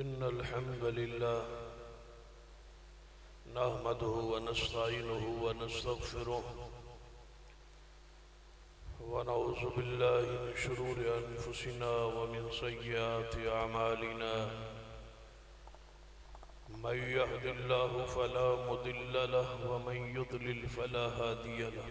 إن الحمد لله نحمده ونستعينه ونستغفره ونعوذ بالله من شرور أنفسنا ومن سيئات أعمالنا من يهد الله فلا مضل له ومن يضلل فلا هادي له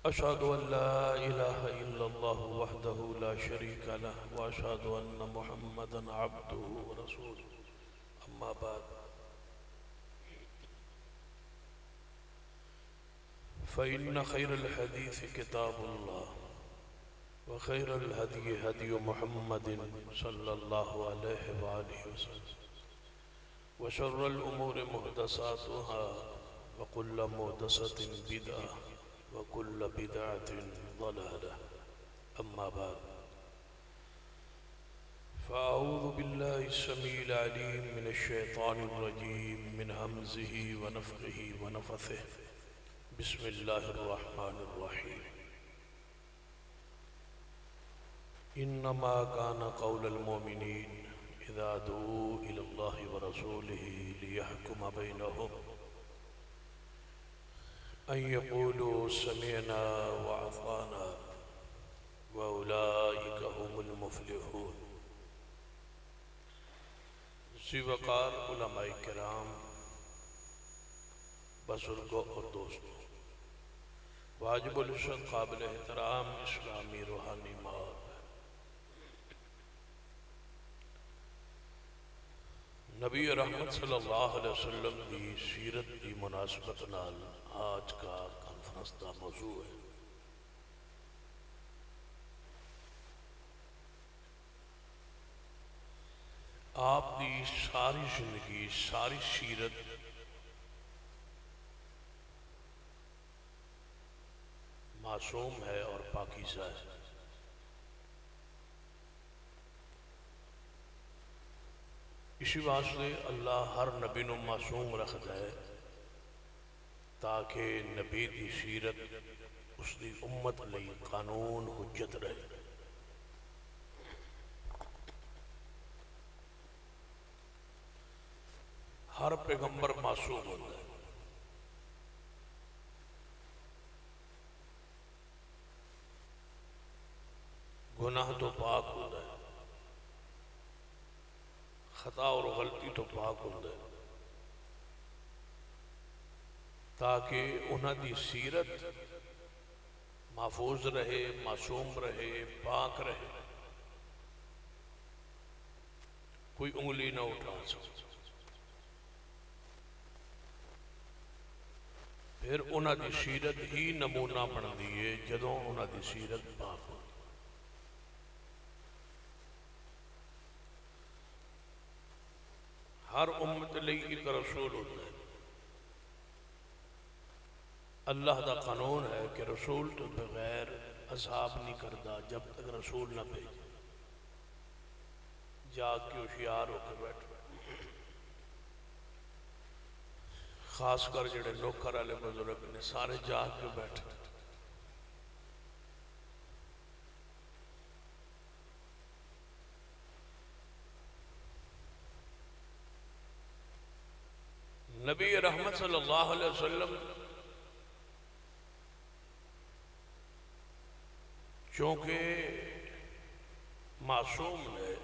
أشهد أن لا إله إلا الله وحده لا شريك له وأشهد أن محمدا عبده ورسوله أما بعد فإن خير الحديث كتاب الله وخير الهدي هدي محمد صلى الله عليه وآله وسلم وشر الأمور محدثاتها وكل محدثة بدعة وكل بدعة ضلالة أما بعد فأعوذ بالله السميع العليم من الشيطان الرجيم من همزه ونفخه ونفثه بسم الله الرحمن الرحيم إنما كان قول المؤمنين إذا دعوا إلى الله ورسوله ليحكم بينهم أن يقولوا سمعنا وأطعنا وأولئك هم المفلحون. ذی وقار علماء کرام، بزرگوں اور دوستوں، واجب العزت قابل احترام اسلامی روحانی ماں، نبی رحمت صلی اللہ علیہ وسلم کی سیرت کی مناسبت نال آج کا کانفرنس کا موضوع ہے آپ کی ساری زندگی، ساری سیرت معصوم ہے اور پاکیزہ ہے۔ اسی واسطے اللہ ہر نبی نو معصوم رکھتا ہے تاکہ نبی دی سیرت اس دی امت لئی قانون حجت رہے۔ ہر پیغمبر معصوم ہوتا ہے، گناہ تو پاک ہوتا ہے، خطا اور غلطی تو پاک ہوتا ہے، تاکہ انہاں دی سیرت محفوظ رہے، معصوم رہے، پاک رہے، کوئی انگلی نہ اٹھا سکے۔ پھر انہاں دی سیرت ہی نمونہ بن دیئے جدوں انہاں دی سیرت پاک ہو۔ ہر امت لئی ایک رسول ہوتا ہے۔ اللہ دا قانون ہے کہ رسول تو بغیر عذاب نہیں کرتا جب تک رسول نہ بھیجے۔ جاگ کے ہوشیار ہو کے بیٹھ، خاص کر جڑے نوکر والے بزرگ نے سارے جاگ کے بیٹھے۔ نبی رحمت صلی اللہ علیہ وسلم چونکہ معصوم ہے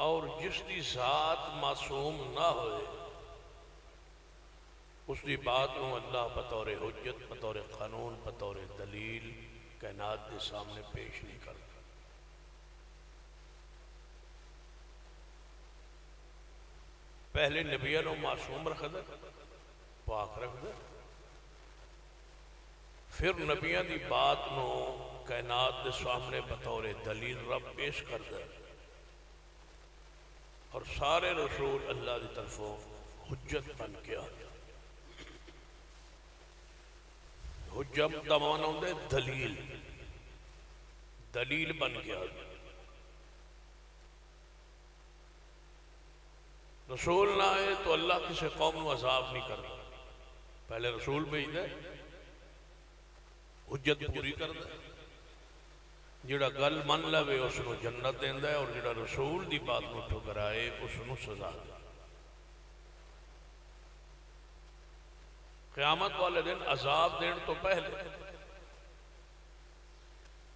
اور جس دی ذات معصوم نہ ہوئے اس دی بات کو اللہ بطور حجت، بطور قانون، بطور دلیل کائنات کے سامنے پیش نہیں کرتا۔ پہلے نبیوں نو معصوم رکھ دے، پاک رکھ دے، پھر نبیوں دی بات نو کائنات دے سامنے بطور دلیل رب پیش کر دے، اور سارے رسول اللہ دی طرفوں حجت بن کے آ جائے۔ حجت دا معنی ہوتا ہے دلیل، دلیل بن کے آ جائے۔ رسول نہ آئے تو اللہ کسی قوم کو عذاب نہیں کرتا، پہلے رسول بھیجتا ہے، حجت پوری کرتا ہے، جڑا گل من لوے اس نو جنت دیندا ہے، اور جڑا رسول دی بات نو ٹھکرائے اس نو سزا دے۔ قیامت والے دن عذاب دین تو پہلے،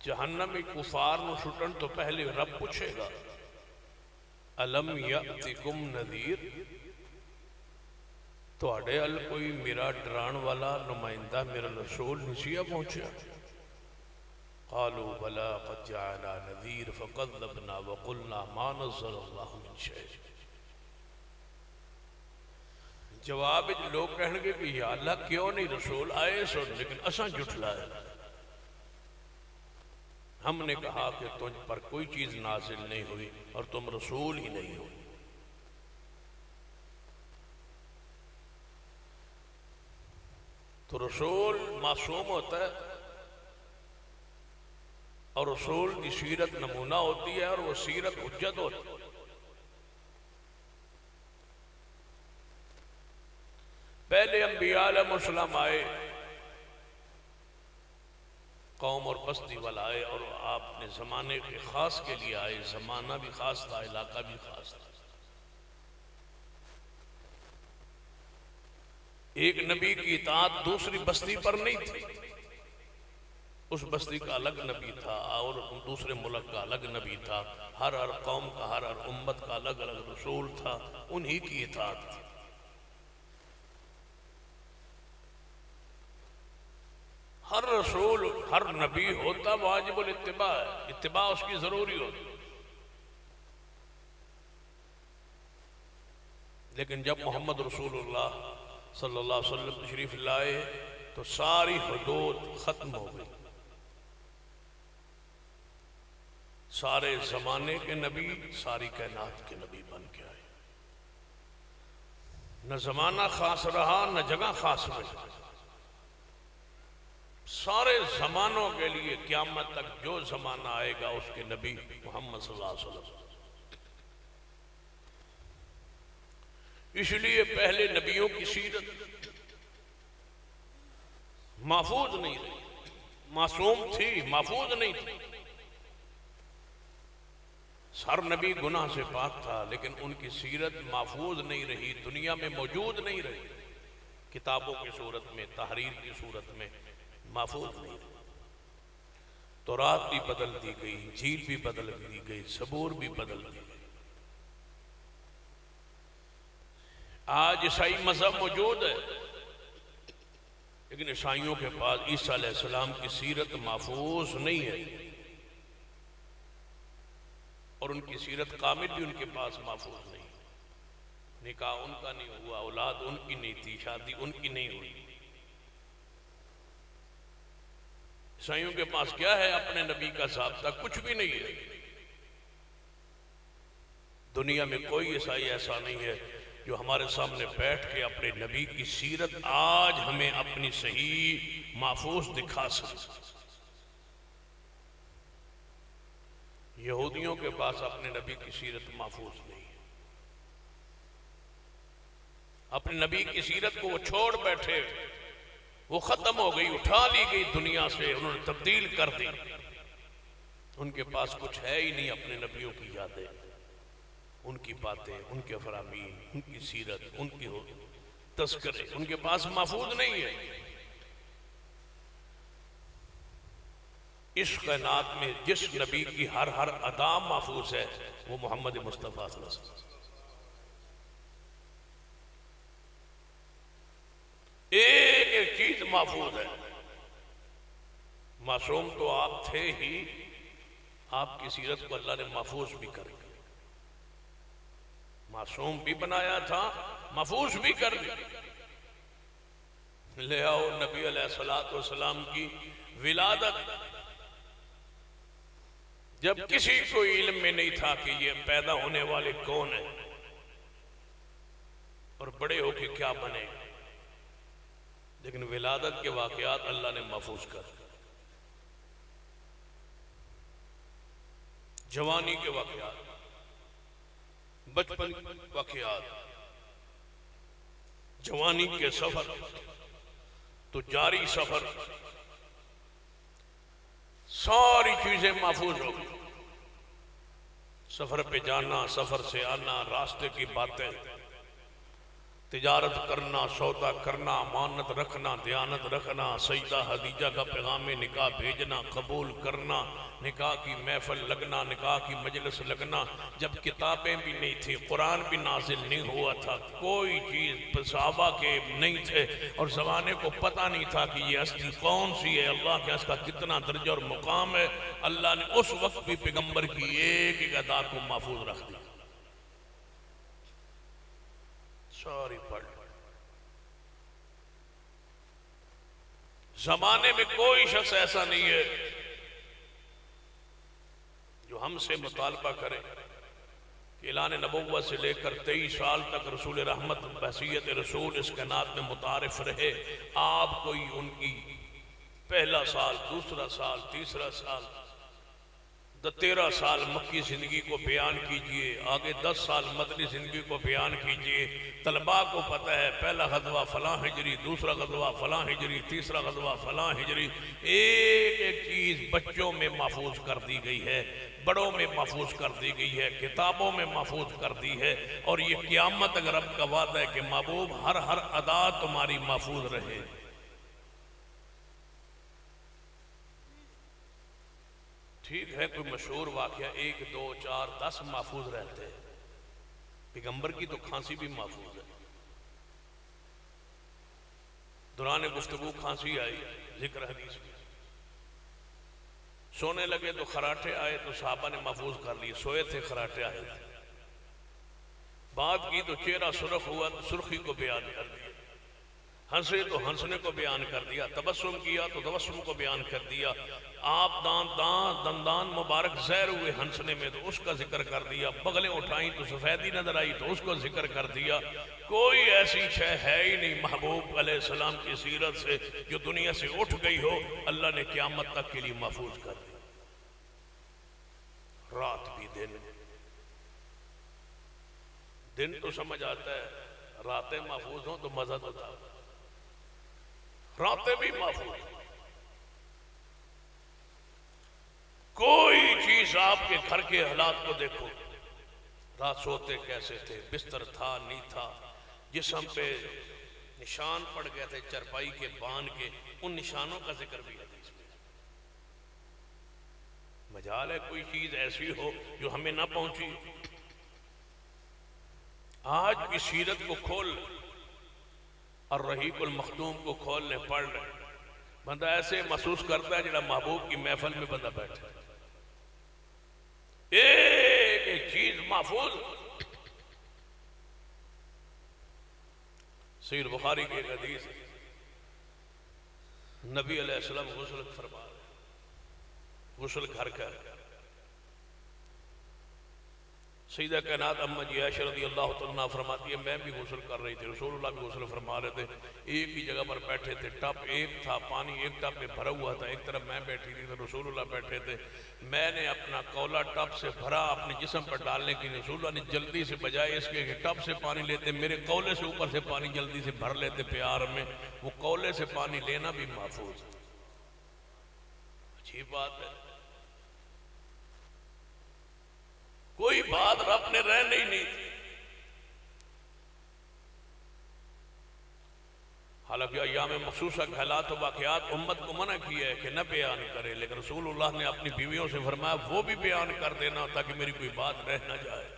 جہنمی کفار نو چھٹن تو پہلے رب پوچھے گا الم یأتکم نذیر، تواڈے ال کوئی میرا ڈران والا نمائندہ میرا رسول نسیہ پہنچیا؟ قالوا بلا قد جاءنا نذیر فکذبنا وقلنا ما نزل اللہ من شیء۔ جواب لوگ کہنے گے کہ یا اللہ کیوں نہیں رسول آئے سن، لیکن اساں جھٹلائے، ہم نے کہا کہ تجھ پر کوئی چیز نازل نہیں ہوئی اور تم رسول ہی نہیں ہو۔ تو رسول معصوم ہوتا ہے، اور رسول کی سیرت نمونہ ہوتی ہے، اور وہ سیرت حجت ہوتی ہے۔ پہلے انبیاء علیہ السلام آئے، قوم اور بستی والا آئے، اور آپ نے زمانے کے خاص کے لیے آئے، زمانہ بھی خاص تھا، علاقہ بھی خاص تھا۔ ایک نبی کی اطاعت دوسری بستی پر نہیں تھی، اس بستی کا الگ نبی تھا، اور دوسرے ملک کا الگ نبی تھا، ہر قوم کا ہر امت کا الگ الگ رسول تھا، انہی کی اطاعت تھی۔ ہر رسول ہر نبی ہوتا واجب الاتباع ہے، اتباع اس کی ضروری ہوتی، لیکن جب محمد رسول اللہ صلی اللہ علیہ وسلم تشریف لائے تو ساری حدود ختم ہو گئی۔ سارے زمانے کے نبی ساری کائنات کے نبی بن کے آئے، نہ زمانہ خاص رہا نہ جگہ خاص رہی، سارے زمانوں کے لیے قیامت تک جو زمانہ آئے گا اس کے نبی محمد صلی اللہ علیہ وسلم۔ اس لیے پہلے نبیوں کی سیرت محفوظ نہیں رہی، معصوم تھی محفوظ نہیں تھی۔ ہر نبی گناہ سے پاک تھا، لیکن ان کی سیرت محفوظ نہیں رہی، دنیا میں موجود نہیں رہی، کتابوں کی صورت میں، تحریر کی صورت میں محفوظ نہیں رہی۔ تورات بھی بدل دی گئی، انجیل بھی بدل دی گئی، زبور بھی بدل دی گئی۔ آج عیسائی مذہب موجود ہے، لیکن عیسائیوں کے پاس عیسیٰ علیہ السلام کی سیرت محفوظ نہیں ہے، اور ان کی سیرت کامل بھی ان کے پاس محفوظ نہیں۔ نکاح ان کا نہیں ہوا، اولاد ان کی نہیں تھی، شادی ان کی نہیں ہوئی۔ عیسائیوں کے پاس کیا ہے؟ اپنے نبی کا ضابطہ کچھ بھی نہیں ہے۔ دنیا میں کوئی عیسائی ایسا نہیں ہے جو ہمارے سامنے بیٹھ کے اپنے نبی کی سیرت آج ہمیں اپنی صحیح محفوظ دکھا سکے۔ یہودیوں کے پاس اپنے نبی کی سیرت محفوظ نہیں ہے، اپنے نبی کی سیرت کو وہ چھوڑ بیٹھے، وہ ختم ہو گئی، اٹھا لی گئی دنیا سے، انہوں نے تبدیل کر دی۔ ان کے پاس کچھ ہے ہی نہیں، اپنے نبیوں کی یادیں، ان کی باتیں، ان کے فرامین، ان کی سیرت، ان کی تذکرے ان کے پاس محفوظ نہیں ہے۔ اس کائنات میں جس نبی کی ہر ادا محفوظ ہے وہ محمد مصطفیٰ صلی اللہ علیہ وسلم۔ ایک ایک چیز محفوظ ہے۔ معصوم تو آپ تھے ہی، آپ کی سیرت کو اللہ نے محفوظ بھی کر دیا، معصوم بھی بنایا تھا، محفوظ بھی کر دیا۔ لے آؤ نبی علیہ السلام کی ولادت، جب کسی کو علم میں نہیں تھا کہ یہ پیدا ہونے والے کون ہیں اور بڑے ہو کے کیا بنے، لیکن ولادت کے واقعات اللہ نے محفوظ کر دیا۔ جوانی کے واقعات، بچپن کے واقعات، جوانی کے سفر، تو جاری سفر، ساری چیزیں محفوظ ہو گئی، سفر پہ جانا، سفر سے آنا، راستے کی باتیں، تجارت کرنا، سودا کرنا، امانت رکھنا، دیانت رکھنا، سیدہ خدیجہ کا پیغام نکاح بھیجنا، قبول کرنا، نکاح کی محفل لگنا، نکاح کی مجلس لگنا، جب کتابیں بھی نہیں تھی، قرآن بھی نازل نہیں ہوا تھا، کوئی چیز صحابہ کے نہیں تھے، اور زمانے کو پتہ نہیں تھا کہ یہ ہستی کون سی ہے، اللہ کے اس کا کتنا درجہ اور مقام ہے، اللہ نے اس وقت بھی پیغمبر کی ایک ایک ادا کو محفوظ رکھ دیا۔ سوری پڑھ، زمانے میں کوئی شخص ایسا نہیں ہے جو ہم سے مطالبہ کرے کہ اعلان نبوت سے لے کر 23 سال تک رسول رحمت بحیثیت رسول اس کائنات میں متعارف رہے، آپ کوئی ان کی پہلا سال، دوسرا سال، تیسرا سال، 13 سال مکی زندگی کو بیان کیجئے، آگے 10 سال مدنی زندگی کو بیان کیجئے، طلباء کو پتہ ہے پہلا غزوہ فلاں ہجری، دوسرا غزوہ فلاں ہجری، تیسرا غزوہ فلاں ہجری، ایک ایک چیز بچوں میں محفوظ کر دی گئی ہے، بڑوں میں محفوظ کر دی گئی ہے، کتابوں میں محفوظ کر دی ہے، اور یہ قیامت اگر رب کا وعدہ ہے کہ محبوب ہر ادا تمہاری محفوظ رہے۔ ٹھیک ہے کوئی مشہور واقعہ 1 2 4 10 محفوظ رہتے ہیں، پیغمبر کی تو کھانسی بھی محفوظ ہے، دوران گفتگو کھانسی آئی، ذکر حدیث میں، سونے لگے تو خراٹے آئے تو صحابہ نے محفوظ کر لیے، سوئے تھے خراٹے آئے تھے، بات کی تو چہرہ سرخ ہوا تو سرخی کو بیان کر دیا، ہنسے تو ہنسنے کو بیان کر دیا، تبسم کیا تو تبسم کو بیان کر دیا، آپ دندان مبارک زہر ہوئے ہنسنے میں تو اس کا ذکر کر دیا، بغلیں اٹھائیں تو سفیدی نظر آئی تو اس کو ذکر کر دیا، کوئی ایسی شے ہے ہی نہیں محبوب علیہ السلام کی سیرت سے جو دنیا سے اٹھ گئی ہو، اللہ نے قیامت تک کے لیے محفوظ کر دی، رات بھی دن تو سمجھ آتا ہے، راتیں محفوظ ہوں تو مزہ ہوتا ہے، راتیں بھی محفوظ، کوئی چیز آپ کے گھر کے حالات کو دیکھو، رات سوتے کیسے تھے، بستر تھا نہیں تھا، جسم پہ نشان پڑ گئے تھے چرپائی کے بان کے، ان نشانوں کا ذکر بھی حدیث میں، مجال ہے کوئی چیز ایسی ہو جو ہمیں نہ پہنچی، آج کی سیرت کو کھول اور رحیق المختوم کو کھول لے، پڑھ لے، بندہ ایسے محسوس کرتا ہے جڑا محبوب کی محفل میں بندہ بیٹھا ہے، ایک ایک چیز محفوظ۔ صحیح بخاری کی ایک حدیث ہے، نبی علیہ السلام غسل فرما رہے، غسل گھر کا ہے، سیدہ کائنات اماں جی عائشہ رضی اللہ تعالیٰ فرماتی ہے میں بھی غسل کر رہی تھی، رسول اللہ بھی غسل فرما رہے تھے، ایک ہی جگہ پر بیٹھے تھے، ٹب ایک تھا، پانی ایک ٹب میں بھرا ہوا تھا، ایک طرف میں بیٹھی تھی تو رسول اللہ بیٹھے تھے، میں نے اپنا کولا ٹب سے بھرا اپنے جسم پر ڈالنے کی، رسول اللہ نے جلدی سے بجائے اس کے کہ ٹب سے پانی لیتے میرے کولے سے اوپر سے پانی جلدی سے بھر لیتے پیار میں، وہ کولے سے پانی لینا بھی محفوظ ہے، اچھی بات ہے، کوئی بات رب نے رہنے ہی نہیں تھی، حالانکہ ایام مخصوصہ کے حالات و واقعات امت کو منع کیا ہے کہ نہ بیان کرے، لیکن رسول اللہ نے اپنی بیویوں سے فرمایا وہ بھی بیان کر دینا تاکہ میری کوئی بات رہ نہ جائے،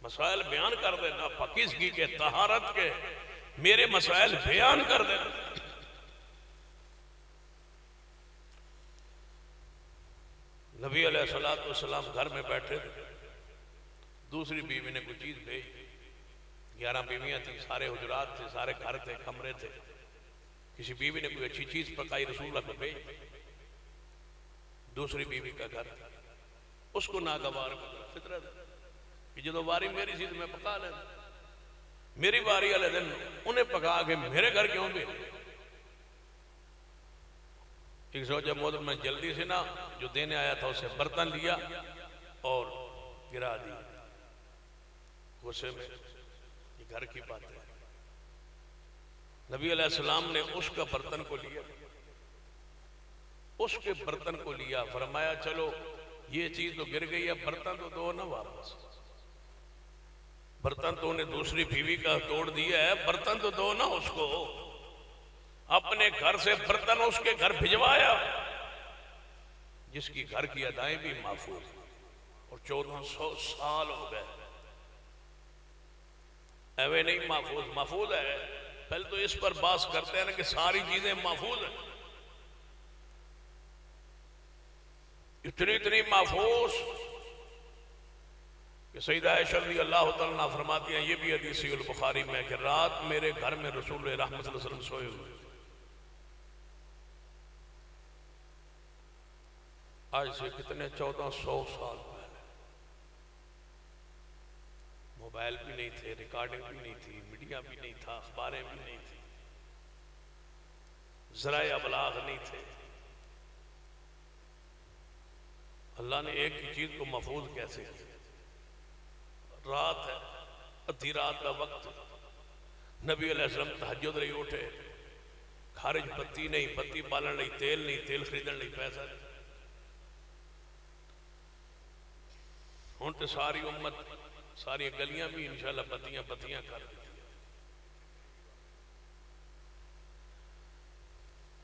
مسائل بیان کر دینا، پاکیزگی کے، طہارت کے، میرے مسائل بیان کر دینا۔ نبی علیہ السلام گھر میں بیٹھے تھے، دوسری بیوی نے کوئی چیز بھیج، 11 بیویاں تھیں، سارے حجرات تھے، سارے گھر تھے، کمرے تھے، کسی بیوی نے کوئی اچھی چیز پکائی رسول اللہ کو بھیج، دوسری بیوی کا گھر تھا، اس کو ناگوار فطرت کہ جدو واری میری سی تو میں پکا لینا، میری واری والے دن انہیں پکا کے میرے گھر کیوں بھی، ایک زوجہ محترمہ میں جلدی سے نا جو دینے آیا تھا اسے برتن لیا اور گرا دیا، غصے میں، یہ گھر کی بات ہے، نبی علیہ السلام نے اس کا برتن کو لیا، اس کے برتن کو لیا، فرمایا چلو یہ چیز تو گر گئی ہے، برتن تو دو نا واپس، برتن تو انہیں دوسری بیوی کا توڑ دیا ہے، برتن تو دو نا اس کو۔ اپنے گھر سے برتن اس کے گھر بھجوایا، جس کی گھر کی ادائیں بھی محفوظ، اور 1400 سال ہو گئے ایوے نہیں محفوظ، محفوظ ہے۔ پہلے تو اس پر بات کرتے ہیں نا کہ ساری چیزیں محفوظ ہیں، اتنی محفوظ کہ سیدہ عائشہ رضی اللہ تعالیٰ عنہ فرماتی ہیں، یہ بھی حدیث صحیح البخاری میں، کہ رات میرے گھر میں رسول رحمت صلی اللہ علیہ وسلم سوئے ہوئے، آج سے کتنے 1400 سال پہلے، موبائل بھی نہیں تھے، ریکارڈنگ بھی نہیں تھی، میڈیا بھی نہیں تھا، اخباریں بھی نہیں تھی، ذرائع ابلاغ نہیں تھے۔ اللہ نے ایک ہی چیز کو محفوظ کیسے کیا؟ رات ہے، ادھی رات کا وقت، نبی علیہ السلام تہجد رہی اٹھے، خارج بتی نہیں، بتی بالن نہیں، تیل خریدن نہیں، پیسہ نہیں، ہوں تو ساری امت، ساری گلیاں بھی انشاءاللہ بتیاں کر دی۔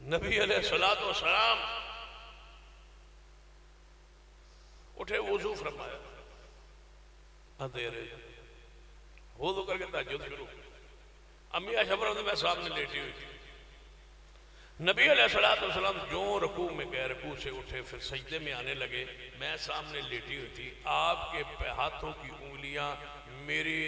نبی علیہ السلام اٹھے، وضو فرمایا، اندھیرے وضو کر کے تہجد شروع، امی عائشہ فرماتی میں سامنے لیٹی ہوئی تھی، نبی علیہ السلام جو رکوع میں گئے، رکوع سے اٹھے، پھر سجدے میں آنے لگے، میں سامنے لیٹی ہوئی تھی، آپ کے ہاتھوں کی انگلیاں میری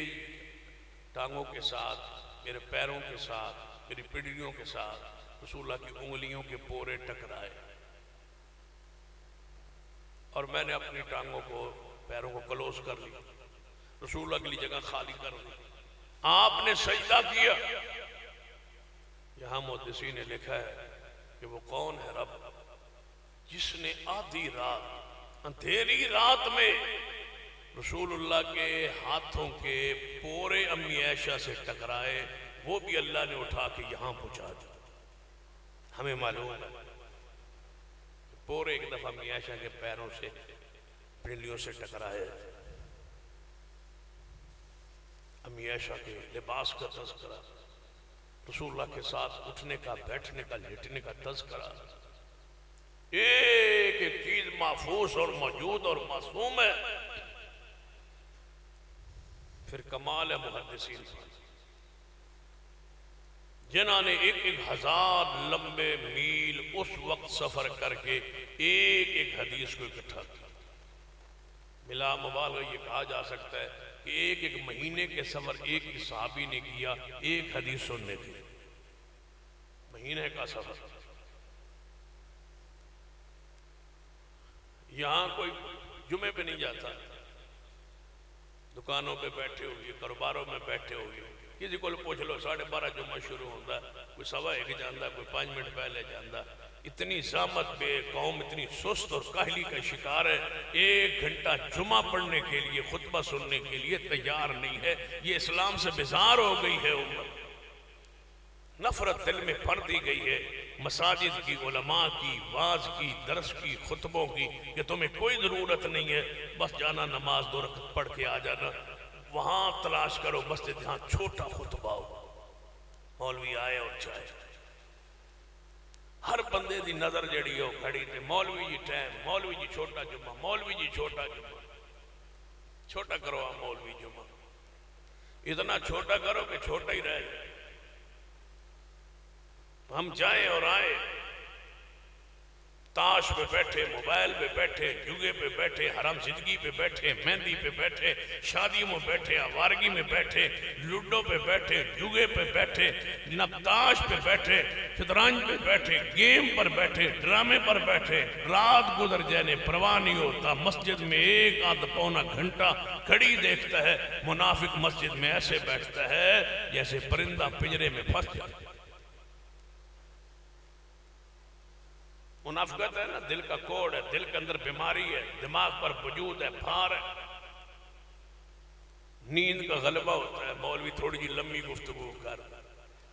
ٹانگوں کے ساتھ، میرے پیروں کے ساتھ، میری پڈلیوں کے ساتھ رسول اللہ کی انگلیوں کے پورے ٹکرائے، اور میں نے اپنی ٹانگوں کو، پیروں کو کلوز کر لی، رسول اللہ کے لیے جگہ خالی کر لی، آپ نے سجدہ کیا۔ یہاں محدثین نے لکھا ہے کہ وہ کون ہے رب جس نے آدھی رات، اندھیری رات میں رسول اللہ کے ہاتھوں کے پورے امی عائشہ سے ٹکرائے، وہ بھی اللہ نے اٹھا کے یہاں پہنچا دیا۔ ہمیں معلوم ہے پورے ایک دفعہ امی عائشہ کے پیروں سے، پنڈلیوں سے ٹکرائے، امی عائشہ کے لباس کا تذکرہ، رسول اللہ کے ساتھ اٹھنے کا، بیٹھنے کا، لیٹنے کا تذکرہ، ایک ایک چیز محفوظ اور موجود اور معصوم ہے۔ پھر کمال ہے محدثین جنہوں نے ایک 1000 لمبے میل اس وقت سفر کر کے ایک ایک حدیث کو اکٹھا کیا۔ بلا مبالغہ یہ کہا جا سکتا ہے کہ ایک ایک مہینے کے سفر ایک ہی صحابی نے کیا ایک حدیث سننے کی، مہینے کا سفر۔ یہاں کوئی جمعے پہ نہیں جاتا، دکانوں پہ بیٹھے ہوئے، کاروباروں میں بیٹھے ہوئے، کسی کو پوچھ لو 12:30 جمعہ شروع ہوتا ہے، کوئی 1:15 جاندہ، کوئی 5 منٹ پہلے جاندہ۔ اتنی زحمت پہ قوم اتنی سست اور کاہلی کا شکار ہے، 1 گھنٹہ جمعہ پڑھنے کے لیے، خطبہ سننے کے لیے تیار نہیں ہے۔ یہ اسلام سے بیزار ہو گئی ہے امت، نفرت دل میں بھر دی گئی ہے مساجد کی، علماء کی، واعظ کی، درس کی، خطبوں کی، کہ تمہیں کوئی ضرورت نہیں ہے، بس جانا نماز 2 رکعت پڑھ کے آ جانا، وہاں تلاش کرو مسجد جہاں چھوٹا خطبہ ہو، مولوی آئے اور جائے۔ ہر بندے دی نظر جڑی ہو کھڑی تے مولوی جی ٹائم، مولوی جی چھوٹا جمعہ، مولوی جی چھوٹا جمعہ، چھوٹا کرو مولوی جمعہ، اتنا چھوٹا کرو کہ چھوٹا ہی رہ جائے۔ ہم جائیں اور آئیں، تاش پہ بیٹھے، موبائل پہ بیٹھے، جوگے پہ بیٹھے، حرام زندگی پہ بیٹھے، مہندی پہ بیٹھے، شادیوں میں بیٹھے، آوارگی میں بیٹھے، لوڈو پہ بیٹھے، جوگے پہ بیٹھے، نبتاش پہ بیٹھے، شطرنج پہ بیٹھے، گیم پر بیٹھے، ڈرامے پر بیٹھے، رات گزر جانے پرواہ نہیں ہوتا۔ مسجد میں 1-1.25 گھنٹہ کھڑی دیکھتا ہے، منافق مسجد میں ایسے بیٹھتا ہے جیسے پرندہ پنجرے میں پھنس جائے۔ منافقت ہے نا، دل کا کوڑ ہے، دل کے اندر بیماری ہے، دماغ پر وجود ہے، بھار ہے، نیند کا غلبہ ہوتا ہے، مولوی تھوڑی جی لمبی گفتگو کر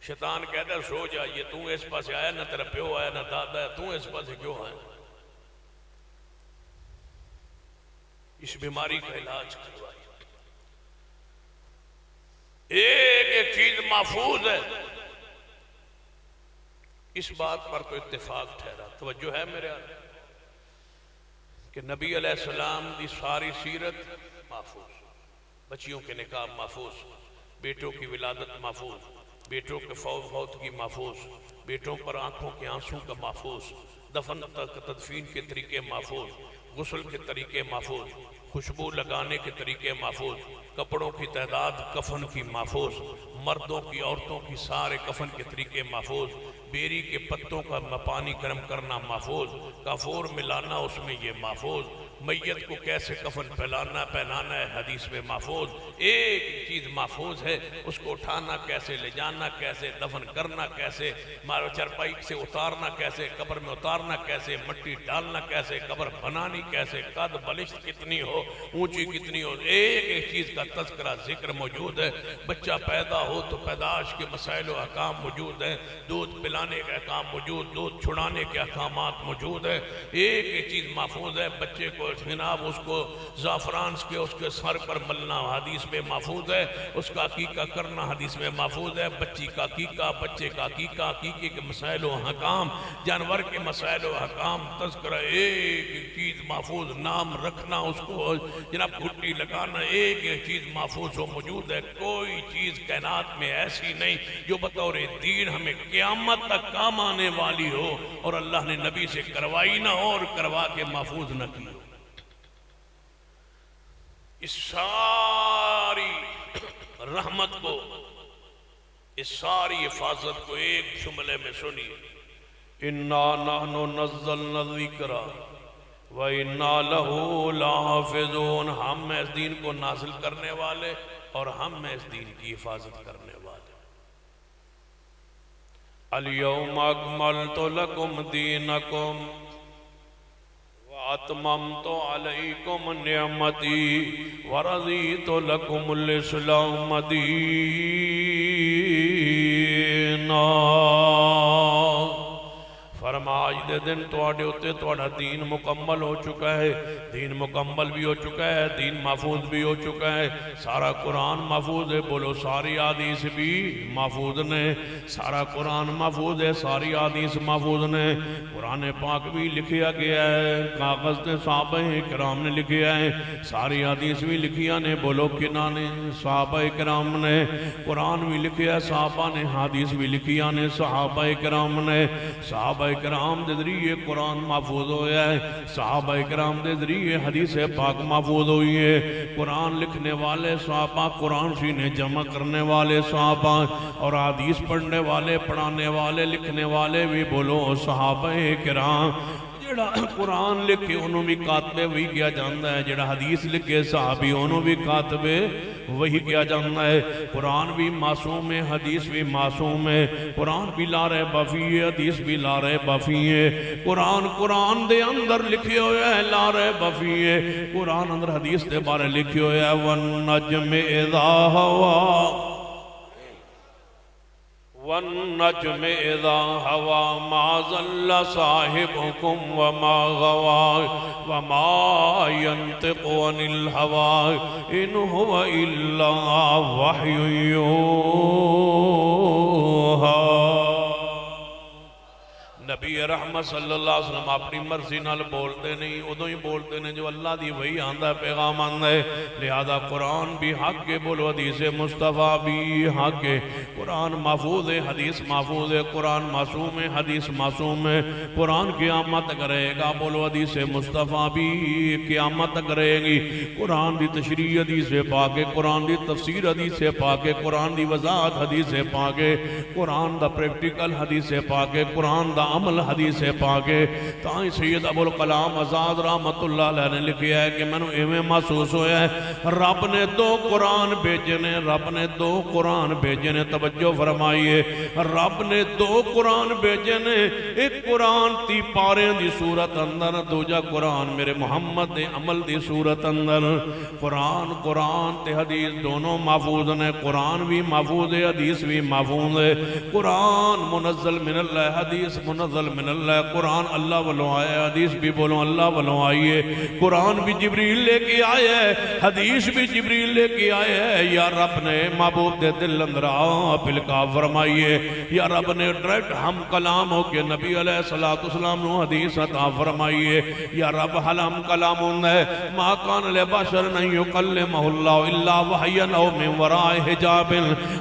شیطان کہتا ہے سو جا، یہ تو اس پاس آیا نہ تیرا پیو آیا نہ دادا ہے، تو اس پاس کیوں آیا؟ اس بیماری کا علاج کروائی۔ ایک ایک چیز محفوظ ہے، اس بات پر تو اتفاق ٹھہرا۔ توجہ ہے میرے آنے کہ نبی علیہ السلام دی ساری سیرت محفوظ، بچیوں کے نکاح محفوظ، بیٹوں کی ولادت محفوظ، بیٹوں کے فوتگی محفوظ، بیٹوں پر آنکھوں کے آنسوں کا محفوظ، دفن تدفین کے طریقے محفوظ، غسل کے طریقے محفوظ، خوشبو لگانے کے طریقے محفوظ، کپڑوں کی تعداد کفن کی محفوظ، مردوں کی عورتوں کی سارے کفن کے طریقے محفوظ، بیری کے پتوں کا پانی گرم کرنا محفوظ، کافور ملانا اس میں یہ محفوظ، میت کو کیسے کفن پہنانا ہے حدیث میں محفوظ۔ ایک چیز محفوظ ہے، اس کو اٹھانا کیسے، لے جانا کیسے، دفن کرنا کیسے، چرپائی سے اتارنا کیسے، قبر میں اتارنا کیسے، مٹی ڈالنا کیسے، قبر بنانی کیسے، قد بلشت کتنی ہو، اونچی کتنی ہو، ایک ایک چیز کا تذکرہ ذکر موجود ہے۔ بچہ پیدا ہو تو پیدائش کے مسائل و احکام موجود ہیں، دودھ پلانے کے احکام موجود، دودھ چھڑانے کے احکامات موجود ہیں، ایک ایک چیز محفوظ ہے۔ بچے کو جناب اس کو زعفران کے اس کے سر پر ملنا حدیث میں محفوظ ہے، اس کا عقیقہ کرنا حدیث میں محفوظ ہے، بچی کا عقیقہ، بچے کا عقیقہ، عقیقے کے مسائل و احکام، جانور کے مسائل و احکام، تذکرہ ایک ایک چیز محفوظ، نام رکھنا، اس کو جناب گھٹی لگانا، ایک ایک چیز محفوظ و موجود ہے۔ کوئی چیز کائنات میں ایسی نہیں جو بطور دین ہمیں قیامت تک کام آنے والی ہو اور اللہ نے نبی سے کروائی نہ ہو اور کروا کے محفوظ نہ کی ہو۔ اس ساری رحمت کو، اس ساری حفاظت کو ایک جملے میں سنیے، اِنَّا نَحْنُ نَزَّلْنَا الذِّكْرَ وَإِنَّا لَهُ لَحَافِظُونَ، ہم ہیں اس دین کو نازل کرنے والے اور ہم ہیں اس دین کی حفاظت کرنے والے۔ الْيَوْمَ أَكْمَلْتُ لَكُمْ دِينَكُمْ وَأَتْمَمْتُ عَلَيْكُمْ نِعْمَتِي وَرَضِيتُ لَكُمُ الْإِسْلَامَ دِينًا۔ فرماج دے دن توڑے ہوتے توڑا دین مکمل ہو چکا ہے، دین مکمل بھی ہو چکا ہے، دین محفوظ بھی ہو چکا ہے، سارا قرآن محفوظ ہے، بولو ساری حدیث بھی محفوظ نے، سارا قرآن محفوظ ہے، ساری حدیث محفوظ نے، قرآن پاک بھی لکھیا گیا ہے، کاغذ نے صحابہ کرام نے لکھیا ہے، ساری حدیث بھی لکھیا نے، بولو کنہ نے، صحابہ کرام نے، قرآن بھی لکھیا ہے، صحابہ نے، حدیث بھی لکھیا نے، صحابہ کرام نے، صحابہ کرام دے ذریعے قرآن محفوظ ہویا ہے، صحابہ کرام دے ذریعے حدیث پاک محفوظ ہوئی ہے، قرآن لکھنے والے صحابہ، قرآن سینے جمع کرنے والے صحابہ اور حدیث پڑھنے والے، پڑھانے والے، لکھنے والے بھی بولو صحابہ کرام۔ جڑا قرآن لکھے انہوں بھی کاتبے وہی کیا جانتا ہے، جڑا حدیث لکھے صحابی انہوں بھی کاتبے وہی کیا جانتا ہے۔ قرآن بھی معصوم ہے، حدیث بھی معصوم ہے، قرآن بھی لا رہے بفی ہے، حدیث بھی لا رہے بفی ہے، قرآن دے اندر لکھے ہوئے ہے لا رہے بفی ہے، قرآن اندر حدیث دے بارے لکھے ہوئے ہے وَالنَّجْمِ اِذَا هَوَا وَالنَّجْمِ اِذَا هَوَا مَا ضَلَّ صَاحِبُكُمْ وَمَا غَوَا وَمَا يَنْطِقُ عَنِ الْهَوَا إِنْ هُوَ إِلَّا وَحْيٌ يُوحَىٰ۔ نبی رحمت صلی اللہ علیہ وسلم اپنی مرضی نال بولتے نہیں، ادھوں ہی بولتے ہیں جو اللہ دی وہی آندہ پیغام آندہ ہے، لہذا قرآن بھی حق کے، بولو حدیث مصطفیٰ بھی حق کے، قرآن محفوظ ہے، حدیث محفوظ ہے، قرآن معصوم ہے، حدیث معصوم ہے، قرآن قیامت تک رہے گا، بولو حدیث مصطفیٰ بھی قیامت تک رہے گی، قرآن دی تشریح حدیث پاک ہے، قرآن دی تفسیر حدیث پاک ہے، قرآن دی وضاحت حدیث پاک ہے، قرآن دا پریکٹیکل حدیث پاک ہے، قرآن دا عمل مکمل حدیث پاک ہے۔ تاں سید ابو الکلام آزاد رحمت اللہ علیہ نے لکھیا ہے کہ میں نے ایویں محسوس ہویا ہے رب نے 2 قرآن بھیجے نے، رب نے 2 قرآن بھیجے نے، توجہ فرمائیے، رب نے 2 قرآن بھیجے نے، ایک قرآن 30 پارے دی صورت اندر، دوجا قرآن میرے محمد دے عمل دی صورت اندر۔ قرآن تے حدیث دونوں محفوظ نے، قرآن بھی محفوظ ہے، حدیث بھی محفوظ ہے۔ قرآن منزل من اللہ، حدیث منزل من اللہ، قرآن اللہ والوں آیا ہے، حدیث بھی بولو اللہ والوں آئی ہے۔ قرآن بھی جبریل لے کے آیا ہے، حدیث بھی جبریل لے کے آیا ہے۔ یا رب نے محبوب دے دل اندر آپ القاء فرمائیے، یا رب نے ڈائریکٹ ہم کلام ہو کے نبی علیہ السلام نو حدیث عطا فرمائیے۔ یا رب حلم کلام ہے، ما کان لبشر ان یکلمہ اللہ الا وحیا او من وراء حجاب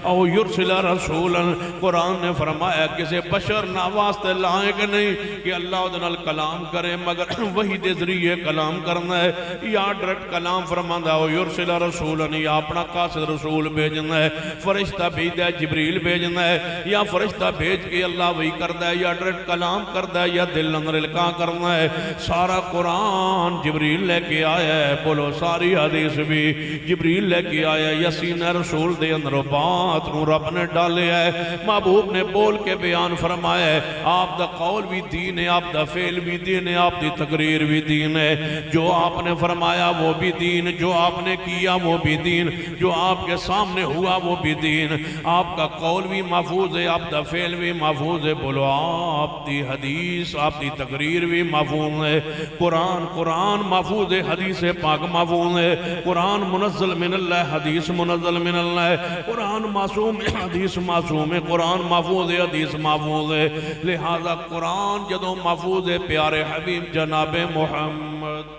او یرسل رسولا۔ قرآن نے فرمایا کسی بشر نہ واسطے لائق نہیں کہ اللہ ادھے نال کلام کرے مگر وحی دے ذریعے کلام کرنا ہے، یا ڈائریکٹ کلام فرماندہ او یرسل رسولا، یا اپنا قاصد رسول بھیجنا ہے، فرشتہ بھیجنا ہے، جبریل بھیجنا ہے، یا فرشتہ بھیج کے اللہ وہی کردا ہے، یا ڈائریکٹ کلام کردا ہے، یا دل اندر القاء کرنا ہے۔ سارا قرآن جبریل لے کے آیا ہے، بولو ساری حدیث بھی جبریل لے کے آیا ہے۔ یسین رسول دے اندر بات نو رب نے ڈالے ہے، محبوب نے بول کے بیان فرمایا ہے۔ آپ دا قول بھی دین ہے، آپ دا فعل بھی دین ہے، آپ دی تقریر بھی دین ہے۔ جو آپ نے فرمایا وہ بھی دین، جو آپ نے کیا وہ بھی دین، جو آپ کے سامنے ہوا وہ بھی دین۔ آپ کا قول بھی محفوظ ہے، آپ دا فعل بھی محفوظ ہے، بولو آپ دی حدیث، آپ دی تقریر بھی محفوظ ہے۔ قرآن محفوظ ہے، حدیث پاک محفوظ ہے۔ قرآن منزل من اللہ، حدیث منزل من اللہ ہے۔ قرآن معصوم ہے، حدیث معصوم ہے۔ قرآن محفوظ ہے، حدیث محفوظ ہے۔ لہذا قرآن جدوں محفوظ ہے، پیارے حبیب جناب محمد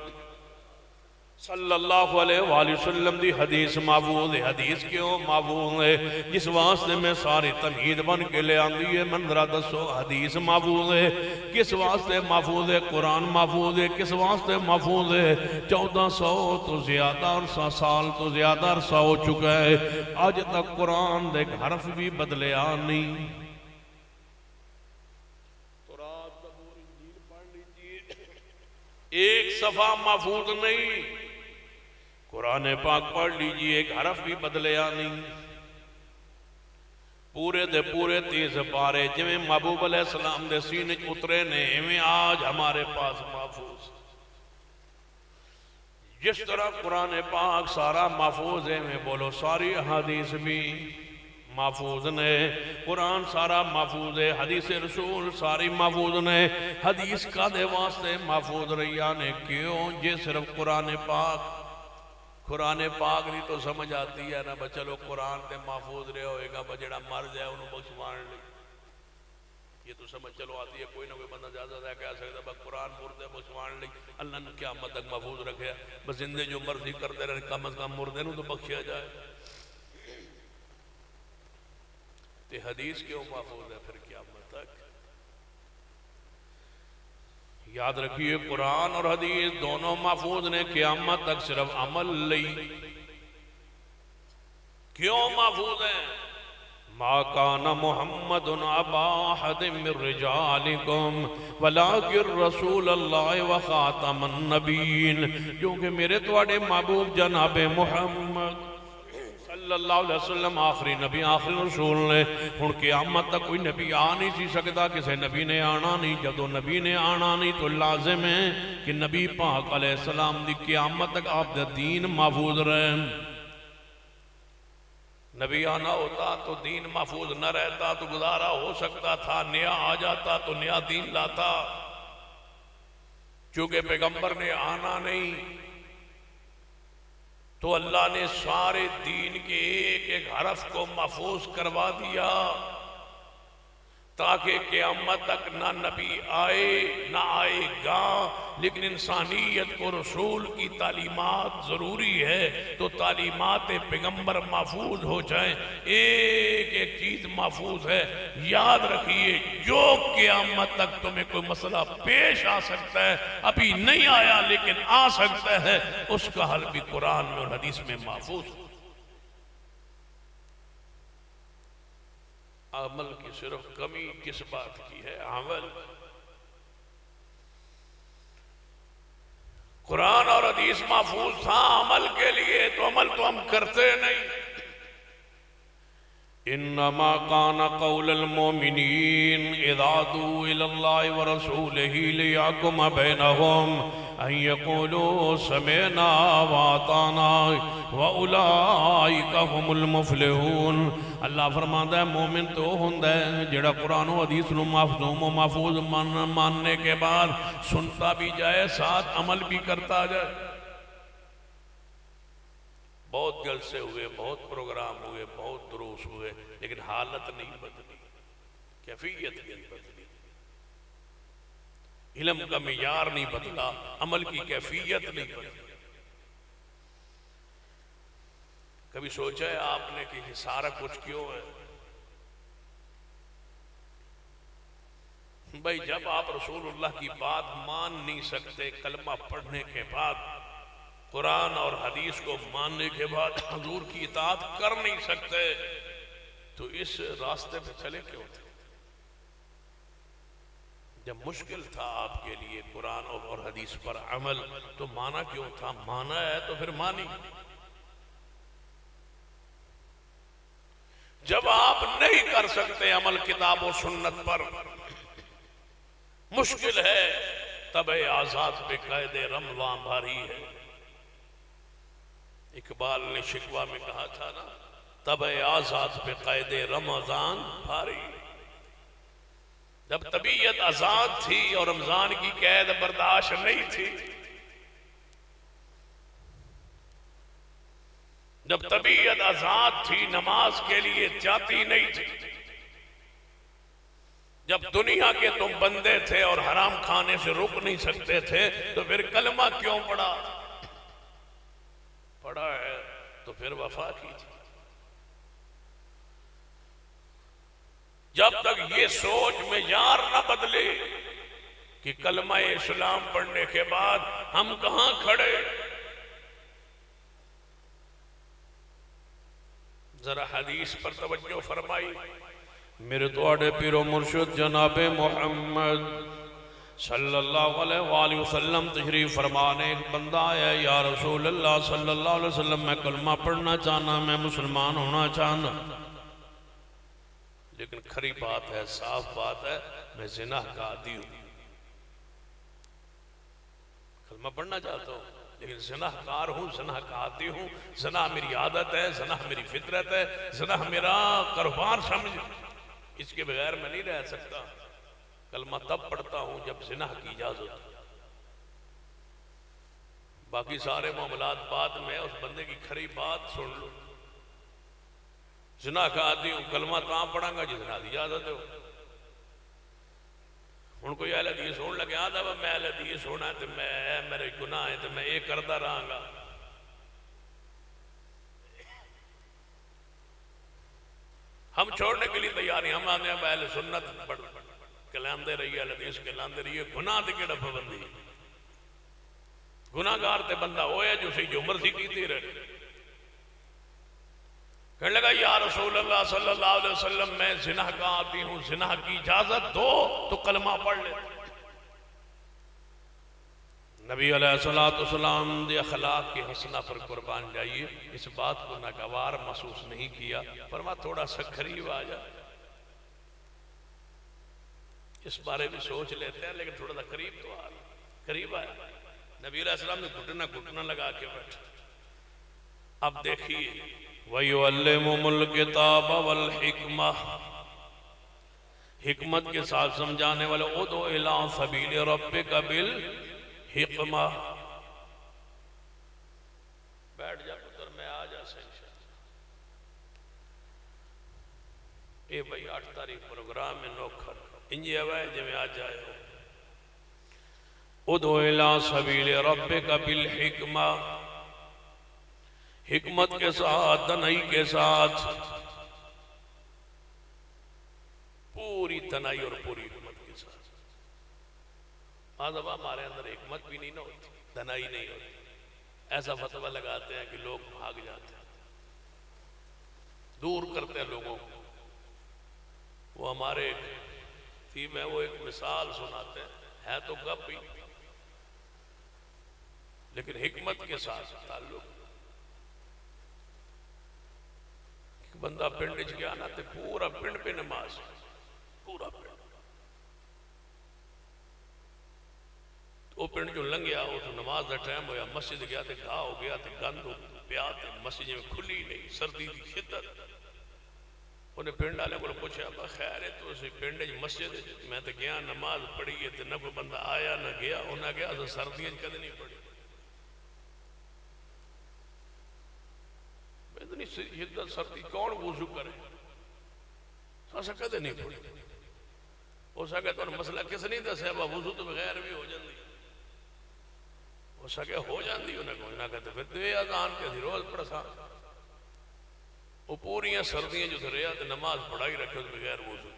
صلی اللہ علیہ وآلہ وسلم دی حدیث محفوظ ہے۔ حدیث کیوں محفوظ ہے؟ جس واسطے میں ساری تمہید بن کے لے آندی ہے، منظرہ دسو حدیث محفوظ ہے کس واسطے محفوظ ہے؟ قرآن محفوظ ہے کس واسطے محفوظ ہے؟ 1400 تو زیادہ عرصہ، سال تو زیادہ عرصہ ہو چکا ہے، آج تک قرآن دے حرف بھی بدلے نہیں۔ تورات زبور انجیل پڑھ لیجئے، ایک صفحہ محفوظ نہیں۔ قرآن پاک پڑھ لیجئے، ایک حرف بھی بدلیا نہیں۔ پورے دے پورے 30 پارے جویں محبوب علیہ السلام دے سینے اترے نے، ایویں آج ہمارے پاس محفوظ۔ جس طرح قرآن پاک سارا محفوظ ہے، میں بولو ساری حدیث بھی محفوظ نے۔ قرآن سارا محفوظ ہے، حدیث رسول ساری محفوظ نے۔ حدیث کا دے واسطے محفوظ رہیا نے، کیوں؟ جے صرف قرآن پاک نہیں تو سمجھ آتی ہے نا، چلو قرآن تے محفوظ رہے ہوئے گا، جڑا مر جائے انہوں بخشوان لے، یہ تو سمجھ چلو آتی ہے۔ کوئی نہ کوئی بندہ زیادہ ہے کہہ سکتا بس قرآن مردے بخشوان لے، اللہ نے قیامت تک محفوظ رکھے، بس زندے جو مرضی کرتے رہے، کم از کم مردے نوں تو بخشیا جائے۔ تے حدیث کیوں محفوظ ہے پھر قیامت تک؟ یاد رکھیے قرآن اور حدیث دونوں محفوظ نے، قیامت تک صرف عمل لئی۔ کیوں محفوظ ہیں؟ ما کان محمد ابا احد من رجالکم ولکن رسول اللہ وخاتم النبیین، کیونکہ میرے تواڈے محبوب جناب محمد صلی اللہ علیہ وسلم آخری نبی، آخری رسول نے۔ ہن قیامت تک کوئی نبی آ نہیں سی سکتا، کسی نبی نے آنا نہیں۔ جدو نبی نے آنا نہیں تو لازم ہے کہ نبی پاک علیہ السلام دی قیامت تک آپ دا دین محفوظ رہے۔ نبی آنا ہوتا تو دین محفوظ نہ رہتا، تو گزارا ہو سکتا تھا، نیا آ جاتا تو نیا دین لاتا۔ چونکہ پیغمبر نے آنا نہیں تو اللہ نے سارے دین کے ایک ایک حرف کو محفوظ کروا دیا، تاکہ قیامت تک نہ نبی آئے نہ آئے گا، لیکن انسانیت کو رسول کی تعلیمات ضروری ہے، تو تعلیمات پیغمبر محفوظ ہو جائیں۔ ایک ایک چیز محفوظ ہے۔ یاد رکھیے جو قیامت تک تمہیں کوئی مسئلہ پیش آ سکتا ہے، ابھی نہیں آیا لیکن آ سکتا ہے، اس کا حل بھی قرآن میں اور حدیث میں محفوظ ہے۔ عمل کی صرف کمی کس بات کی ہے؟ عمل حدیث محفوظ تھا عمل کے لیے، تو عمل تو ہم کرتے نہیں۔ انما كان قول المؤمنين اذا دعوا الى الله ورسوله ليحكم بينهم ان يقولوا سمعنا واطعنا واولئك هم المفلحون۔ اللہ فرماتا ہے مومن تو ہوندا ہے جڑا قرآن و حدیث نو مفہوم و محفوظ ماننے کے بعد سنتا بھی جائے، ساتھ عمل بھی کرتا جائے۔ بہت جلسے ہوئے، بہت پروگرام ہوئے، بہت دروس ہوئے، لیکن حالت نہیں بدلی، کیفیت نہیں بدلی، علم کا معیار نہیں بدلا، عمل کی کیفیت نہیں بدلی۔ کبھی سوچا ہے آپ نے کہ یہ سارا کچھ کیوں ہے؟ بھائی جب آپ رسول اللہ کی بات مان نہیں سکتے کلمہ پڑھنے کے بعد، قرآن اور حدیث کو ماننے کے بعد حضور کی اطاعت کر نہیں سکتے، تو اس راستے پہ چلے کیوں تھے؟ جب مشکل تھا آپ کے لیے قرآن اور حدیث پر عمل، تو مانا کیوں تھا؟ مانا ہے تو پھر مانی۔ جب آپ نہیں کر سکتے عمل کتاب و سنت پر، مشکل ہے، تب آزاد پہ قید رمضان بھاری ہے۔ اقبال نے شکوہ میں کہا تھا نا، تب آزاد پہ قید رمضان بھاری۔ جب طبیعت آزاد تھی اور رمضان کی قید برداشت نہیں تھی، جب طبیعت آزاد تھی نماز کے لیے جاتی نہیں تھی، جب دنیا کے تم بندے تھے اور حرام کھانے سے رک نہیں سکتے تھے، تو پھر کلمہ کیوں پڑھا؟ پڑھا ہے تو پھر وفا کیجیے۔ جب تک یہ سوچ معیار نہ بدلے کہ کلمہ اسلام پڑھنے کے بعد ہم کہاں کھڑے، ذرا حدیث پر توجہ فرمائی۔ میرے توڑے پیر و مرشد جناب محمد صلی اللہ علیہ وآلہ وسلم تشریف فرمانے، ایک بندہ آیا، یا رسول اللہ صلی اللہ علیہ وسلم میں کلمہ پڑھنا چاہنا، میں مسلمان ہونا چاہنا، لیکن کھری بات ہے، صاف بات ہے، میں زنا کا عادی ہوں۔ کلمہ پڑھنا چاہتا ہوں لیکن زنا کار ہوں، زنا کا عادی ہوں، زنا میری عادت ہے، زنا میری فطرت ہے، زنا میرا کاروبار سمجھ، اس کے بغیر میں نہیں رہ سکتا۔ کلمہ تب پڑھتا ہوں جب زنا کی اجازت، باقی سارے معاملات بعد میں، اس بندے کی کھری بات سن لو۔ زنا کا عادی ہوں، کلمہ کہاں پڑھاں گا جس زنا کی اجازت ہو۔ ان کو یہ اہل حدیث ہونے لگے، آدھا میں اہل حدیث ہونا ہے تو میں میرے گناہ ہے تو میں یہ کردہ رہا گا۔ ہم چھوڑنے کے لیے تیار ہیں، ہم آنے اہل سنت کلاندے رہیے، اہل حدیث کلاندے رہیے، گناہ دے کے ڈبہ بندی، گناہ گار تے بندہ ہوئے جو سی جو مرضی کیتی رہے۔ کہنے لگا یا رسول اللہ صلی اللہ علیہ وسلم میں زنا کا عادی ہوں، زنا کی اجازت دو تو کلمہ پڑھ لے۔ نبی علیہ السلام دے اخلاق کی حسنہ پر قربان جائیے، اس بات کو ناگوار محسوس نہیں کیا، فرما تھوڑا سا قریب آ جا، اس بارے میں سوچ لیتے ہیں لیکن تھوڑا سا قریب تو آ، قریب آیا۔ نبی علیہ السلام نے گھٹنا لگا کے بیٹھا۔ اب دیکھیے وَيُعَلِّمُهُمُ الْكِتَابَ وَالْحِكْمَةَ، حکمت کے ساتھ سمجھانے والے، اُدْعُ إِلَىٰ سَبِيلِ رَبِّكَ بِالْحِكْمَةِ۔ بیٹھ جا پتر، میں آ جا سے انشاءاللہ۔ اے بھائی 8 تاریخ پروگرام میں نوکھر انجی ہوئے جو میں آ جائے ہو۔ اُدْعُ إِلَىٰ سَبِيلِ رَبِّكَ بِالْحِكْمَةِ، حکمت کے ساتھ، دنائی کے ساتھ، پوری دنائی اور پوری حکمت کے ساتھ۔ آج اب ہمارے اندر حکمت بھی نہیں نہ ہوتی، دنائی نہیں ہوتی، ایسا فتوہ لگاتے ہیں کہ لوگ بھاگ جاتے ہیں، دور کرتے ہیں لوگوں کو۔ وہ ہمارے تھی میں وہ ایک مثال سناتے ہیں، ہے تو گپ ہی لیکن حکمت کے ساتھ تعلق. ایک بندہ پنڈ چ گیا نا تے پورا پنڈ پہ نماز، پورا پنڈ. وہ پنڈ جو لنگیا وہ تو نماز دا ٹائم ہویا، مسجد گیا تے گاہ ہو گیا تے گند ہو پیا تے مسجد میں کھلی نہیں، سردی دی شدت. انہیں پنڈ والے کو پوچھا خیر ہے تو اسی پنڈ مسجد میں تو گیا نماز پڑھی ہے تو نہ کوئی بندہ آیا نہ گیا. انہیں گیا تو سردیاں کدے نہیں پڑھی. اتنی شدت سردی کون وضو کرے؟ ایسا کدے نہیں پڑھی. ہو سکے تو مسئلہ کس نہیں دسیا وضو تو بغیر بھی ہو جاندی، ہو سکے ہو جاندی. انہیں کوئی کہتے پھر دے اذان کے روز پڑھا. وہ پوریاں سردیاں جو رہا تو نماز پڑھائی رکھے تو بغیر وضو.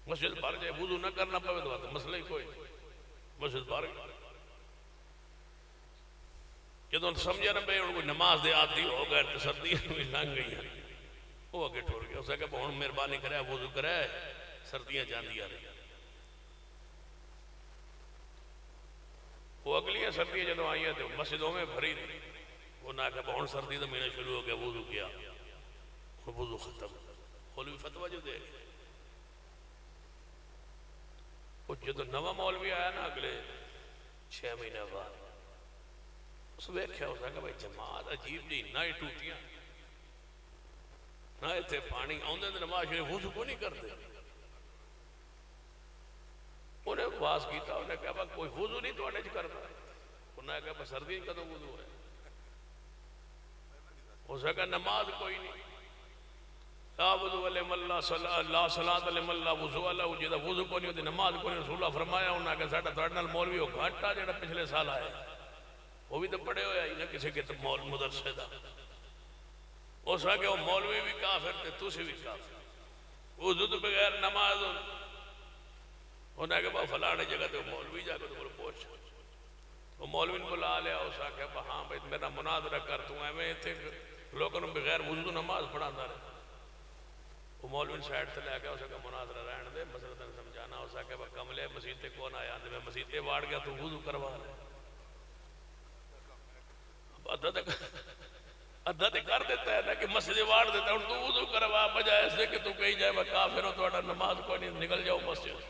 مسجد بھر جائے وضو نہ کرنا پڑے تو مسئلہ ہی کوئی. مسجد بھر جدوں سمجھا نہ پہ کوئی نماز دے عادی ہو گئے تو سردیاں بھی لنگ گئی ہیں. وہ اگے ٹور گیا. اس کہ ہوں مہربانی کرے وضو کرے، سردیاں جاندیاں رہی. وہ اگلی سردیاں جدوں آئی ہیں تو مسجدوں میں بھری رہی. وہ نہ کہ ہوں سردی تو مہینہ شروع ہو گیا وضو کیا، وضو ختم. مولوی فتویٰ جو دے گئے. وہ جدوں نواں مولوی آیا نا اگلے 6 مہینے بعد، اس ویکھیا اس کہ بھائی جماعت عجیب جی، نہ ہی ٹوٹیاں نہ اتنے پانی آدھے تو نماز شریف وضو کو نہیں کرتے. انہیں واس کیتا، انہیں کہا کوئی وضو نہیں تو اڈے کرتا. انہیں کہا سردی کدوں وضو ہے؟ ہو سکا نماز کوئی نہیں. لا وضو لمن اللہ لا صلاۃ لمن اللہ وضو اللہ. جہاں وضو کو نہیں ہوتی نماز کو نہیں. رسول اللہ فرمایا انہیں کہ ساڈا تہاڈے نال مولوی وہ گھاٹا جہاں پچھلے سال آیا وہ بھی تو پڑھے ہوئے ہی نہ کسی کے مدرسے دا. ہو سکے وہ مولوی بھی کافر تھے تسی بھی کافر. وضو تو بغیر نماز. انہیں کہا فلانے جگہ تے مولوی جا کے تو پوچھ. وہ مولوی نے بلا لیا. اس آ کہ ہاں بھائی میرا مناظرہ کر تو میں اتنے لوگوں نے بغیر وضو نماز پڑھاتا رہے. وہ مولوی سائڈ سے لے کے اس کا مناظرہ رہن دے، مسئلہ تن سمجھانا. اس آ کہ کملے مسجد تے کون آیا؟ میں مسجد تے واڑ گیا تو وضو کروا لے. ادھا تے کر دیتا ہے نا کہ مسجد واڑ دیتا ہے. تو وضو کروا بجائے اس سے کہ تو کہیں جائے کافر ہو تو نماز کوئی نہیں، نکل جاؤ مسجد.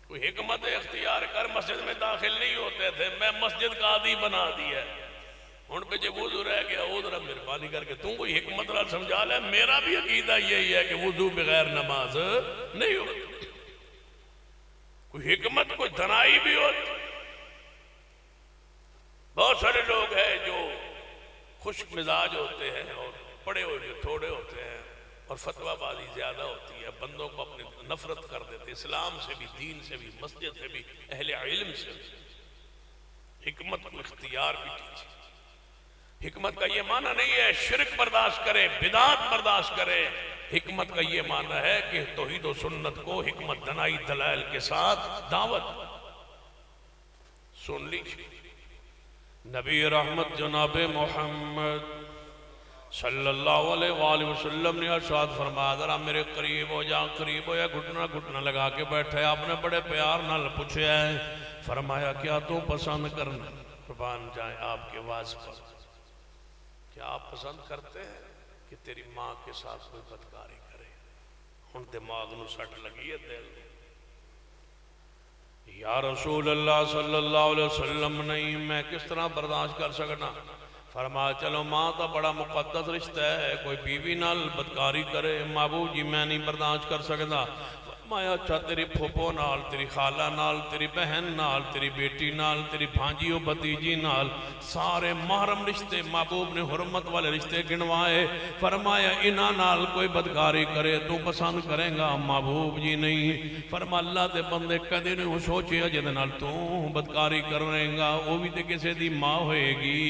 کوئی حکمت اختیار کر. مسجد میں داخل نہیں ہوتے تھے، میں مسجد کا عادی بنا دیا. ہوں پہ جب وضو رہ گیا وہ ذرا مہربانی کر کے تم کوئی حکمت نال سمجھا لے. میرا بھی عقیدہ یہی ہے کہ وضو بغیر نماز نہیں ہوتی. کوئی حکمت کوئی دنائی بھی ہوتی. بہت سارے لوگ ہیں جو خشک مزاج ہوتے ہیں اور پڑے ہوئے تھوڑے ہوتے ہیں اور فتویٰ بازی زیادہ ہوتی ہے. بندوں کو اپنی نفرت کر دیتے، اسلام سے بھی، دین سے بھی، مسجد سے بھی، اہل علم سے بھی. حکمت کو اختیار بھی کیجیے. حکمت کا یہ معنی نہیں ہے شرک برداشت کرے، بدعات برداشت کرے. حکمت کا یہ معنی ہے کہ توحید و سنت کو حکمت دنائی دلائل کے ساتھ دعوت. سن لیجیے نبی رحمت جناب محمد صلی اللہ علیہ وآلہ وسلم نے ارشاد فرمایا ذرا میرے قریب ہو جا. قریب ہو یا گھٹنا گھٹنا لگا کے بیٹھے. آپ نے بڑے پیار نال پوچھا ہے. فرمایا کیا تو پسند کرنا؟ قربان جائیں آپ کے واز پر. کیا آپ پسند کرتے ہیں کہ تیری ماں کے ساتھ کوئی بدکاری کرے؟ ہن دماغ نو سٹ لگی ہے دل. یا رسول اللہ صلی اللہ علیہ وسلم نہیں میں کس طرح برداشت کر سکنا؟ فرمایا چلو ماں تو بڑا مقدس رشتہ ہے، کوئی بیوی نال بدکاری کرے محبوب جی میں نہیں برداشت کر سکتا. فرمایا اچھا تیری پھوپھو نال، تیری خالہ نال، تیری بہن نال، تیری بیٹی نال، تیری بھانجی و بھتیجی نال، سارے محرم رشتے محبوب نے حرمت والے رشتے گنوائے. فرمایا انہاں نال کوئی بدکاری کرے تو پسند کریں گا؟ محبوب جی نہیں. فرمایا اللہ دے بندے کدے نہیں سوچے جے نال تو بدکاری کرے گا وہ بھی تے کسے دی ماں ہوئے گی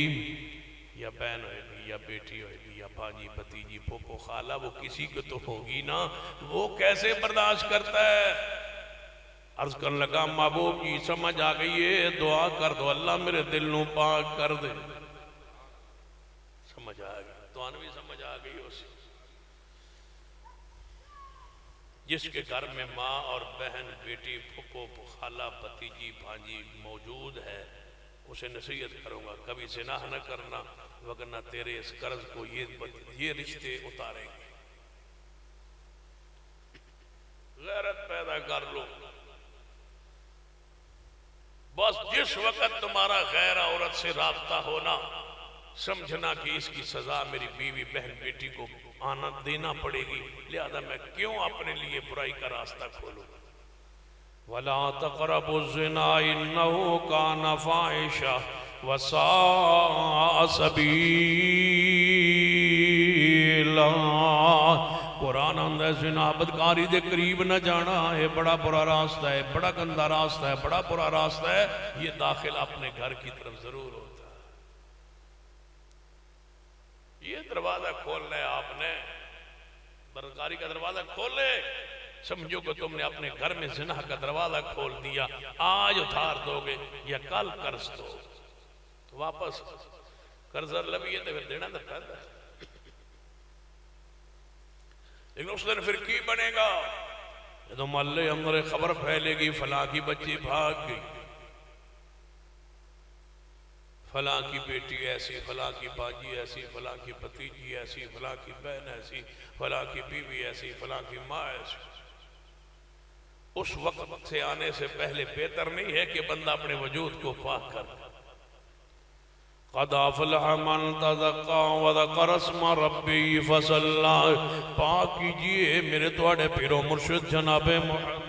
یا بہن ہوئے گی یا بیٹی ہوئے گی یا بھانجی بھتیجی پھوپھو خالہ، وہ کسی کو تو ہوگی نا. وہ کیسے برداشت کرتا ہے؟ عرض کرنے لگا محبوب جی سمجھ آ گئی ہے، دعا کر دو اللہ میرے دل نو پاک کر دے. سمجھ آ گئی تو انوی سمجھ آ گئی. جس کے گھر میں ماں اور بہن، بیٹی، پھپھو، خالہ، بھتیجی، بھانجی موجود ہے، اسے نصیحت کروں گا کبھی زنا نہ کرنا، وگرنہ تیرے اس قرض کو یہ رشتے اتاریں گے۔ غیرت پیدا کر لو۔ بس جس وقت تمہارا غیر عورت سے رابطہ ہونا، سمجھنا کہ اس کی سزا میری بیوی، بہن، بیٹی کو آنا دینا پڑے گی، لہذا میں کیوں اپنے لیے برائی کا راستہ کھولوں۔ وَلَا تَقْرَبُوا الزِّنَا إِنَّهُ كَانَ فَاحِشَةً وَسَاءَ سَبِيلًا۔ قرآن اندر زنا بدکاری دے قریب نہ جانا ہے، بڑا برا راستہ ہے، بڑا گندا راستہ ہے، بڑا برا راستہ ہے۔ یہ داخل اپنے گھر کی طرف ضرور ہوتا ہے۔ یہ دروازہ کھولنا ہے آپ نے، بدکاری کا دروازہ کھولے، سمجھو کہ تم نے اپنے گھر میں زنا کا دروازہ کھول دیا۔ آج اتار دو گے یا کل قرض دو تو واپس قرض لبی ہے تو پھر دینا تو پہنتا ہے، لیکن اس دن پھر کی بنے گا؟ جدو محلے اندر خبر پھیلے گی فلاں کی بچی بھاگ گئی، فلاں کی بیٹی ایسی، فلاں کی باجی ایسی، فلاں کی بھتیجی ایسی، فلاں کی بہن ایسی، فلاں کی بیوی ایسی، فلاں کی ماں ایسی۔ اس وقت سے آنے سے پہلے بہتر نہیں ہے کہ بندہ اپنے وجود کو پاک کر۔ قَدْ أَفْلَحَ مَنْ تَزَكَّىٰ وَذَكَرَ اسْمَ رَبِّهِ فَصَلَّىٰ۔ پاک کیجئے میرے توڑے پیرو مرشد جناب محمد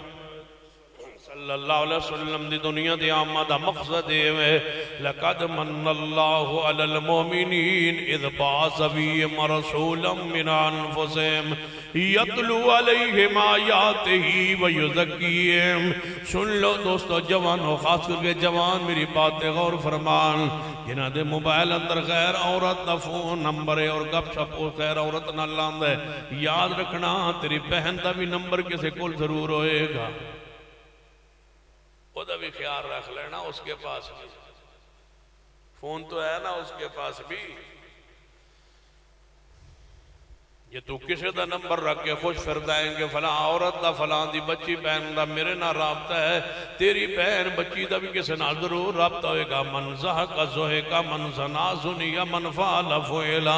صلی اللہ علیہ وسلم دی دنیا دی آمد مقصد ہے۔ لَقَدْ مَنَّ اللَّهُ عَلَى الْمُؤْمِنِينَ اِذْ بَعَثَ فِيهِمْ رَسُولًا مِّنْ أَنفُسِهِمْ یتلو علیہم آیاتہ ویزکیہم۔ سن لو دوستو جوانو، خاص کر کے جوان میری باتیں غور فرمان، جنہاں دے موبائل اندر غیر عورت دا فون نمبر ہے اور گپ شپ غیر عورت نہ لاند ہے، یاد رکھنا تیری بہن دا بھی نمبر کسے کول ضرور ہوئے گا، وہ دا بھی خیال رکھ لینا، اس کے پاس بھی فون تو ہے نا، اس کے پاس بھی۔ یہ تو کسے دا نمبر رکھ کے خوش فردائیں گے فلاں عورت دا، فلاں دی بچی بہن دا میرے نہ رابطہ ہے، تیری بہن بچی دا بھی کسے نہ ضرور رابطہ ہوئے گا۔ من زہق زہے کا من زنا زنی یا من فعل فعلا۔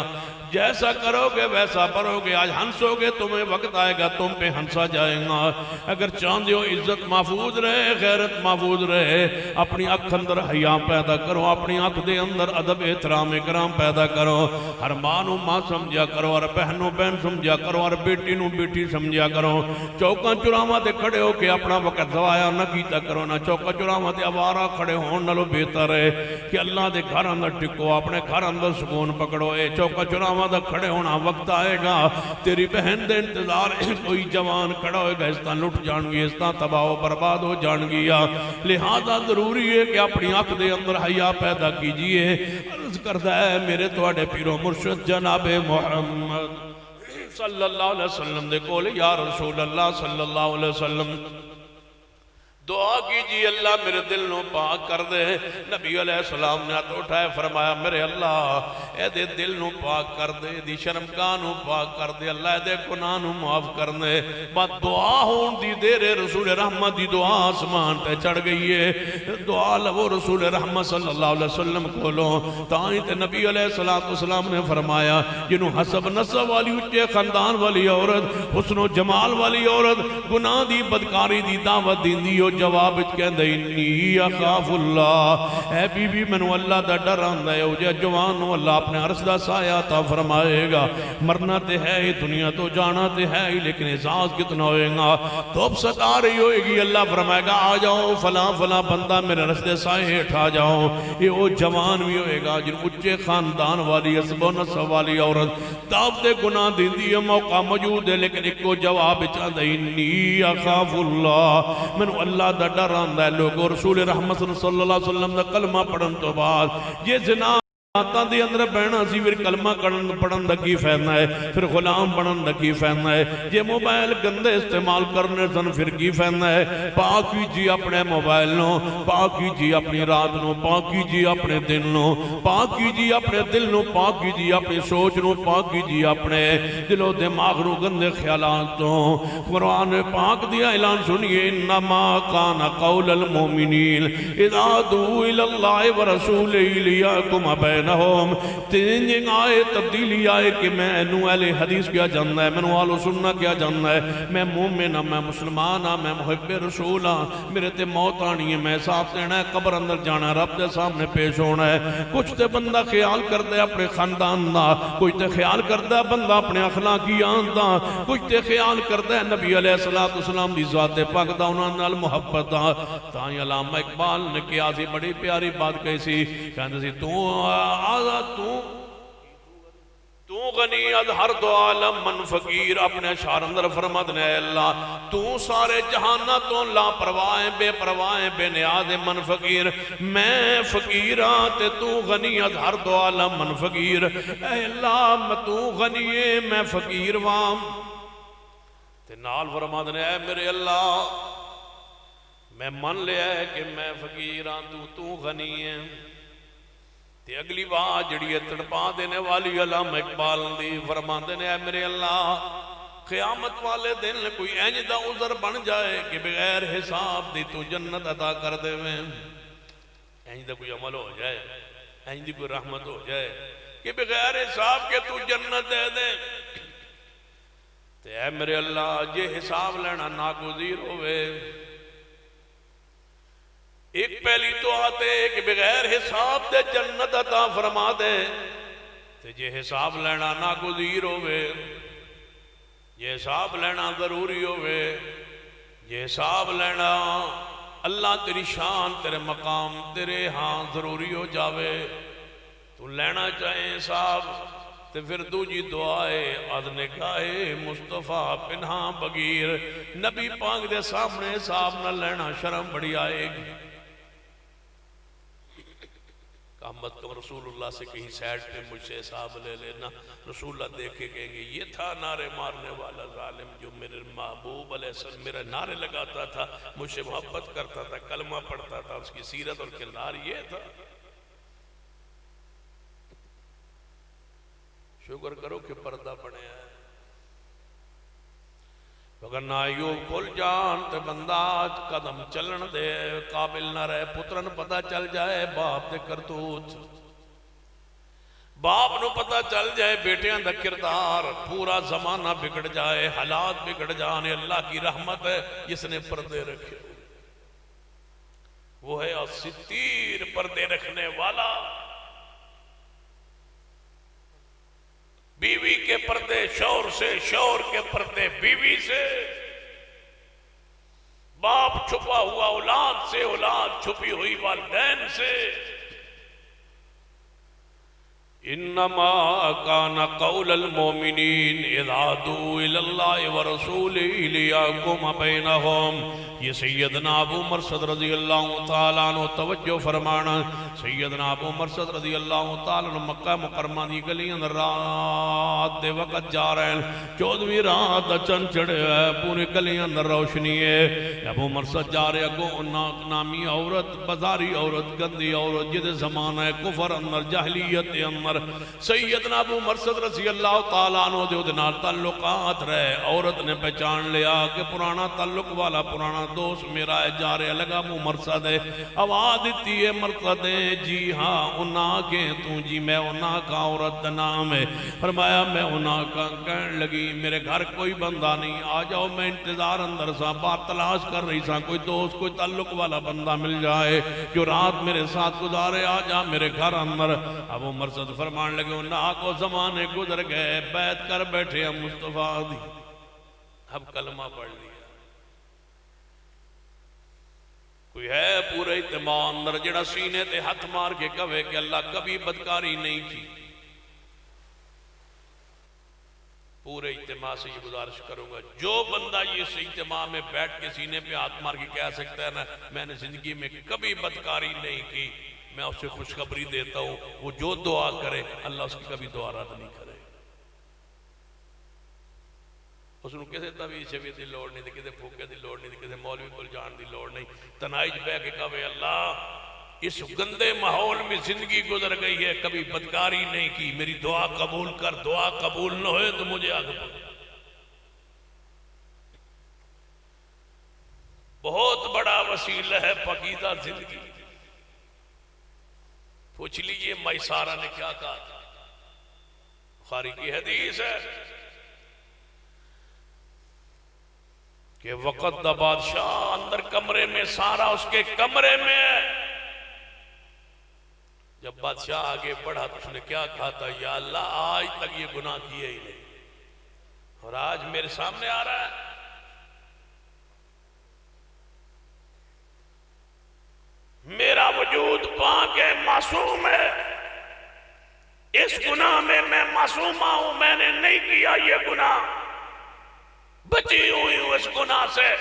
جیسا کرو گے ویسا پرو گے، آج ہنسو گے تمہیں وقت آئے گا تم پہ ہنسا جائیں گا۔ اگر چاندے ہو عزت محفوظ رہے، غیرت محفوظ رہے، اپنی آنکھ اندر حیا پیدا کرو، اپنی آنکھ دے اندر ادب احترام اکرام پیدا کرو، ہر ماں نو ماں سمجھا کرو، ہر بہنوں بہن سمجھا کرو، اور بیٹی نو بیٹی سمجھا کرو۔ چوکاں چراواں تے کھڑے ہو کے اپنا وقت ضائع نہ کیتا کرو، نہ چوکاں چراواں تے آوارہ کھڑے ہون نالوں بہتر ہے کہ اللہ دے گھر اندر ٹکو، اپنے گھر اندر سکون پکڑو۔ اے چوکاں چراواں دا کھڑے ہونا وقت آئے گا، تیری بہن دے انتظار کوئی جوان کھڑا ہوئے گا، اس طرح لٹ جان گی، اس طرح تباہ و برباد ہو جان گیا۔ لہذا ضروری ہے کہ اپنی آنکھ دے اندر حیا پیدا کیجئے۔ عرض کرتا ہے میرے تواڈے پیرو مرشد جناب محمد صلی اللہ علیہ وسلم دے کول، یا رسول اللہ صلی اللہ علیہ وسلم دعا کیجئے اللہ میرے دل نو پاک کر دے۔ نبی علیہ السلام نے ہاتھ اٹھائے فرمایا میرے اللہ اے دے دل نو پاک کر دے، دی شرمگاہ نو پاک کر دے، اللہ اے دے گناہ نو معاف کر دے۔ بات دعا ہون دی دیر رسول رحمت دی دعا آسمان تے چڑھ گئی ہے، دعا لو رسول رحمت صلی اللہ علیہ وسلم کھولو۔ تائیں تے نبی علیہ السلام نے فرمایا جنہوں حسب نسب والی اچھے خاندان والی عورت، حسن و جمال والی عورت گناہ دی بدکاری دی دعوت دین دیو، جواب کہندے انی اخاف اللہ، اے بی بی منو اللہ دا ڈر آندہ ہے، اوجہ جوانو اللہ اپنے عرص دا سایہ عطا فرمائے گا۔ مرنا تے ہے ہی، دنیا تو جانا تے ہے ہی، لیکن احساس کتنا ہوئے گا، توب ستا رہی ہوئے گی، اللہ فرمائے گا آ جاؤ فلاں فلاں بندہ میرے عرص دے سایہ اٹھا جاؤ۔ یہ وہ جوان بھی ہوئے گا جن اچھے خاندان والی حسب و نسب والی عورت دعوت گناہ دین دی موقع موجود ہے، لیکن ایک کو جواب چاہتا ہے انی اخاف اللہ، منو اللہ دا ڈر آندہ ہے۔ لوگوں رسول رحمت صلی اللہ علیہ وسلم دا کلمہ پڑھن تو بعد یہ زنا آتا دی اندر بہنا سی پھر کلمہ پڑھن دا کی فائدہ ہے پھر غلام بنن دا کی فائدہ ہے یہ موبائل گندے استعمال کرنے سن پھر کی فائدہ ہے پاک کیجئے اپنے موبائل نو پاک کیجئے اپنی رات نو پاک کیجئے اپنے دل نو پاک کیجئے اپنے دل نو پاک کیجئے اپنی سوچ نو پاک کیجئے اپنے دل و دماغ نو گندے خیالات تو قرآن پاک دیا اعلان سنیے انما کان قول المومنین اذا دعوا الی اللہ ورسولہ لیحکم بینہم تین آئے تبدیلی آئے کہ میں نو اہل حدیث کیا جاننا ہے میں نو آل سننا کیا جاننا ہے میں مومن ہاں میں مسلمان ہاں میں محب رسول ہاں میرے تے موت آنی ہے میں ساتھ لینا ہے قبر اندر جانا ہے رب دے سامنے پیش ہونا ہے کچھ تے بندہ خیال کرتا ہے اپنے خاندان دا کچھ تے خیال کرتا ہے بندہ اپنے اخلاقیات دا کچھ تے خیال کرتا ہے نبی علیہ السلام دی ذات پاک دا انہاں نال محبت دا تائیں علامہ اقبال نے کیا سی بڑی پیاری بات کہی سی کہتے سی تو غنی از ہر دو عالم من فقیر اپنے اشعار اندر فرماتے ہیں اے اللہ تو سارے جہانہ تو لا پروائیں بے پروائیں بے نیاز من فقیر میں فقیرات تو غنی از ہر دو عالم من فقیر اے اللہ تو غنی میں فقیر وام تے نال فرماتے ہیں اے میرے اللہ میں من لیا ہے کہ میں فقیران تو غنی ہے تے اگلی بات جڑی ہے تڑپا دینے والی علامہ اقبال دی فرماتے ہیں اے میرے اللہ قیامت والے دن کوئی اینج دا عذر بن جائے کہ بغیر حساب دی تو جنت عطا کر دے میں اینج دا کوئی عمل ہو جائے اینج دی کوئی رحمت ہو جائے کہ بغیر حساب کے تو جنت دے دے تے اے میرے اللہ یہ حساب لینا ناگزیر ہوئے ایک پہلی تو آتے کہ بغیر حساب دے جنت عطا فرما دے تے یہ حساب لینا ناگزیر ہوئے یہ حساب لینا ضروری ہوئے یہ حساب لینا اللہ تیری شان تیرے مقام تیرے ہاں ضروری ہو جاوے تو لینا چاہے حساب تے پھر دوجی دعائے از نگاہ مصطفیٰ پنہاں بغیر نبی پاک دے سامنے حساب نہ لینا شرم بڑی آئے گی احمد کم رسول اللہ سے کہیں سیڈ پہ مجھ سے حساب لے لینا رسول اللہ دیکھے کہیں گے یہ تھا نعرے مارنے والا ظالم جو میرے محبوب علیہ السلام میرا نعرے لگاتا تھا مجھ سے محبت کرتا تھا کلمہ پڑھتا تھا اس کی سیرت اور کردار یہ تھا شکر کرو کہ پردہ پڑے ہے وگرنہ ایوب کھل جان تے بندہ قدم چلن دے قابل نہ رہے پترن پتہ چل جائے باپ دے کرتوت باپ نو پتہ چل جائے بیٹیاں دا کردار پورا زمانہ بگڑ جائے حالات بگڑ جانے اللہ کی رحمت ہے جس نے پردے رکھے وہ ہے ستیر پردے رکھنے والا بیوی کے پردے شور سے شور کے پردے بیوی سے باپ چھپا ہوا اولاد سے اولاد چھپی ہوئی والدین سے انما کان قول المومنین اذا دعوا الی اللہ ورسولہ لیحکم بینہم یہ سیدنا ابو مرثد رضی اللہ تعالیٰ عنہ توجہ فرمانا سیدنا ابو مرثد رضی اللہ تعالیٰ عنہ مکہ مکرمہ دی گلی اندر رات دے وقت جا رہے ہیں 14ویں رات چند چڑھے ہیں پوری گلی اندر روشنی ہے ابو مرثد جا رہے اگو نامی عورت بازاری عورت گندی عورت جد زمانہ کفر اندر جہلیت اندر سیدنا ابو مرثد رضی اللہ تعالیٰ عنہ دے ادنال تعلقات رہے عورت نے پہچان لیا کہ پرانا تعلق والا پرانا دوست میرا ہے جا رہے لگا ابو مرثد ہے آواز دیتی ہے مرثد ہے جی ہاں انہاں کے تو جی میں انہاں کا عورت نام ہے فرمایا میں انہاں کا کہنے لگی میرے گھر کوئی بندہ نہیں آ جاؤ میں انتظار اندر سا بات تلاش کر رہی سا کوئی دوست کوئی تعلق والا بندہ مل جائے جو رات میرے ساتھ گزارے آ جا میرے گھر اندر ابو مرثد فرمان لگے انہاں کو زمانے گزر گئے بیعت کر بیٹھے ہم مصطفیٰ دی اب کلمہ پڑھ لیا کوئی ہے پورے اجتماع اندر جڑا سینے تے ہاتھ مار کے کہے کہ اللہ کبھی بدکاری نہیں کی پورے اجتماع سے یہ گزارش کروں گا جو بندہ یہ اجتماع میں بیٹھ کے سینے پہ ہاتھ مار کے کہہ سکتا ہے نا میں نے زندگی میں کبھی بدکاری نہیں کی میں اسے خوشخبری دیتا ہوں، وہ جو دعا کرے اللہ اس کی کبھی دعا رد نہیں کرے. اس نے کسی تعویذ شویذ دی لوڑ نہیں، کسی پھوکے دی لوڑ نہیں، کسی مولوی کو جان دی لوڑ نہیں. تنہائی بہ کے کہے اللہ اس گندے ماحول میں زندگی گزر گئی ہے، کبھی بدکاری نہیں کی، میری دعا قبول کر. دعا قبول نہ ہوئے تو مجھے آگے بڑھ. بہت بڑا وسیلہ ہے پاکیزہ زندگی. پوچھ لیجئے میسارہ نے کیا کہا تھا. بخاری کی حدیث ہے کہ وقت دا بادشاہ اندر کمرے میں، سارا اس کے کمرے میں. جب بادشاہ آگے بڑھا تو اس نے کیا کہا تھا، یا اللہ آج تک یہ گناہ کیے ہی نہیں اور آج میرے سامنے آ رہا ہے. میرا وجود پاک ہے، معصوم ہے، اس گناہ میں معصوم ہوں، میں نے نہیں کیا یہ گناہ، بچی ہوئی ہوں اس گناہ سے.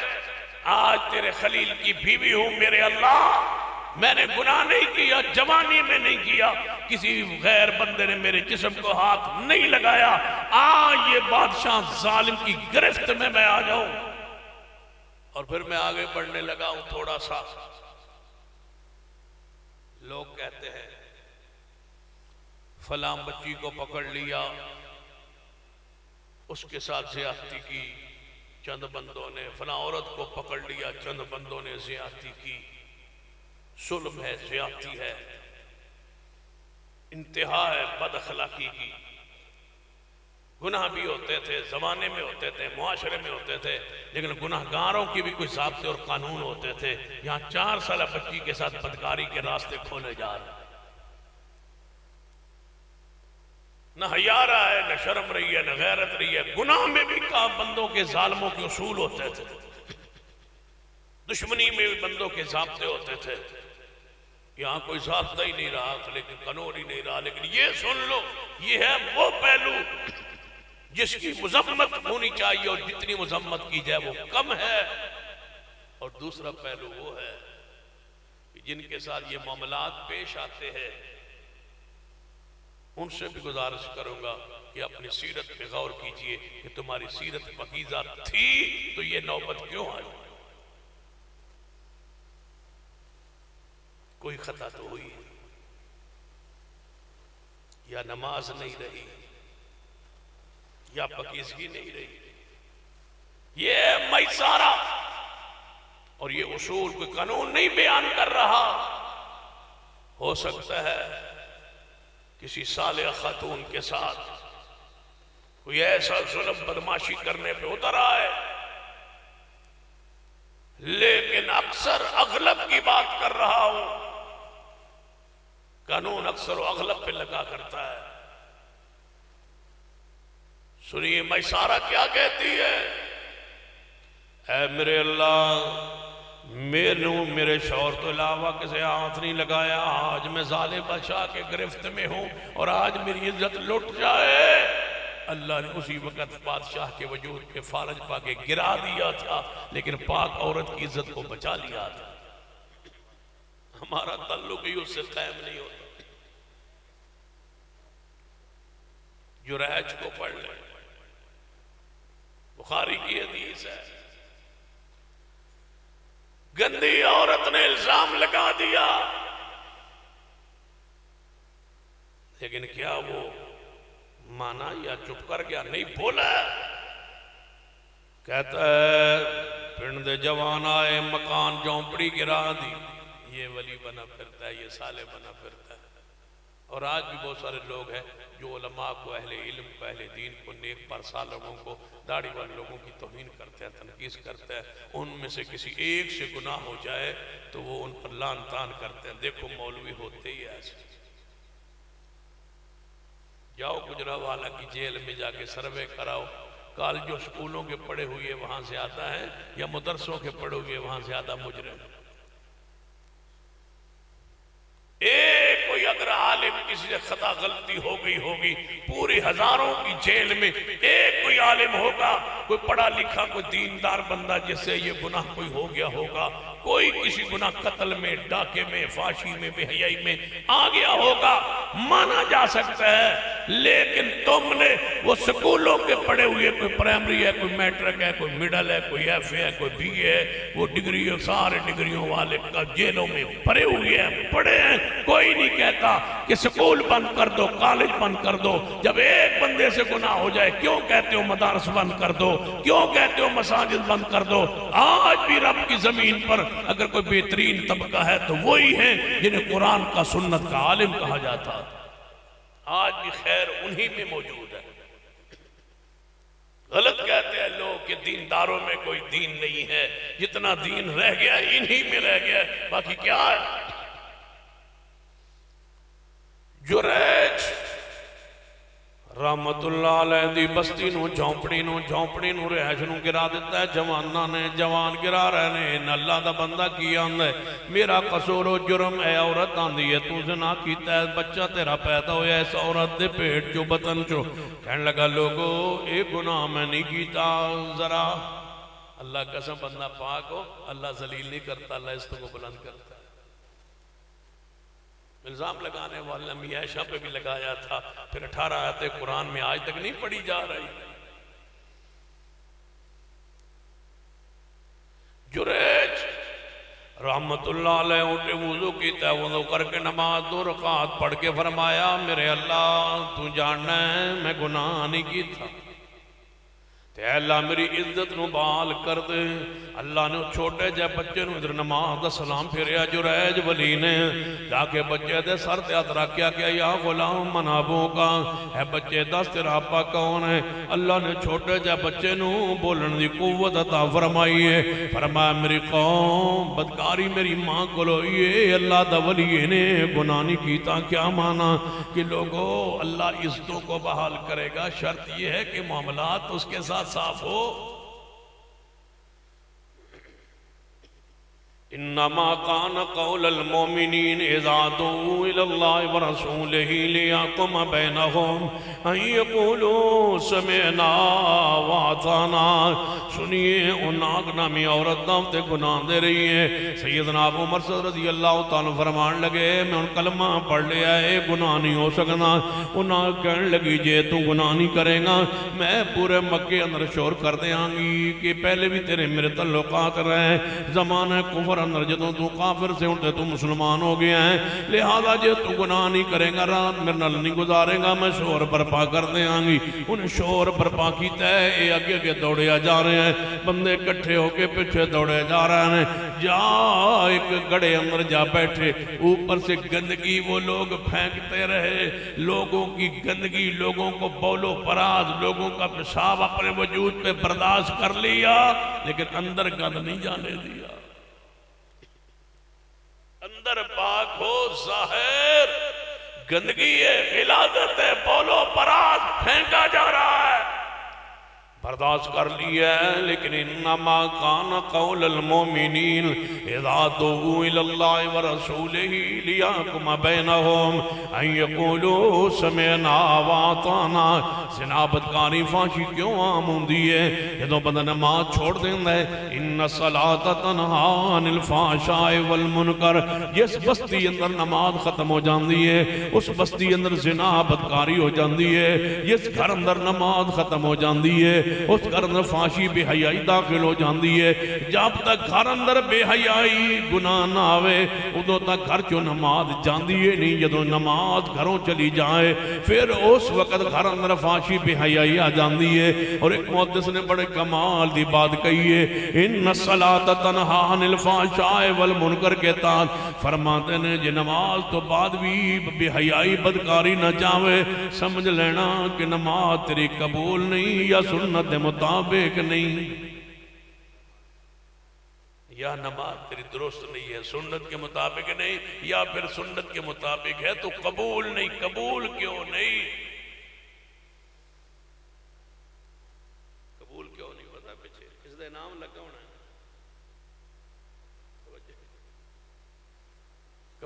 آج تیرے خلیل کی بیوی ہوں میرے اللہ، میں نے گناہ نہیں کیا، جوانی میں نہیں کیا، کسی غیر بندے نے میرے جسم کو ہاتھ نہیں لگایا. آج یہ بادشاہ ظالم کی گرفت میں آ جاؤں. اور پھر میں آگے بڑھنے لگا ہوں تھوڑا سا. لوگ کہتے ہیں فلاں بچی کو پکڑ لیا، اس کے ساتھ زیادتی کی چند بندوں نے، فلاں عورت کو پکڑ لیا چند بندوں نے زیادتی کی. ظلم ہے، زیادتی ہے، انتہا ہے بد اخلاقی کی. گناہ بھی ہوتے تھے، زمانے میں ہوتے تھے، معاشرے میں ہوتے تھے، لیکن گناہ گاروں کی بھی کوئی ضابطے اور قانون ہوتے تھے. یہاں 4 سالہ بچی کے ساتھ بدکاری کے راستے کھولے جا رہے ہیں. نہ حیا رہا ہے، نہ شرم رہی ہے، نہ غیرت رہی ہے. گناہ میں بھی بندوں کے ظالموں کے اصول ہوتے تھے، دشمنی میں بھی بندوں کے ضابطے ہوتے تھے. یہاں کوئی ضابطہ ہی نہیں رہا، لیکن قانون ہی نہیں رہا. لیکن یہ سن لو، یہ ہے وہ پہلو جس کی مذمت ہونی چاہیے، اور جتنی مذمت کی جائے وہ کم ہے. اور دوسرا پہلو وہ ہے کہ جن کے ساتھ یہ معاملات پیش آتے ہیں ان سے بھی گزارش کروں گا کہ اپنی سیرت پہ غور کیجئے کہ تمہاری سیرت پاکیزہ تھی تو یہ نوبت کیوں آئی. کوئی خطا تو ہوئی ہے، یا نماز نہیں رہی، یا پاکیزگی نہیں رہی. یہ میسارہ اور یہ اصول کوئی قانون نہیں بیان کر رہا. ہو سکتا ہے کسی صالح خاتون کے ساتھ کوئی ایسا ظلم بدماشی کرنے پہ اتر آئے، لیکن اکثر اغلب کی بات کر رہا ہوں. قانون اکثر و اغلب پہ لگا کرتا ہے. سنیے میسارہ کیا کہتی ہے، اے میرے اللہ میرے شوہر تو علاوہ کسی ہاتھ نہیں لگایا. آج میں ظالم بادشاہ کے گرفت میں ہوں اور آج میری عزت لٹ جائے. اللہ نے اسی وقت بادشاہ کے وجود کے فالج پا کے گرا دیا تھا، لیکن پاک عورت کی عزت کو بچا لیا تھا. ہمارا تعلق ہی اس سے قائم نہیں ہوتا. جریج کو پڑھ لیں، بخاری کی حدیث ہے. گندی عورت نے الزام لگا دیا، لیکن کیا وہ مانا یا چپ کر گیا؟ نہیں، بولا. کہتا ہے پنڈ دے جوان آئے مکان جھونپڑی گرا دی. یہ ولی بنا پھرتا ہے، یہ صالح بنا پھرتا ہے. اور آج بھی بہت سارے لوگ ہیں جو علماء کو، اہل علم کو، اہل دین کو، نیک پرسا لوگوں کو، داڑھی والے لوگوں کی توہین کرتے ہیں، تنقیص کرتے ہیں. ان میں سے کسی ایک سے گناہ ہو جائے تو وہ ان پر لعن طعن کرتے ہیں. دیکھو مولوی ہوتے ہی ایسے. جاؤ گجرانوالہ کی جیل میں جا کے سروے کراؤ، کالجوں سکولوں کے پڑھے ہوئے وہاں زیادہ ہیں یا مدرسوں کے پڑھے ہوئے وہاں زیادہ مجرم. ایک کوئی اگر عالم کسی سے خطا غلطی ہو گئی ہوگی، پوری ہزاروں کی جیل میں ایک کوئی عالم ہوگا، کوئی پڑھا لکھا کوئی دیندار بندہ جس سے یہ گناہ کوئی ہو گیا ہوگا، کوئی کسی گناہ قتل میں، ڈاکے میں، فاشی میں، بے حیائی میں آ گیا ہوگا، مانا جا سکتا ہے۔ لیکن تم نے وہ سکولوں کے پڑھے ہوئے، کوئی پرائمری ہے، کوئی میٹرک ہے، کوئی مڈل ہے، کوئی ایف اے ہے، کوئی بی اے ہے، وہ ڈگری سارے ڈگریوں والے کا جیلوں میں پڑھے ہوئے ہیں، پڑھے ہیں۔ کوئی نہیں کہتا کہ سکول بند کر دو، کالج بند کر دو۔ جب ایک بندے سے گناہ ہو جائے کیوں کہتے ہو مدارس بند کر دو، کیوں کہتے ہو مساجد بند کر دو؟ آج بھی رب کی زمین پر اگر کوئی بہترین طبقہ ہے تو وہی ہیں جنہیں قرآن کا سنت کا عالم کہا جاتا۔ آج بھی خیر انہی میں موجود ہے۔ غلط کہتے ہیں لوگ کہ دینداروں میں کوئی دین نہیں ہے، جتنا دین رہ گیا انہی میں رہ گیا، باقی کیا ہے؟ جریج رحمت اللہ علیہ دی بستی نو جھونپڑی نو رہائش نو گرا دیتا ہے، جوانہ نے جوان گرا رہنے ان اللہ دا بندہ کی آندہ ہے، میرا قصور و جرم اے عورت آندھی ہے، تو زنا کیتا ہے، بچہ تیرا پیدا ہویا ہے اس عورت دے پیٹ چو بطن چو۔ کہنے لگا لوگو ایک گناہ میں نہیں کیتا، ذرا اللہ قسم بندہ پاک ہو، اللہ ذلیل نہیں کرتا، اللہ اس کو بلند کرتا ہے۔ الزام لگانے والے امی عائشہ پہ بھی لگایا تھا، پھر 18 آیتیں قرآن میں آج تک نہیں پڑھی جا رہی۔ جریج رحمت اللہ علیہ اٹھے وضو کیتا ہے، وضو کر کے نماز 2 رکعت پڑھ کے فرمایا میرے اللہ تو جاننا ہے میں گناہ نہیں کی تھا، تے اللہ میری عزت نو بحال کر دے۔ اللہ نے چھوٹے جے بچے نو ادھر نماز دا سلام پھریا، جریج ولی نے جا کے بچے دے سر تے ہاتھ رکھیا کہ یا غلام من ابو کا، اے بچے دس تیرا ابا کون ہے؟ اللہ نے چھوٹے جے بچے نو بولن دی قوت عطا فرمائی ہے، فرمایا میری قوم بدکاری میری ماں کو لوئیے، اللہ دا ولی نے گناہ نہیں کیتا۔ کیا مانا کہ لوگو اللہ عزتوں کو بحال کرے گا، شرط یہ ہے کہ معاملات اس کے ساتھ صاف ہو۔ انما کان قول المؤمنین اذا دعوا الی اللہ ورسولہ لیحکم بینہم ان یقولوا سمعنا واطعنا۔ سنیے ان ناک نامی عورت دعوت گناہ دے رہی ہے، سیدنا ابو مرثد رضی اللہ تعالیٰ فرمان لگے میں ان کلمہ پڑھ لیا ہے، گناہ نہیں ہو سکنا۔ انہاں کہنے لگی جے تو گناہ نہیں کرے گا میں پورے مکے اندر شور کر دے آنگی کہ پہلے بھی تیرے میرے تعلقات رہے، زمانہ کفر اندر جدوں تو کافر سے اٹھے تو مسلمان ہو گیا ہے، لہذا جے تو گناہ نہیں کرے گا رات میرے نال نہیں گزارے گا میں شور برپا کر دے آنگی۔ انہیں شور برپا کیتا ہے، اے آگے دوڑے جا رہے ہیں، بندے کٹھے ہو کے پیچھے دوڑے جا رہے ہیں، جا ایک گڑے اندر جا بیٹھے، اوپر سے گندگی وہ لوگ پھینکتے رہے، لوگوں کی گندگی، لوگوں کو بولو پراز، لوگوں کا پیشاب اپنے وجود پہ برداشت کر لیا، لیکن اندر گند نہیں جانے دیا۔ اندر پاک ہو، ظاہر گندگی ہے، غلاظت ہے، بولو پراز پھینکا جا رہا ہے، برداشت کر لیا ہے۔ لیکن انما کان قول المؤمنین اذا دعوا الی اللہ ورسولہ لیحکم بینہم ان یقولوا سمعنا واطعنا۔ زنا بدکاری فحشی کیوں عام ہوندی ہے؟ جدوں بندہ نماز چھوڑ دیندا ہے، ان الصلاۃ تنہی عن الفحشاء والمنکر، جس بستی اندر نماز ختم ہو جاندی ہے اس بستی اندر زنا بدکاری ہو جاندی ہے، جس گھر اندر نماز ختم ہو جاندی ہے اس گھر اندر فحشی بے حیائی داخل ہو جاندی ہے۔ جب تک گھر اندر بے حیائی گناہ نہ آوے ادھوں تک گھر چو نماز جاندی ہے نہیں، جدوں نماز گھروں چلی جائے پھر اس وقت گھر اندر فحشی بے حیائی آ جاندی ہے۔ اور ایک محدث نے بڑے کمال دی بات کہی ہے، ان الصلاۃ تنہی عن الفحشاء والمنکر کے تحت فرماتے ہیں جے نماز تو بعد بھی بے حیائی بدکاری نہ جاوے سمجھ لینا کہ نماز تیری قبول نہیں یا سنت مطابق نہیں، یا نماز تیری درست نہیں ہے سنت کے مطابق نہیں، یا پھر سنت کے مطابق ہے تو قبول نہیں۔ قبول کیوں نہیں؟ قبول کیوں نہیں پتا پیچھے اس دے نام لگا ہونا ہے،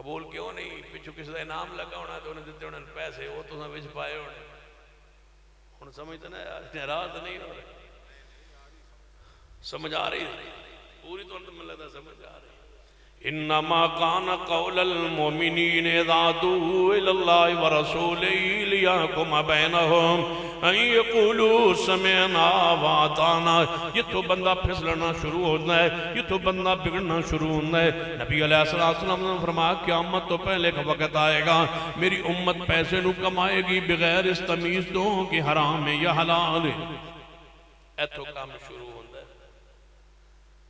قبول کیوں نہیں؟ پچھو کسی کا انعام لگا ہونا تو انہیں دیتے ہونے پیسے، وہ تو وچ پائے ہونے. ہن سمجھتے نا یار، ناراض نہیں ہو رہے؟ سمجھ آ رہی پوری طور پر؟ مجھے لگتا سمجھ آ رہی. انما کان قول المؤمنین اذا دعوا الی اللہ ورسولہ لیحکم بینہم ان یقولوا سمعنا واطعنا. یہ تو بندہ پھسلنا شروع ہوتا ہے، یہ تو بندہ بگڑنا شروع ہوتا ہے. نبی علیہ السلام نے فرمایا قیامت تو پہلے کا وقت آئے گا میری امت پیسے نو کمائے گی بغیر اس تمیز دو کہ حرام ہے یا حلال ہے. ایتھو کام شروع ہوتا ہے.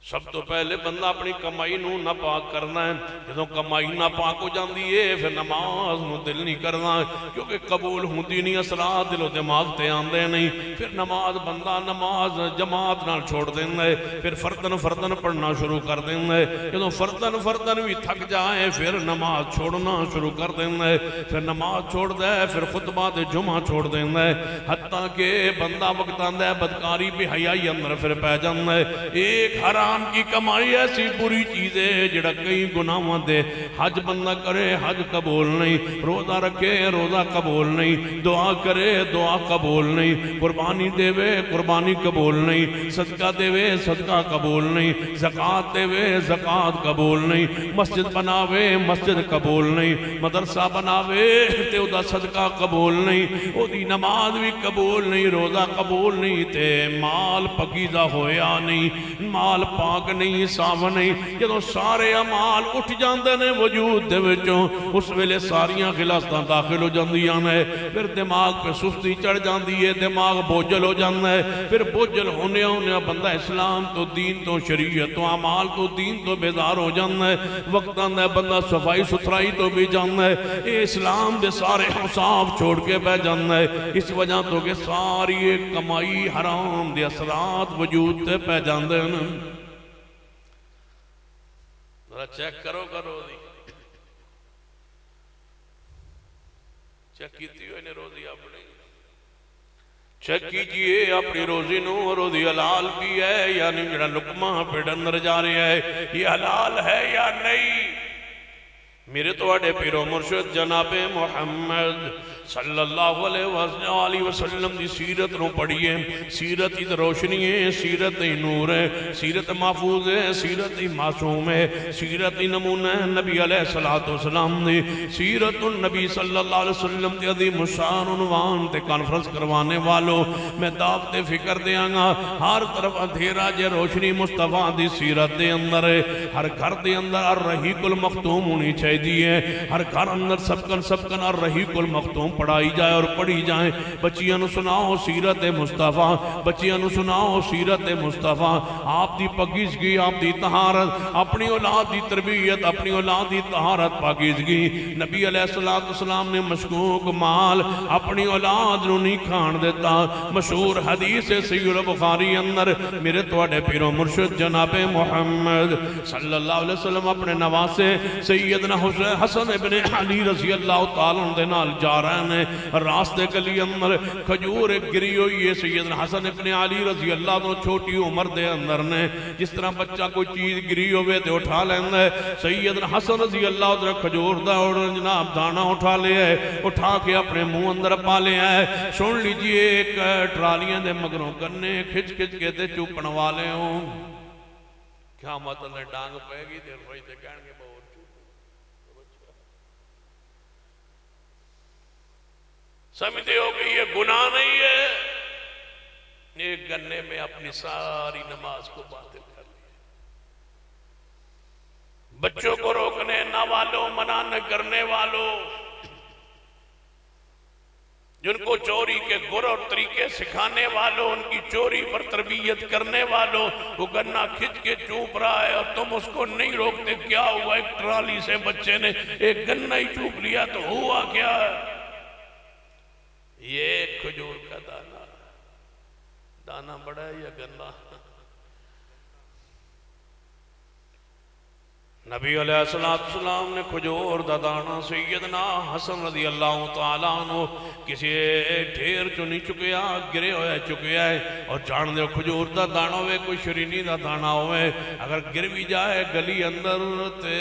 سب تو پہلے بندہ اپنی کمائی نو ناپاک کرنا ہے. جدوں کمائی ناپاک ہو جاندی ہے پھر نماز نو دل نہیں کرنا، کیونکہ قبول ہوندی نہیں، اثرات دل و دماغ تے آندے نہیں. پھر نماز بندہ نماز جماعت نال چھوڑ دینا ہے، پھر فردن فردن پڑھنا شروع کر دینا ہے. جدوں فردن فردن بھی تھک جائے پھر نماز چھوڑنا شروع کر دینا ہے. پھر نماز چھوڑ دے پھر خطبہ تے جمعہ چھوڑ دینا ہے. حتیٰ کہ بندہ وقت آندا ہے بدکاری بے حیائی اندر پھر پہ جانا ہے. ایک حرام کی کمائی ایسی بری چیز ہے جڑا کئی گناہاں دے. حج بندہ کرے حج قبول نہیں، روزہ رکھے روزہ قبول نہیں، دعا کرے دعا قبول نہیں، قربانی دے وے قربانی قبول نہیں، صدقہ دے وے صدقہ قبول نہیں، زکاة دے وے زکاة قبول نہیں، مسجد بناوے مسجد قبول نہیں، مدرسہ بناوے تے او دا صدقہ قبول نہیں، او دی نماز بھی قبول نہیں، روزہ قبول نہیں، تے مال پکیزہ ہویا نہیں، مال پاک نہیں، صاف نہیں. جدوں سارے اعمال اٹھ جاندے نے وجود دے وچوں اس ویلے ساریاں غلاستاں داخل ہو جاندیاں نے. پھر دماغ پہ سستی چڑھ جاندی ہے، دماغ بوجھل ہو جاندا ہے. پھر بوجھل ہونے بندہ اسلام تو دین تو شریعت تو اعمال تو دین تو بیزار ہو جاندا ہے. وقت آندا ہے بندہ صفائی ستھرائی تو بھی جاندا ہے، اے اسلام دے سارے اوصاف چھوڑ کے بہ جاندا ہے. اس وجہ تو کہ ساری کمائی حرام دے اثرات وجود تے پہ جاندے ہیں. چیک کرو روزی چیک کیتی ہوئے نے روزی اپنی چیک کیجئے اپنی روزی نو. روزی حلال بھی ہے یعنی جڑا لقمہ پیٹ اندر جا رہا ہے یہ حلال ہے یا نہیں؟ میرے تو اڈے پیرو مرشد جناب محمد صلی اللہ علیہ وسلم دی سیرت نو پڑھئے. سیرت ہی روشنی ہے، سیرت ہی نور ہے، سیرت محفوظ ہے، سیرت ہی معصوم ہے، سیرت ہی نمونہ ہے نبی علیہ السلام دی. سیرت النبی صلی اللہ علیہ وسلم دی عظیم الشان عنوان تے کانفرنس کروانے والوں میں دعوت فکر دیاں گا. ہر طرف اندھیرا جے روشنی مصطفیٰ دی سیرت دے اندر ہے. ہر گھر دے اندر الرحیق المختوم ہونی چاہیے، ہر گھر اندر سبکن الرحیق المختوم پڑھائی جائے اور پڑھی جائیں. بچیاں نو سناؤ سیرت مصطفیٰ، بچیاں نو سناؤ سیرت مصطفیٰ. آپ دی پاکیزگی، آپ دی طہارت، اپنی اولاد دی تربیت، اپنی اولاد دی طہارت پاکیزگی. نبی علیہ السلام نے مشکوک مال اپنی اولاد نو نہیں کھان دیتا. مشہور حدیث سید البخاری اندر میرے توڑے پیرو مرشد جناب محمد صلی اللہ علیہ وسلم اپنے نواسے سیدنا حسن ابن علی رضی اللہ تعالیٰ دے نال جا رہے ہیں. راستے گلی اندر کھجور گری ہوئی ہے. سیدنا حسن ابن علی رضی اللہ عنہ چھوٹی عمر دے اندر نے جس طرح بچہ کوئی چیز گری ہوئے تے اٹھا لیندے. سیدنا حسن رضی اللہ عنہ کھجور دا اور جناب دانا اٹھا لیا ہے، اٹھا کے اپنے منہ اندر پا لیا ہے. سن لیجئے ایک ٹرالیاں دے مگروں کرنے کھچ کے تے چوپن والے ہوں. کیا مطلب ہے ڈانگ پہ گی دیر ہوئی تے کہنے کے بہت سمجھتے ہو کہ یہ گناہ نہیں ہے. ایک گنے میں اپنی ساری نماز کو باطل کر لیا. بچوں کو روکنے نہ والوں، منع نہ کرنے والوں، جن کو چوری کے گر اور طریقے سکھانے والوں، ان کی چوری پر تربیت کرنے والوں، وہ گنا کھچ کے چوپ رہا ہے اور تم اس کو نہیں روکتے. کیا ہوا؟ ایک ٹرالی سے بچے نے ایک گنا ہی چوپ لیا تو ہوا کیا؟ یہ ایک کھجور کا دانا بڑا ہے یا گنا؟ نبی علیہ السلام نے کھجور دا دانا سیدنا حسن رضی اللہ تعالیٰ عنہ کسی ڈھیر چو نہیں چکیا گرے ہوئے چکیا ہے اور جان دے کھجور دا دانا ہوئے کوئی شرینی دا دانا ہوئے اگر گر بھی جائے گلی اندر تے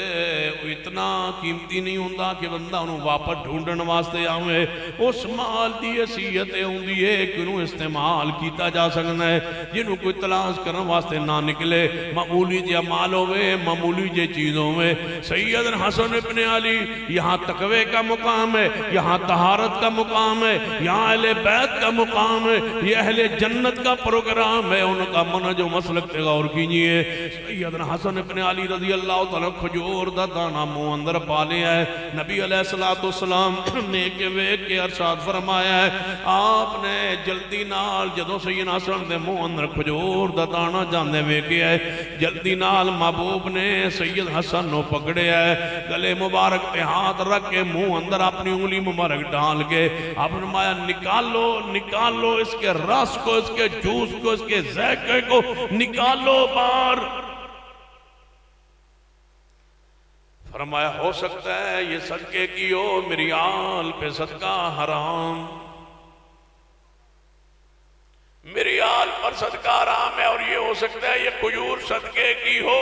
اتنا قیمتی نہیں ہوندہ کہ بندہ انہوں واپس ڈھونڈن واسطے آوے اس مال دی حیثیتیں ہوندی ہے کہ انہوں استعمال کیتا جا سکنا ہے جنہوں کوئی تلاش کرنے واسطے نہ نکلے معمولی جے مال ہوئے معمولی جے چیزوں میں سیدنا حسن ابن علی یہاں تقوی کا مقام ہے یہاں طہارت کا مقام ہے یہاں اہل بیت کا مقام ہے یہ اہل جنت کا پروگرام ہے ان کا منہج و مسلک پہ غور کیجئے سیدنا حسن ابن علی رضی اللہ تعالیٰ کھجور دا دانا منہ اندر پالے ہے نبی علیہ السلام نے کہ ویک کے ارشاد فرمایا ہے آپ نے جلدی نال جدو سیدنا حسن دے منہ اندر کھجور دا دانا جانے ویکے ہے جلدی نال محبوب نے سید حسن نو پکڑے ہے گلے مبارک پہ ہاتھ رکھ کے منہ اندر اپنی انگلی مبارک ڈال کے آپ نے فرمایا نکالو اس کے رس کو اس کے جوس کو اس کے ذائقے کو نکالو بار فرمایا ہو سکتا ہے یہ صدقے کی ہو میری آل پہ صدقہ حرام میری آل پر صدقہ حرام ہے اور یہ ہو سکتا ہے یہ کھجور صدقے کی ہو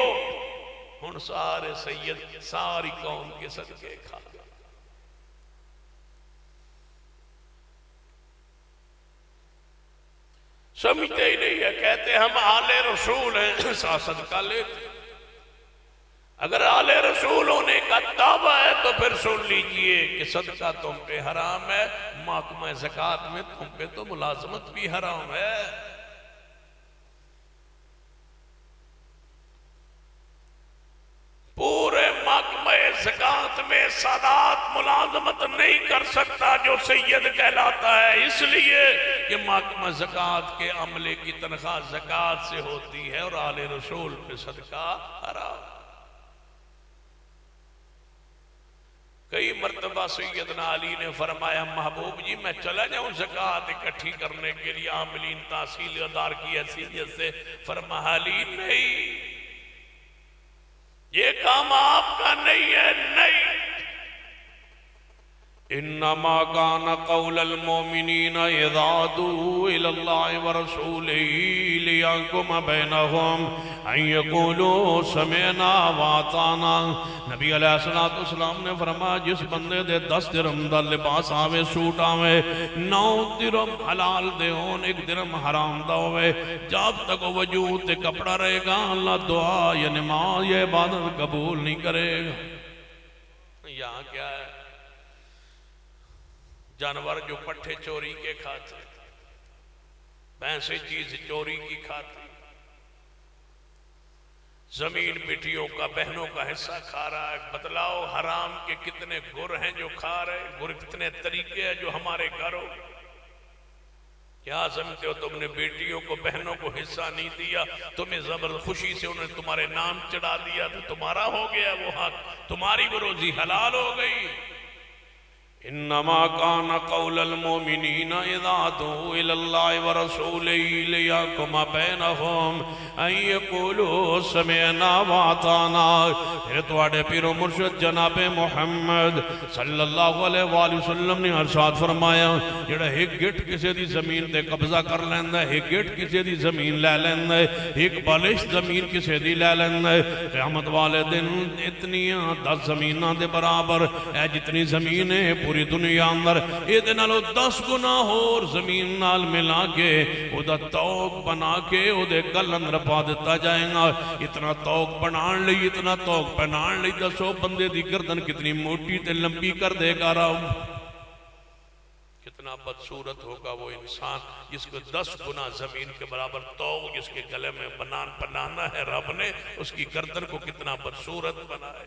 ہن سارے سید ساری قوم کے صدقے کھا گئے سمجھتے ہی نہیں ہے کہتے ہم آل رسول ہیں صدقہ لیتے اگر آل رسول ہونے کا دعویٰ ہے تو پھر سن لیجئے کہ صدقہ تم پہ حرام ہے محکمہ زکوٰۃ میں تم پہ تو ملازمت بھی حرام ہے پورے محکمہ زکوٰۃ میں سادات ملازمت نہیں کر سکتا جو سید کہلاتا ہے اس لیے کہ محکمہ زکوٰۃ کے عملے کی تنخواہ زکوٰۃ سے ہوتی ہے اور آل رسول پہ صدقہ حرام کئی مرتبہ سیدنا علی نے فرمایا محبوب جی میں چلا جاؤں زکوٰۃ اکٹھی کرنے کے لیے عاملین تحصیل ادار کی حیثیت سے فرمایا علی نہیں یہ کام آپ کا نہیں ہے نہیں انما كان قول المؤمنين اذا دعوا الى الله ورسوله ليحكم بينهم ان يقولوا سمعنا واطعنا نبی علیہ السلام نے فرمایا جس بندے دے 10 درہم دا لباس آوے سوٹ آوے 9 درہم حلال دے ہون 1 درہم حرام دا ہوئے جب تک وجود تے کپڑا رہے گا اللہ دعا یا نماز یا عبادت قبول نہیں کرے گا یہاں کیا ہے جانور جو پٹھے چوری کے کھاتے بھینسیں چیز چوری کی کھاتی زمین بیٹیوں کا بہنوں کا حصہ کھا رہا ہے بتلاؤ حرام کے کتنے گر ہیں جو کھا رہے گر کتنے طریقے ہیں جو ہمارے گھروں کیا سمجھتے ہو تم نے بیٹیوں کو بہنوں کو حصہ نہیں دیا تمہیں زبردست خوشی سے انہوں نے تمہارے نام چڑھا دیا تو تمہارا ہو گیا وہ حق تمہاری وہ روزی حلال ہو گئی انما كان قول المؤمنين اذا دعوا الى الله ورسوله ليحكم بينهم ان يقولوا سمعنا واطعنا پھر تواڈے پیر و مرشد جناب محمد صلی اللہ علیہ وآلہ وسلم نے ارشاد فرمایا جڑا ایک گٹ کسی دی زمین تے قبضہ کر لیندا ہے ایک گٹ کسی دی زمین لے لیندا ہے ایک بالش زمین کسی دی لے لیندا ہے قیامت والے دن اتنیاں 10 زمیناں دے برابر اے جتنی زمینیں پوری دنیا اندر ایدے نالو 10 گناہ اور زمین نال ملا کے او دا توق بنا کے او دے گل اندر پا دیتا جائیں گا اتنا توق بنان لئی اتنا توق بنان لئی 10 بندے دی گردن کتنی موٹی تے لمبی کر دے گا رہا کتنا بدصورت ہوگا وہ انسان جس کو 10 گنا زمین کے برابر توق جس کے گلے میں بنانا ہے رب نے اس کی گردن کو کتنا بدصورت بنائے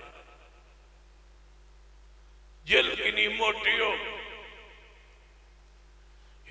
جلد کنی موٹی ہو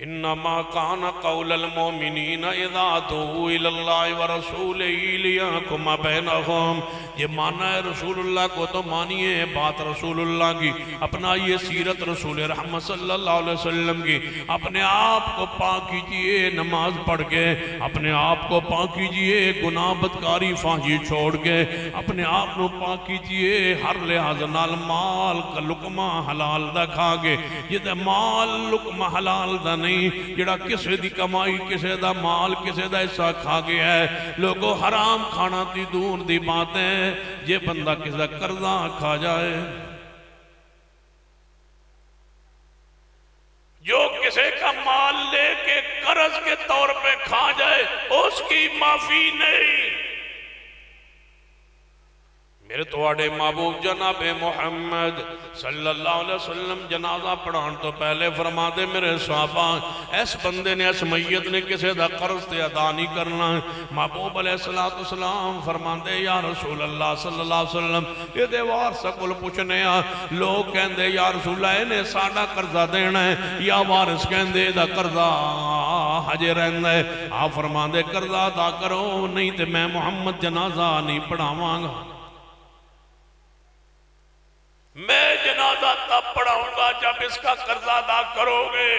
انما کان قول المومنین اذا دعوا الی اللہ ورسولہ لیحکم بینہم، یہ مانا ہے رسول اللہ کو تو مانیے بات رسول اللہ کی، اپنا یہ سیرت رسول رحمت صلی اللہ علیہ وسلم کی، اپنے آپ کو پاک کیجئے نماز پڑھ کے، اپنے آپ کو پاک کیجئے گناہ بدکاری فحشی چھوڑ کے، اپنے آپ کو پاک کیجئے ہر لحاظ نال مال کا لقمہ حلال دا کھا کے، یہ تے مال لقمہ حلال دا نہیں جڑا کسے دی کمائی کسے دا مال کسے دا حصہ کھا گیا ہے، لوگوں حرام کھانا تی دور دی باتیں، یہ بندہ کسے دا قرضہ کھا جائے، جو کسے کا مال لے کے قرض کے طور پہ کھا جائے اس کی معافی نہیں۔ میرے توڑے محبوب جناب محمد صلی اللہ علیہ وسلم جنازہ پڑھان تو پہلے فرما دے میرے صحابہ اس بندے نے اس میت نے کسے دا قرض تے ادا نہیں کرنا، محبوب علیہ السلام فرما دے یا رسول اللہ صلی اللہ علیہ وسلم یہ دے وارث کول پوچھنے لوگ کہندے یا رسول اللہ نے ساڈا قرضہ دینا ہے، یا وارث کہندے دا قرضہ ہجے رہندا ہے، آپ فرما دے قرضہ ادا کرو نہیں تے میں محمد جنازہ نہیں پڑھاواں گا۔ میں جنازہ تب پڑھاؤں گا جب اس کا قرضہ ادا کرو گے۔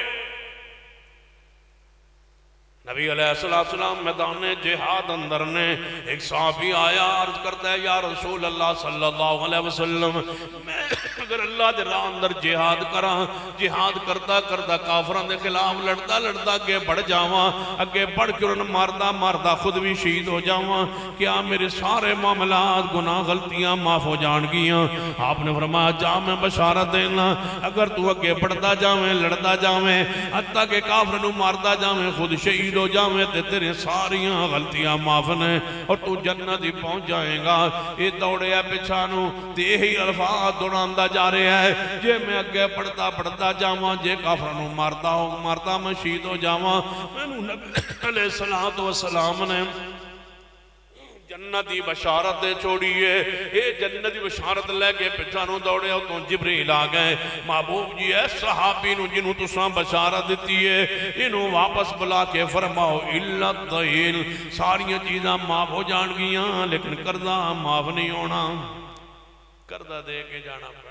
نبی علیہ السلام میدان جہاد اندر نے ایک صحابی آیا عرض کرتا ہے یا رسول اللہ صلی اللہ علیہ وسلم میں اگر اللہ دے راہ اندر جہاد کراں، جہاد کرتا کرتا کافران دے خلاف لڑتا لڑتا اگے بڑھ جاواں، اگے بڑھ کے انہوں ماردہ ماردہ خود بھی شہید ہو جاواں، کیا میرے سارے معاملات گناہ غلطیاں معاف ہو جان گیاں؟ آپ نے فرمایا جا میں بشارت دینا اگر تو اگے بڑھتا جاویں لڑتا جاویں حتیٰ کہ کافرانوں ماردہ جاویں خود شہید ہو جاویں تے تیرے ساریاں غلطیاں معاف نے اور تو جنت ہی پہنچ جائیں گا۔ یہ دوڑے ہے پچھانوں تے یہی الفاظ دوڑاندہ جا رہے ہے جے میں اگے پڑھتا جاواں جے کافرانوں مارتا میں شہید ہو جاواں۔ میں نبی علیہ السلام نے جنتی بشارت دے چھوڑیے، اے جنتی بشارت لے کے پچھانوں دوڑے ہو تو جبریل آ گئے، محبوب جی اے صحابی نو جنہوں تساں بشارت دیتی ہے انہوں واپس بلا کے فرماؤ الا الدین، ساریاں چیزاں معاف ہو جان گیاں لیکن قرضہ معاف نہیں ہونا، قرضہ دے کے جانا پڑا۔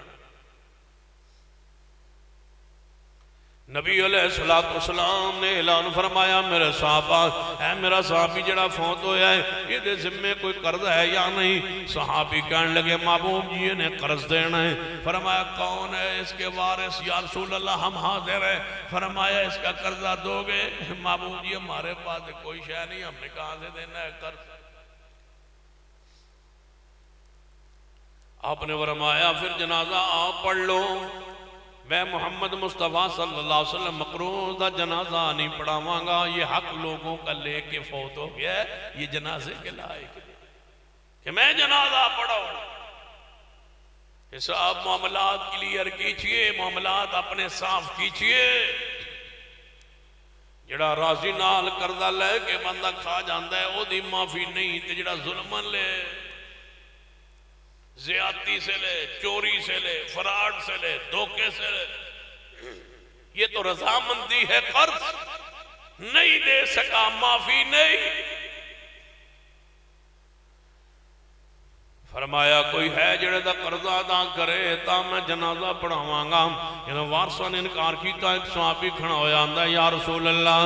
نبی علیہ السلام نے اعلان فرمایا میرے صحابہ اے میرا صحابی جڑا فوت ہویا ہے یہ دے ذمے کوئی قرض ہے یا نہیں؟ صحابی کہنے لگے محبوب جی انہیں قرض دینا ہے۔ فرمایا کون ہے اس کے وارث؟ یا رسول اللہ ہم حاضر ہیں۔ فرمایا اس کا قرضہ دو گے؟ محبوب جی ہمارے پاس کوئی شے نہیں، ہم نے کہاں سے دینا ہے قرض؟ آپ نے فرمایا پھر جنازہ آپ پڑھ لو، میں محمد مصطفیٰ صلی اللہ علیہ وسلم مقروض دا جنازہ نہیں پڑھاواں گا، یہ حق لوگوں کا لے کے فوت ہو گیا ہے، یہ جنازے کے لائق ہے کہ میں جنازہ پڑھاؤں۔ حساب معاملات کلیئر کیجئے، معاملات اپنے صاف کیجئے۔ جڑا راضی نال قرضہ لے کے بندہ کھا جاندہ ہے وہ دی معافی نہیں، تے جڑا ظلمن لے، زیادتی سے لے، چوری سے لے، فراڈ سے لے، دھوکے سے لے، یہ تو رضامندی ہے، قرض نہیں دے سکا معافی نہیں۔ فرمایا کوئی ہے جڑے دا قرضہ ادا کرے تا میں جنازہ پڑھاواں گا۔ یعنی وارثاں نے انکار کیتا، ایک صحابی کھڑا ہویا آندا یا رسول اللہ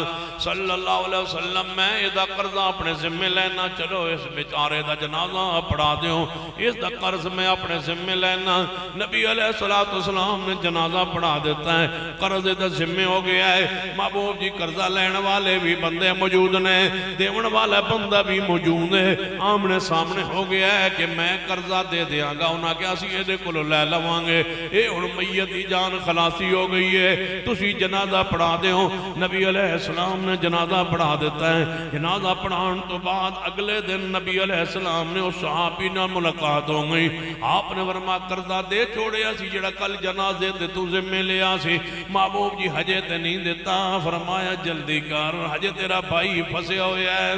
صلی اللہ علیہ وسلم میں یہ قرضہ اپنے ذمہ لینا، چلو اس بیچارے دا جنازہ پڑھا دیوں، اس دا قرض میں اپنے ذمہ لینا۔ نبی علیہ السلام نے جنازہ پڑھا دیتا ہے، قرض دا ذمہ ہو گیا ہے۔ محبوب جی قرضہ لینے والے بھی بندے موجود نے، دیون والا بندہ بھی موجود ہے، آمنے سامنے ہو گیا ہے کہ میں قرضہ دے دیا گا، انہاں کیا سی یہ کلو لے لوانگے، اے ان میتی جان خلاصی ہو گئی ہے، تسی جنازہ پڑھا دے ہو۔ نبی علیہ السلام نے جنازہ پڑھا دیتا ہے۔ جنازہ پڑھان تو بعد اگلے دن نبی علیہ السلام نے اس صحابی نہ ملاقات ہو گئی۔ آپ نے فرمایا قرضہ دے چھوڑیا سی جڑا کل جنازے تے تو ذمہ لیا سی؟ محبوب جی حجے تے نہیں دیتا۔ فرمایا جلدی کر، حجے تیرا بھائی پھنسے ہویا ہے،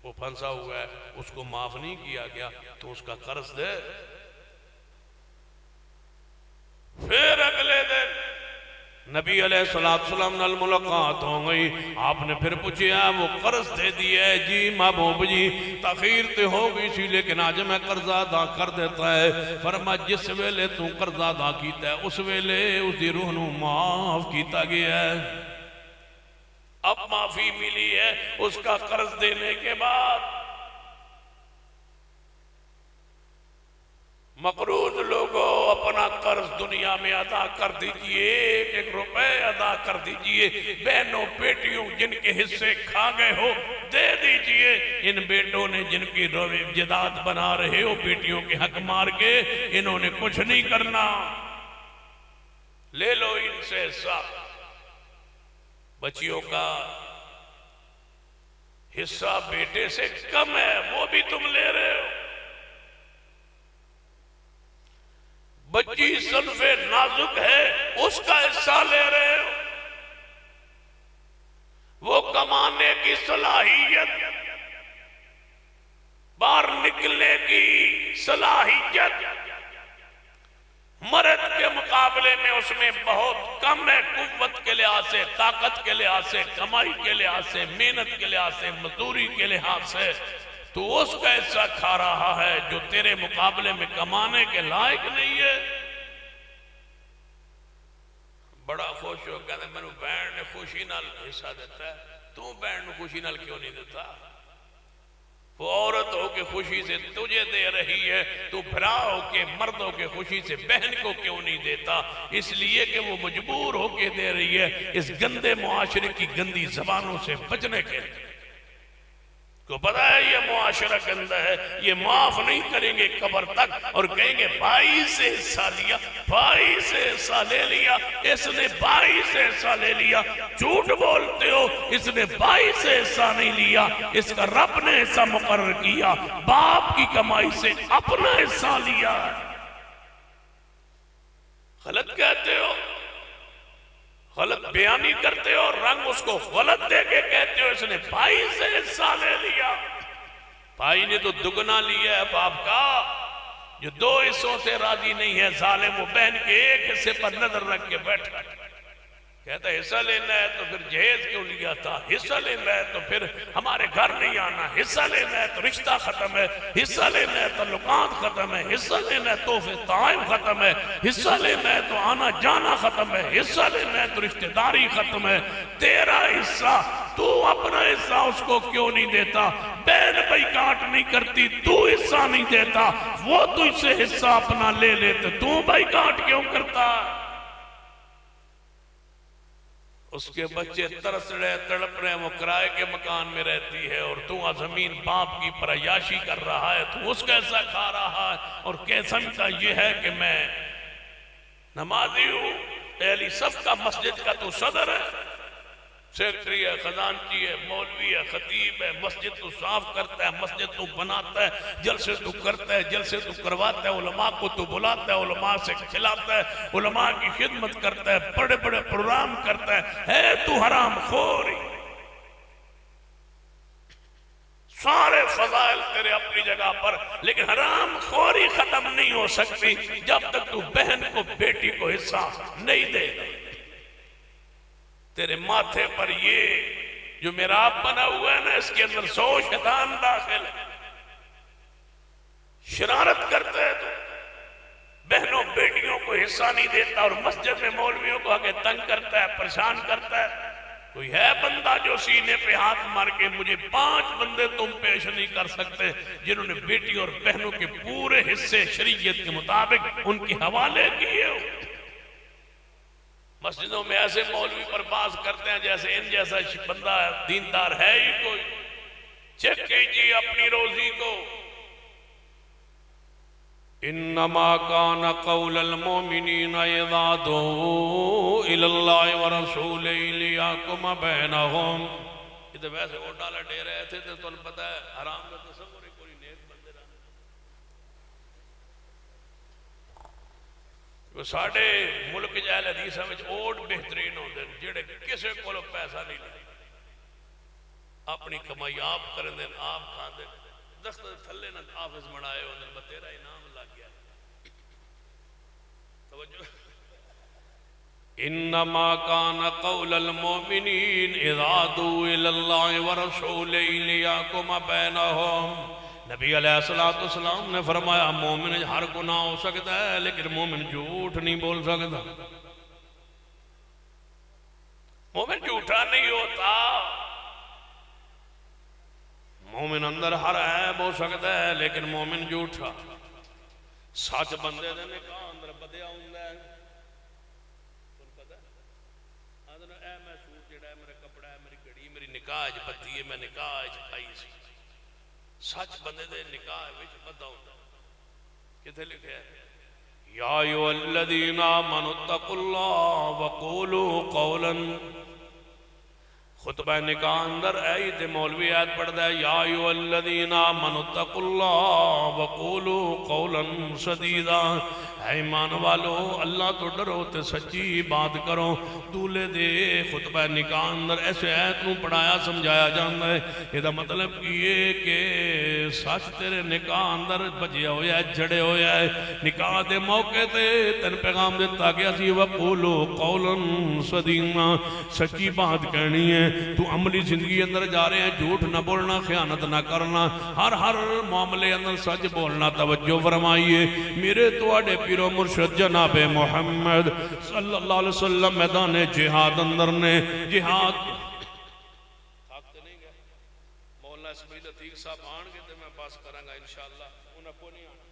وہ پھنسا ہوا ہے، اس کو معاف نہیں کیا گیا تو اس کا قرض دے۔ پھر اگلے دن نبی علیہ السلام نال ملاقات ہو گئی. آپ نے پھر پوچھا وہ قرض دے دیا ہے؟ جی محبوب جی تاخیر تے ہو گئی سی لیکن آج میں قرض ادا کر دیتا ہے. فرما جس ویلے تو قرض ادا کیتا ہے اس ویلے اس دی روح نو معاف کیتا گیا ہے. اب معافی ملی ہے اس کا قرض دینے کے بعد. مقروض لوگوں اپنا قرض دنیا میں ادا کر دیجئے. ایک ایک روپے ادا کر دیجئے. بہنوں بیٹیوں جن کے حصے کھا گئے ہو دے دیجئے. ان بیٹوں نے جن کی جداد بنا رہے ہو بیٹیوں کے حق مار کے انہوں نے کچھ نہیں کرنا. لے لو ان سے حصہ. بچیوں کا حصہ بیٹے سے کم ہے وہ بھی تم لے رہے ہو. بچی صنف نازک ہے اس کا حصہ لے رہے ہو. وہ کمانے کی صلاحیت باہر نکلنے کی صلاحیت مرد کے مقابلے میں اس میں بہت کم ہے. قوت کے لحاظ سے طاقت کے لحاظ سے کمائی کے لحاظ سے محنت کے لحاظ سے مزدوری کے لحاظ سے تو اس کا حصہ کھا رہا ہے جو تیرے مقابلے میں کمانے کے لائق نہیں ہے. بڑا خوش ہو کہتے ہیں میں نے بہن نے خوشی نال حصہ دیتا ہے. تو بہن نے خوشی نال کیوں نہیں دیتا؟ وہ عورت ہو کے خوشی سے تجھے دے رہی ہے تو بھرا ہو کے مرد ہو کے خوشی سے بہن کو کیوں نہیں دیتا؟ اس لیے کہ وہ مجبور ہو کے دے رہی ہے اس گندے معاشرے کی گندی زبانوں سے بچنے کے لیے. کو پتا ہے یہ معاشرہ گندہ ہے. یہ معاف نہیں کریں گے قبر تک اور کہیں گے بھائی سے حصہ لیا بھائی سے حصہ لے لیا اس نے بھائی سے حصہ لے لیا. جھوٹ بولتے ہو. اس نے بھائی سے حصہ نہیں لیا. اس کا رب نے حصہ مقرر کیا. باپ کی کمائی سے اپنا حصہ لیا. غلط کہتے ہو غلط بیانی کرتے ہو رنگ اس کو غلط دے کے کہتے ہو اس نے بھائی سے حصہ لے لیا. بھائی نے تو دگنا لیا ہے باپ کا. جو دو حصوں سے راضی نہیں ہے ظالم وہ بہن کے ایک حصے پر نظر رکھ کے بیٹھا کہتا ہے حصہ لینا ہے تو پھر جہیز کیوں لیا تھا؟ حصہ لینا ہے تو پھر ہمارے گھر نہیں آنا. حصہ لینا ہے تو رشتہ ختم ہے. حصہ لینا ہے تعلقات ختم ہے. حصہ لینا ہے تحفے تحائف ختم ہے. حصہ لینا ہے تو آنا جانا ختم ہے. حصہ لینا ہے تو رشتہ داری ختم ہے. تیرا حصہ تو اپنا حصہ اس کو کیوں نہیں دیتا؟ بہن بھائی کاٹ نہیں کرتی تو حصہ نہیں دیتا. وہ تجھ سے حصہ اپنا لے لیتے تو بھائی کاٹ کیوں کرتا؟ اس کے بچے ترس رہے تڑپ رہے وہ کرائے کے مکان میں رہتی ہے اور تو زمین باپ کی پر عیاشی کر رہا ہے. تو اس کیسا کھا رہا ہے اور کیسن کا یہ ہے کہ میں نمازی ہوں اہلی صف کا مسجد کا تو صدر ہے سیکٹری ہے خزانچی ہے مولوی ہے خطیب ہے. مسجد تو صاف کرتا ہے مسجد تو بناتا ہے جلسے تو کرتا ہے جلسے تو کرواتا ہے علماء کو تو بلاتا ہے علماء سے کھلاتا ہے علماء کی خدمت کرتا ہے بڑے بڑے پروگرام کرتا ہے تو حرام خوری. سارے فضائل تیرے اپنی جگہ پر لیکن حرام خوری ختم نہیں ہو سکتی جب تک تو بہن کو بیٹی کو حصہ نہیں دے. تیرے ماتھے پر یہ جو محراب بنا ہوا ہے نا اس کے اندر 100 شیطان داخل ہے. شرارت کرتا ہے تو بہنوں بیٹیوں کو حصہ نہیں دیتا اور مسجد میں مولویوں کو آگے تنگ کرتا ہے پریشان کرتا ہے. کوئی ہے بندہ جو سینے پہ ہاتھ مار کے مجھے 5 بندے تم پیش نہیں کر سکتے جنہوں نے بیٹی اور بہنوں کے پورے حصے شریعت کے مطابق ان کے حوالے کیے ہو. مسجدوں میں ایسے مولوی پر باز کرتے ہیں جیسے ان جیسا بندہ دیندار ہے ہی کوئی. چیک کیجیے اپنی روزی کو. انما کان قول المؤمنین اذا دعوا الی اللہ ورسولہ لیحکم بینہم. یہ تو ویسے وہ ڈالا دے رہے تھے تو تمہیں پتہ ہے حرام کا تصور ہے کوئی نیک بندے رہا وہ ساڑھے ملک جائل حدیثہ میں اوٹ بہترین ہوں دن جڑے کسے کو پیسہ نہیں لیں اپنی کمائی آپ کریں دیں آپ کھا دیں دخت تھلے نہ آفز مڑائے ہوں دن بتیرہ انعام اللہ کیا توجہ انما کان قول المؤمنین اذا دعوا الی اللہ ورسولہ لیحکم بینہم. نبی علیہ السلام نے فرمایا مومن ہر گناہ ہو سکتا ہے لیکن مومن جھوٹ نہیں بول سکتا. مومن جھوٹا نہیں ہوتا. مومن اندر ہر عیب ہو سکتا ہے لیکن مومن جھوٹا. سچ بندے دے نکاح اندر بدیا ہوندا ہے. نکاح بدی ہے میں نکاح کھائی سی. سچ بندے دے نکاح وچ بدا ہوندا. کتے لکھیا ہے یا ایھا الذین آمنوا اتقوا اللہ وقولوا قولا. خطبہ نکاح اندر ایت مولوی آیت پڑھتا ہے یا ایھا الذین آمنوا اتقوا اللہ وقولوا قولا سدیدا. اے ایمان والو اللہ تو ڈرو تے سچی بات کرو. دولے دے خطبہ نکاح اندر ایسے آیت نو پڑھایا سمجھایا جاندہ ہے. یہ دا مطلب یہ کہ سچ تیرے نکاح اندر بجیا ہویا ہے جڑے ہویا ہے. نکاح دے موقع تے تن پیغام دیتا گیا سی وقولوا قولا سدیدا. سچی بات کہنی ہے. تو عملی زندگی اندر جا رہے ہیں جھوٹ نہ بولنا خیانت نہ کرنا ہر معاملے اندر سچ بولنا. توجہ فرمائیے میرے تو آڑے پیرو مرشد جناب محمد صلی اللہ علیہ وسلم میدان جہاد اندر نے جہاد تھاکتے نہیں گئے. مولانا اسماعیل عتیق صاحب آن گے تو میں پاس کروں گا انشاءاللہ. انہیں کو نہیں آنا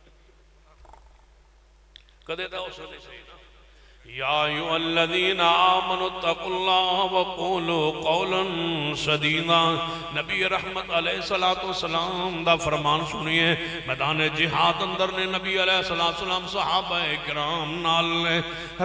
کدے تھا اس نے صحیح نا. یا ایھا الذین آمنوا اتقوا اللہ وقولوا قولا سدیدا. نبی رحمت علیہ السلام دا فرمان سنیے. میدان جہاد اندر نے نبی علیہ السلام صحابہ کرام نال نے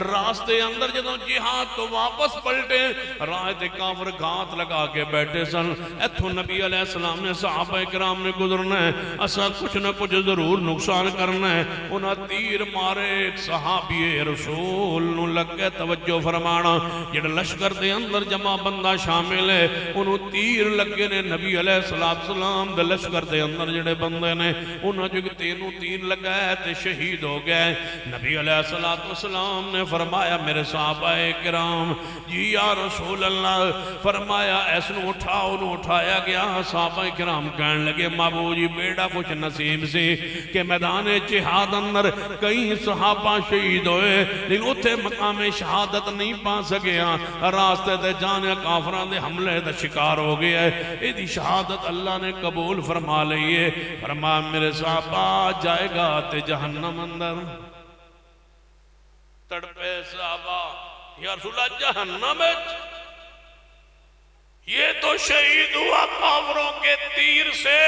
راستے اندر جدوں جہاد تو واپس پلٹے راہ تے کافر گھات لگا کے بیٹھے سن. ایتھوں نبی علیہ السلام نے صحابہ کرام نے گزرنا ہے اساں کچھ نہ کچھ ضرور نقصان کرنا ہے. انہاں تیر مارے ایک صحابی رسول نو لگ گئے. توجہ فرمانا جڑا لشکر دے اندر جمع بندہ شامل ہے انہوں تیر لگے نے نبی علیہ السلام دے لشکر دے اندر جڑے بندے نے انہوں جو تینوں تیر لگائے تے شہید ہو گئے. نبی علیہ السلام نے فرمایا میرے صحابہ کرام جی یا رسول اللہ فرمایا ایسنو اٹھاؤ. انہوں اٹھایا گیا. صحابہ کرام کہنے لگے محبوب جی بیڑا کچھ نصیب سے کہ میدان جہاد اندر کئی صحابہ شہید ہوئے لیکن اتھے مقام شہادت نہیں پا سکیا. راستے تے جانے کافران دے حملے دا شکار ہو گیا ہے. ایدی شہادت اللہ نے قبول فرما لئیے. فرما میرے صحابہ جائے گا تے جہنم اندر تڑپے صحابہ یا رسول اللہ جہنم یہ تو شہید ہوا کافروں کے تیر سے.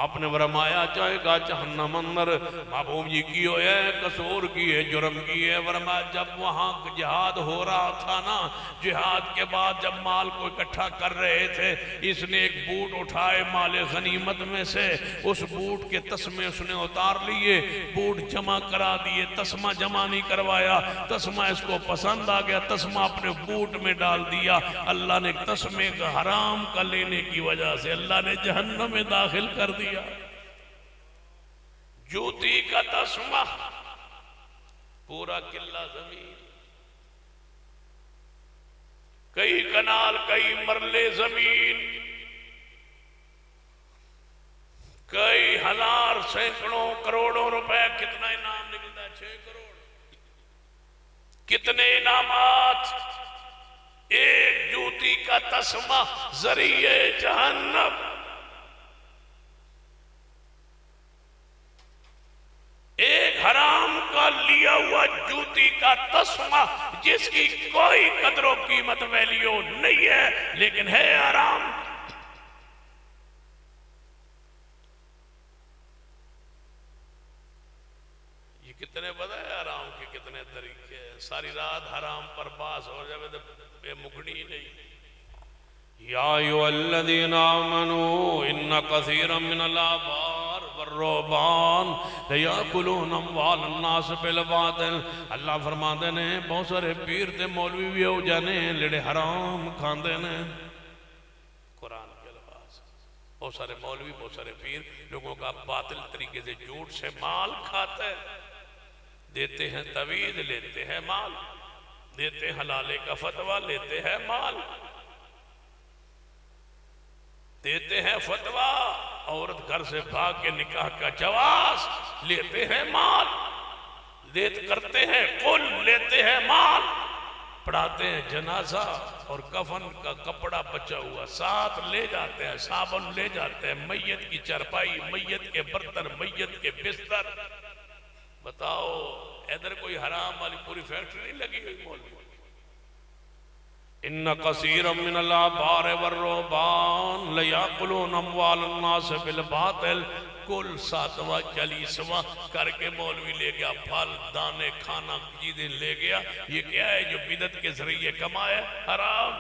آپ نے فرمایا جائے گا جہنم اندر. محبوب جی کی ہویا ہے قصور کی ہے جرم کی ہے. فرمایا جب وہاں جہاد ہو رہا تھا نا جہاد کے بعد جب مال کو اکٹھا کر رہے تھے اس نے ایک بوٹ اٹھائے مال غنیمت میں سے. اس بوٹ کے تسمے اس نے اتار لیے بوٹ جمع کرا دیے. تسمہ جمع نہیں کروایا. تسمہ اس کو پسند آ گیا تسمہ اپنے بوٹ میں ڈال دیا. اللہ نے تسمے کا حرام کا لینے کی وجہ سے اللہ نے جہنم میں داخل کر دیا. جوتی کا تسمہ پورا قلعہ زمین کئی کنال کئی مرلے زمین کئی ہزار سینکڑوں کروڑوں روپے. کتنا انعام نکلتا ہے 6 کروڑ. کتنے انعامات. ایک جوتی کا تسمہ ذریعے جہنم. ایک حرام کا لیا ہوا جوتی کا تسمہ جس کی کوئی قدر و قیمت ویلیو نہیں ہے لیکن ہے حرام. یہ کتنے پتہ ہے حرام کے کتنے طریقے ہیں. ساری رات حرام پر باس ہو جائے تو بے مکڑی نہیں. یا ایھا الذین آمنوا ان کثیرا من الاحبار والرہبان لیاکلون اموال الناس بالباطل. اللہ فرماتے ہیں بہت سارے پیر تے مولوی بھی ہو جانے لڑے حرام کھاندے نے. قرآن کے الفاظ بہت سارے مولوی بہت سارے پیر لوگوں کا باطل طریقے سے جھوٹ سے مال کھاتے دیتے ہیں توید لیتے ہیں مال. دیتے ہیں حلالے کا فتویٰ، لیتے ہیں مال، دیتے ہیں فتویٰ، عورت گھر سے بھاگ کے نکاح کا جواز، لیتے ہیں مال، کرتے ہیں قل، لیتے ہیں مال، پڑھاتے ہیں جنازہ اور کفن کا کپڑا بچا ہوا ساتھ لے جاتے ہیں، صابن لے جاتے ہیں، میت کی چرپائی، میت کے برتن، میت کے بستر۔ بتاؤ ادھر کوئی حرام والی پوری فیکٹری نہیں لگی ہوئی مولوی؟ ان کثیرا من الاحبار والرہبان لیاکلون اموال الناس بالباطل۔ کل ساتواں چالیسواں کر کے مولوی لے گیا، پھل دانے کھانا چیزیں لے گیا، یہ کیا ہے جو بدعت کے ذریعے کمائے؟ حرام۔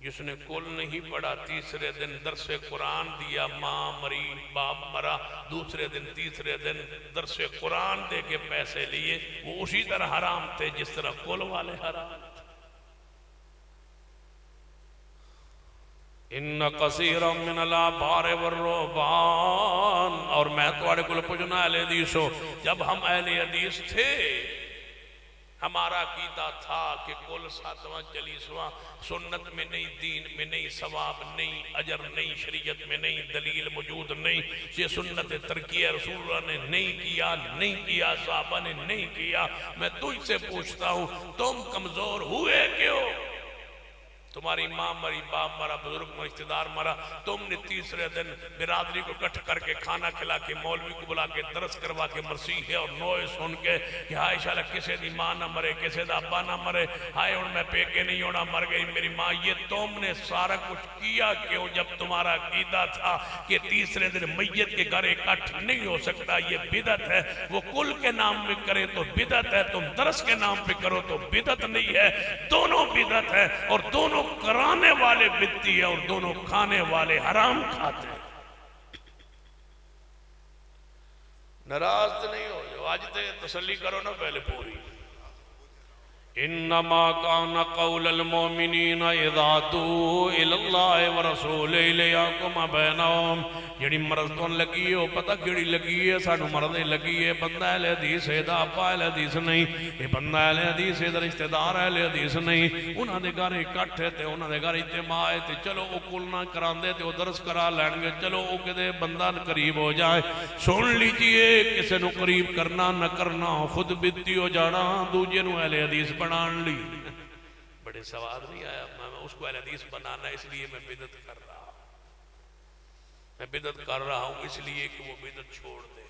جس نے کل نہیں پڑھا تیسرے دن درس قرآن دیا، ماں مری باپ مرا، دوسرے دن تیسرے دن درس قرآن دے کے پیسے لیے، وہ اسی طرح حرام تھے جس طرح کل والے حرام تھے۔ ان کثیرا من الاحبار والرہبان، اور میں تواڈے کول پوچھنا اہل حدیثو، جب ہم اہل حدیث تھے ہمارا عقیدہ تھا کہ کل ساتواں چالیسواں سنت میں نہیں، دین میں نہیں، ثواب نہیں، اجر نہیں، شریعت میں نہیں، دلیل موجود نہیں، یہ سنت ترکیہ رسول اللہ نے نہیں کیا، صحابہ نے نہیں کیا۔ میں تجھ سے پوچھتا ہوں تم کمزور ہوئے کیوں؟ تمہاری ماں مری، باپ مرا، بزرگ رشتہ دار مرا، تم نے تیسرے دن برادری کو اکٹھ کر کے کھانا کھلا کے مولوی کو بلا کے درس کروا کے مرثیے اور نوئے سن کے کہ ہائے انشاءاللہ کسے دی ماں نہ مرے، کسے دا ابا نہ مرے، ہائے ان میں پیکے نہیں ہونا، مر گئی میری ماں۔ یہ تم نے سارا کچھ کیا کیوں جب تمہارا عقیدہ تھا کہ تیسرے دن میت کے گھر اکٹھ نہیں ہو سکتا، یہ بدعت ہے۔ وہ کل کے نام پہ کرے تو بدعت ہے، تم درس کے نام پہ کرو تو بدعت نہیں ہے، دونوں بدعت ہے، اور دونوں کرانے والے بدتی ہے اور دونوں کھانے والے حرام کھاتے ہیں۔ ناراض نہیں ہو جو آج تے تسلی کرو نا پہلے پوری۔ انما کان قول المؤمنین اذا دعوا الی اللہ ورسولہ لیحکم بینہم۔ جڑی مرض تو لگی ہے وہ پتہ کیڑی لگی ہے؟ سانو مرض لگی ہے بندہ اہل حدیث ہے، دا ابا اہل حدیث نہیں، یہ بندہ اہل حدیث ہے، دا رشتہ دار اہل حدیث نہیں، انہاں دے گھر اکٹھ ہے تے انہاں دے گھر اجتماع ہے تے چلو وہ کل نہ کراندے تے وہ درس کرا لین گے، چلو وہ کدے بندہ قریب ہو جائے۔ سن لیجئے کسے نو قریب کرنا نہ کرنا خود بدتی ہو جانا، دوجے نو اہل حدیث بنان لی۔ بڑے سواد نہیں آیا، میں اس کو اہل حدیث بنانا اس لیے میں بدعت کر رہا ہوں، میں بدعت کر رہا ہوں اس لیے کہ وہ بدعت چھوڑ دے،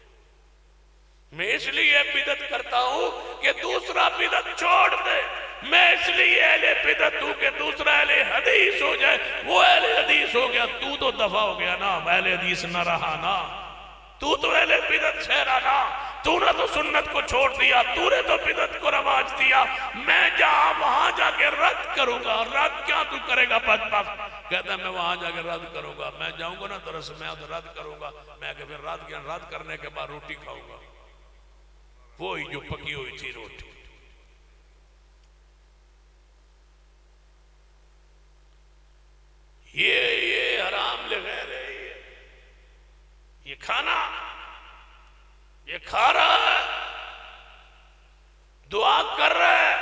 میں اس لیے بدعت کرتا ہوں کہ دوسرا بدعت چھوڑ دے، میں اس لیے اہل بدعت ہوں کہ دوسرا اہل حدیث ہو جائے۔ وہ اہل حدیث ہو گیا، تو دفع ہو گیا نا، اہل حدیث نہ رہا نا، تو اہل بدعت ٹھہرا نا، تو نے تو سنت کو چھوڑ دیا، تو نے تو بدعت کو رواج دیا۔ میں جہاں وہاں جا کے رد کروں گا۔ رد کیا تو کرے گا بدبخت؟ کہتا ہے میں وہاں جا کے رد کروں گا، میں جاؤں گا نا درس میں رد کروں گا، میں کہ پھر رد کرنے کے بعد روٹی کھاؤں گا، وہی جو پکی ہوئی تھی روٹی۔ یہ حرام لغیر ہے، یہ کھانا، یہ کھا رہا ہے، دعا کر رہا ہے،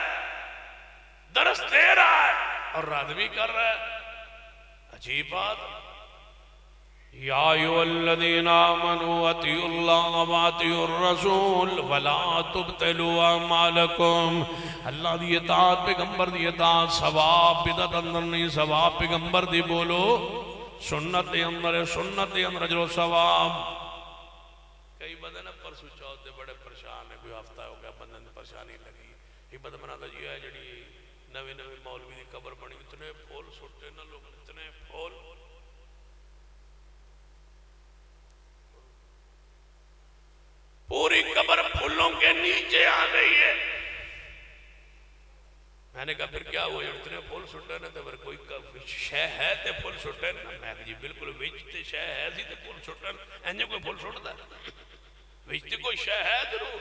درس دے رہا ہے اور رد بھی کر رہا ہے۔ عجیب بات۔ یا ایھا الذین آمنوا اطیعوا اللہ واطیعوا الرسول ولا تبطلوا اعمالکم۔ اللہ دی اطاعت، پیغمبر دی اطاعت، ثواب بدعت اندر نہیں، ثواب پیغمبر دی بولو، سنت دے اندر ہے، سنت دے اندر اجر و ثواب۔ کئی بندے نا پرسو چوتھ دے بڑے پریشان ہے، کوئی ہفتہ ہو گیا بندے نے پریشانی لگی، یہ بندہ بناتا جی ہے جڑی نوی مولوی دی قبر بنی، اتنے پھول سٹے نا لوگ، اتنے پھول، پوری قبر پھولوں کے نیچے آ گئی ہے۔ میں نے کہا پھر کیا ہوا، اتنے پھول سٹے نا، تو پھر کوئی شے ہے تے پھول سٹے نا؟ میں کہا جی بالکل وچ تے شے ہے سی تے پھول سٹے نا، انجے کوئی پھول سٹدا ہے؟ وچ تے کوئی شے ہے ضرور۔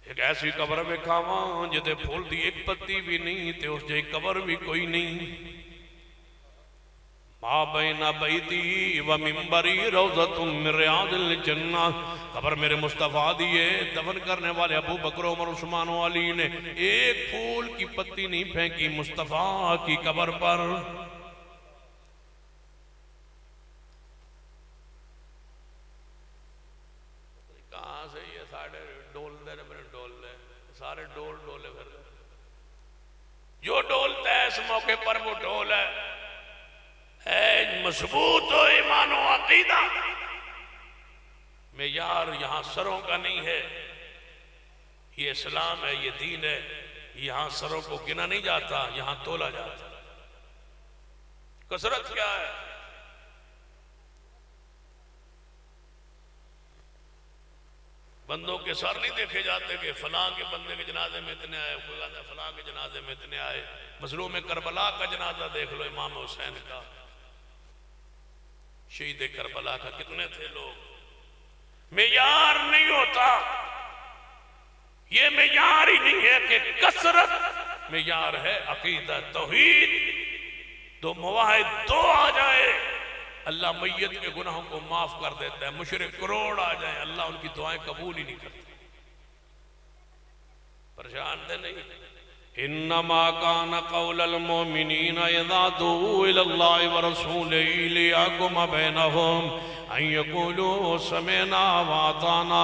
ایک ایسی قبر میں کھاواں جدے پھول دی ایک پتی بھی نہیں تے اس جے قبر بھی کوئی نہیں۔ ما بین بیتی و منبری روضۃ من ریاض الجنہ. قبر میرے مصطفیٰ دیے دفن کرنے والے ابو بکر عمر عثمان و علی نے ایک پھول کی پتی نہیں پھینکی مصطفیٰ کی قبر پر. کہاں سے یہ سارے ڈول دے میرے ڈول دے سارے ڈول ڈولے پھر جو ڈولتا ہے اس موقع پر وہ ڈول ہے مضبوط و ایمان و عقیدہ. معیار یہاں سروں کا نہیں ہے، یہ اسلام ہے، یہ دین ہے. یہاں سروں کو گنا نہیں جاتا، یہاں تولا جاتا. کثرت کیا ہے؟ بندوں کے سر نہیں دیکھے جاتے کہ فلاں کے بندے کے جنازے میں اتنے آئے، فلاں کے جنازے میں اتنے آئے. مظلوم کربلا کا جنازہ دیکھ لو، امام حسین کا، شہید کربلا کا، کتنے تھے لوگ. معیار نہیں ہوتا، یہ معیار ہی نہیں ہے کہ کثرت معیار ہے. عقیدہ توحید دو مواحد دو آ جائے اللہ میت کے گناہوں کو معاف کر دیتا ہے. مشرک کروڑ آ جائیں اللہ ان کی دعائیں قبول ہی نہیں کرتا. پریشان دے نہیں. انما کان قول المؤمنین اذا دعوا الی اللہ ورسولہ لیحکم بینہم ان یقولوا سمعنا واطعنا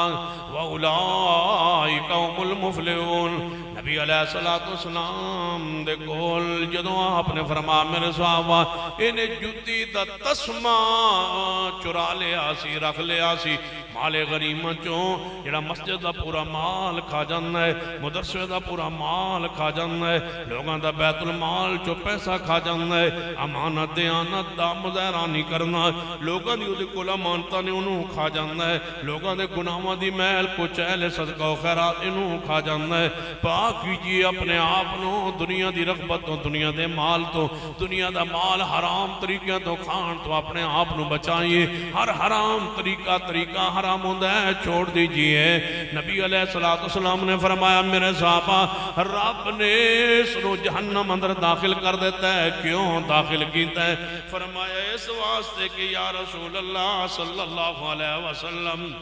واولئک هم المفلحون. نبی علیہ السلام دے کول جدوں آپ نے فرمایا میرے صحابہ انہیں جتی دا تسمہ چرا لیا سی، رکھ لیا سی مال غنیمت چوں، جڑا مسجد دا پورا مال کھا جانا ہے، مدرسے دا پورا مال کھا جانا ہے، لوگاں دا بیت المال چوں پیسہ کھا جانا ہے. امانت دیانت دا مظاہرانی کرنا، لوگاں دی اودے کول امانتاں نے انہوں کھا جانا ہے، لوگاں دے گناہاں دی محل کچیل صدقہ و خیرات انہوں کھا جانا ہے. پاک کیجئے اپنے آپ نو دنیا دی رغبت تو، دنیا دے مال تو، دنیا دا مال حرام طریقہ تو کھان تو اپنے آپ نو بچائیے. ہر حرام طریقہ حرام ہوندہ ہے چھوڑ دیجئے. نبی علیہ السلام نے فرمایا میرے صحابہ رب نے اس نو جہنم اندر داخل کر دیتا ہے. کیوں داخل کیتا ہے؟ فرمایا اس واسطے کہ یا رسول اللہ صلی اللہ علیہ وسلم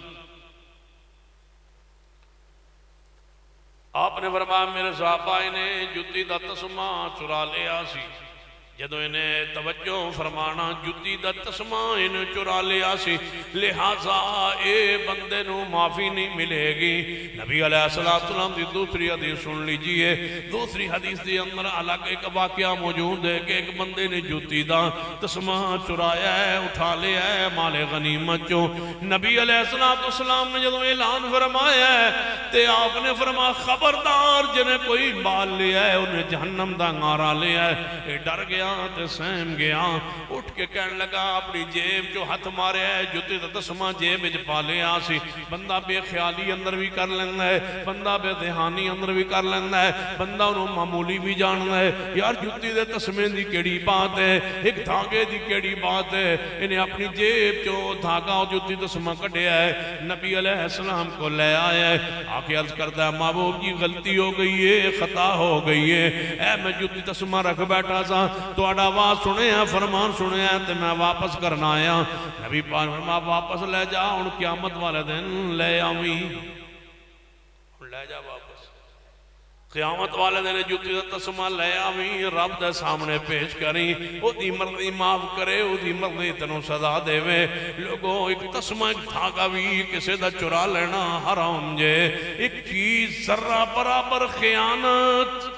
آپ نے فرمایا میرے صحابہ انہیں جتی دا تسمہ چرا لیا سی. جدوں انہیں توجہ فرمانا جتی دا تسمہ انہیں چرا لیا سی، لہذا اے بندے نو معافی نہیں ملے گی. نبی علیہ السلام دی دوسری حدیث سن لیجئے. دوسری حدیث دی اندر الگ ایک واقعہ موجود ہے کہ ایک بندے نے جتی دا تسمہ چرایا ہے، اٹھا لیا ہے مال غنیمت چوں. نبی علیہ السلام نے جدوں اعلان فرمایا ہے تے آپ نے فرمایا خبردار جنہیں کوئی مال لیا ہے انہیں جہنم دا نعرہ لیا ہے. اے ڈر گیا تے سہم گیا، اٹھ کے کہنے لگا اپنی جیب جو ہاتھ مارے ہے جتی دا تسمہ جیب وچ پا لیا سی. بندہ بے خیالی اندر بھی کر لینا ہے، بندہ بے دہانی اندر بھی کر لینا ہے، بندہ انہوں معمولی بھی جاننا ہے. یار جتی دے تسمے دی کیڑی بات ہے، ایک دھاگے دی کیڑی بات ہے. انہیں اپنی جیب جو دھاگا اور جتی تسمہ کٹیا ہے نبی علیہ السلام کو لے آیا ہے. آکے عرض کرتا ہے محبوب جی غلطی ہو گئی ہے، خطا ہو گئی ہے. اے میں جتی تسمہ رکھ بیٹھا سا تو آواز سنے ہیں، فرمان سنے ہیں تے میں واپس کرنا آیا. نبی پاک فرمایا واپس لے جا، ان قیامت والے دن لے آویں، لے جا واپس. قیامت والے دن جتی دا تسمہ لے آویں، رب دے سامنے پیش کریں، او دی مرضی معاف کرے، او دی مرضی تنوں سزا دے وے. لوگوں ایک تسمہ ایک دھاگا بھی کسے دا چرا لینا حرام جے. ایک چیز ذرہ برابر خیانت.